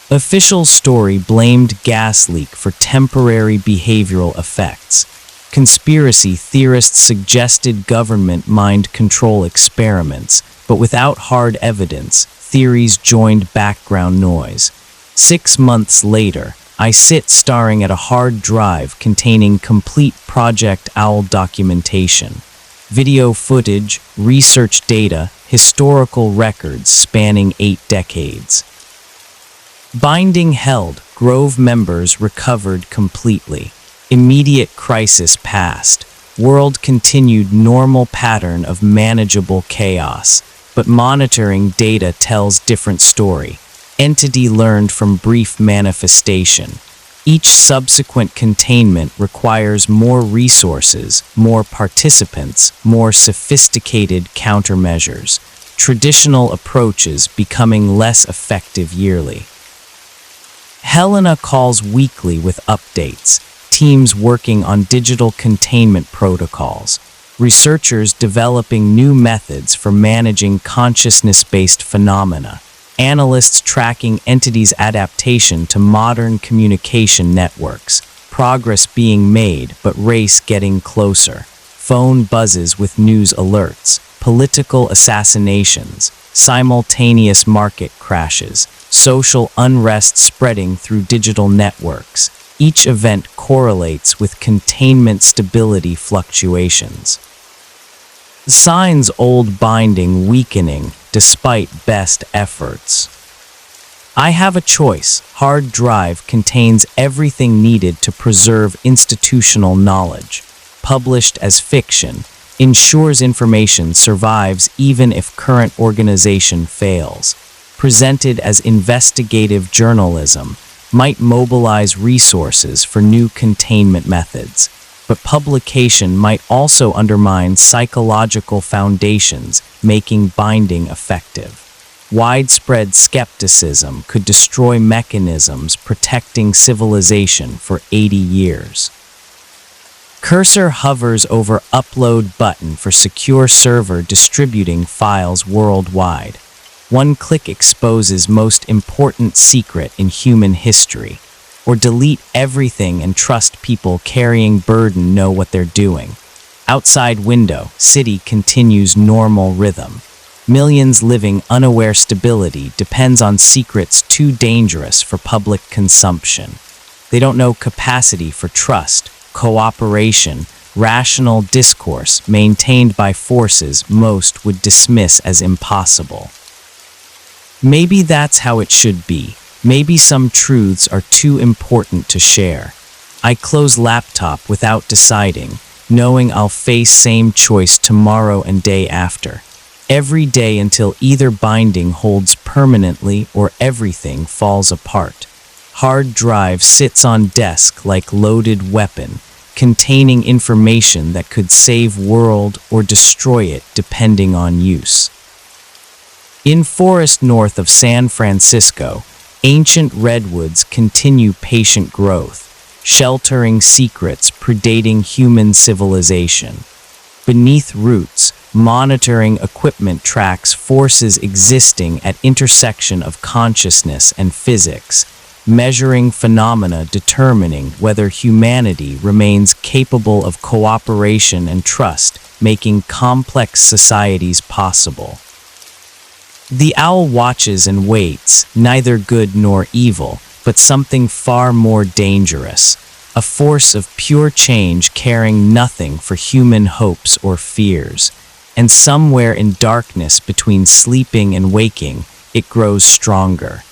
Official story blamed gas leak for temporary behavioral effects. Conspiracy theorists suggested government mind control experiments, but without hard evidence, theories joined background noise. 6 months later, I sit staring at a hard drive containing complete Project Owl documentation, video footage, research data, historical records spanning 8 decades. Binding held, Grove members recovered completely. Immediate crisis passed. World continued normal pattern of manageable chaos, but monitoring data tells different story. Entity learned from brief manifestation. Each subsequent containment requires more resources, more participants, more sophisticated countermeasures. Traditional approaches becoming less effective yearly. Helena calls weekly with updates. Teams working on digital containment protocols. Researchers developing new methods for managing consciousness-based phenomena. Analysts tracking entities' adaptation to modern communication networks. Progress being made, but race getting closer. Phone buzzes with news alerts. Political assassinations. Simultaneous market crashes. Social unrest spreading through digital networks. Each event correlates with containment stability fluctuations. Signs old binding weakening despite best efforts. I have a choice. Hard drive contains everything needed to preserve institutional knowledge. Published as fiction, ensures information survives even if current organization fails. Presented as investigative journalism, might mobilize resources for new containment methods. But publication might also undermine psychological foundations, making binding effective. Widespread skepticism could destroy mechanisms protecting civilization for 80 years. Cursor hovers over upload button for secure server distributing files worldwide. One click exposes most important secret in human history. Or delete everything and trust people carrying burden know what they're doing. Outside window, city continues normal rhythm. Millions living unaware stability depends on secrets too dangerous for public consumption. They don't know capacity for trust, cooperation, rational discourse maintained by forces most would dismiss as impossible. Maybe that's how it should be. Maybe some truths are too important to share. I close laptop without deciding, knowing I'll face same choice tomorrow and day after. Every day until either binding holds permanently or everything falls apart. Hard drive sits on desk like loaded weapon, containing information that could save world or destroy it depending on use. In forest north of San Francisco, ancient redwoods continue patient growth, sheltering secrets predating human civilization. Beneath roots, monitoring equipment tracks forces existing at intersection of consciousness and physics, measuring phenomena determining whether humanity remains capable of cooperation and trust, making complex societies possible. The owl watches and waits, neither good nor evil, but something far more dangerous, a force of pure change caring nothing for human hopes or fears. And somewhere in darkness between sleeping and waking, it grows stronger.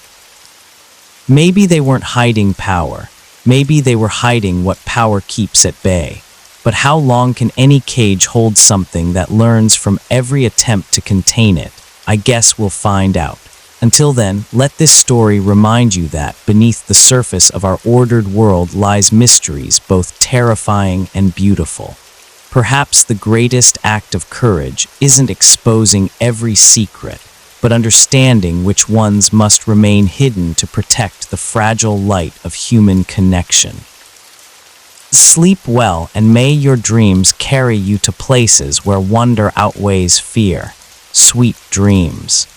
Maybe they weren't hiding power. Maybe they were hiding what power keeps at bay. But how long can any cage hold something that learns from every attempt to contain it? I guess we'll find out. Until then, let this story remind you that beneath the surface of our ordered world lies mysteries both terrifying and beautiful. Perhaps the greatest act of courage isn't exposing every secret, but understanding which ones must remain hidden to protect the fragile light of human connection. Sleep well, and may your dreams carry you to places where wonder outweighs fear. Sweet dreams.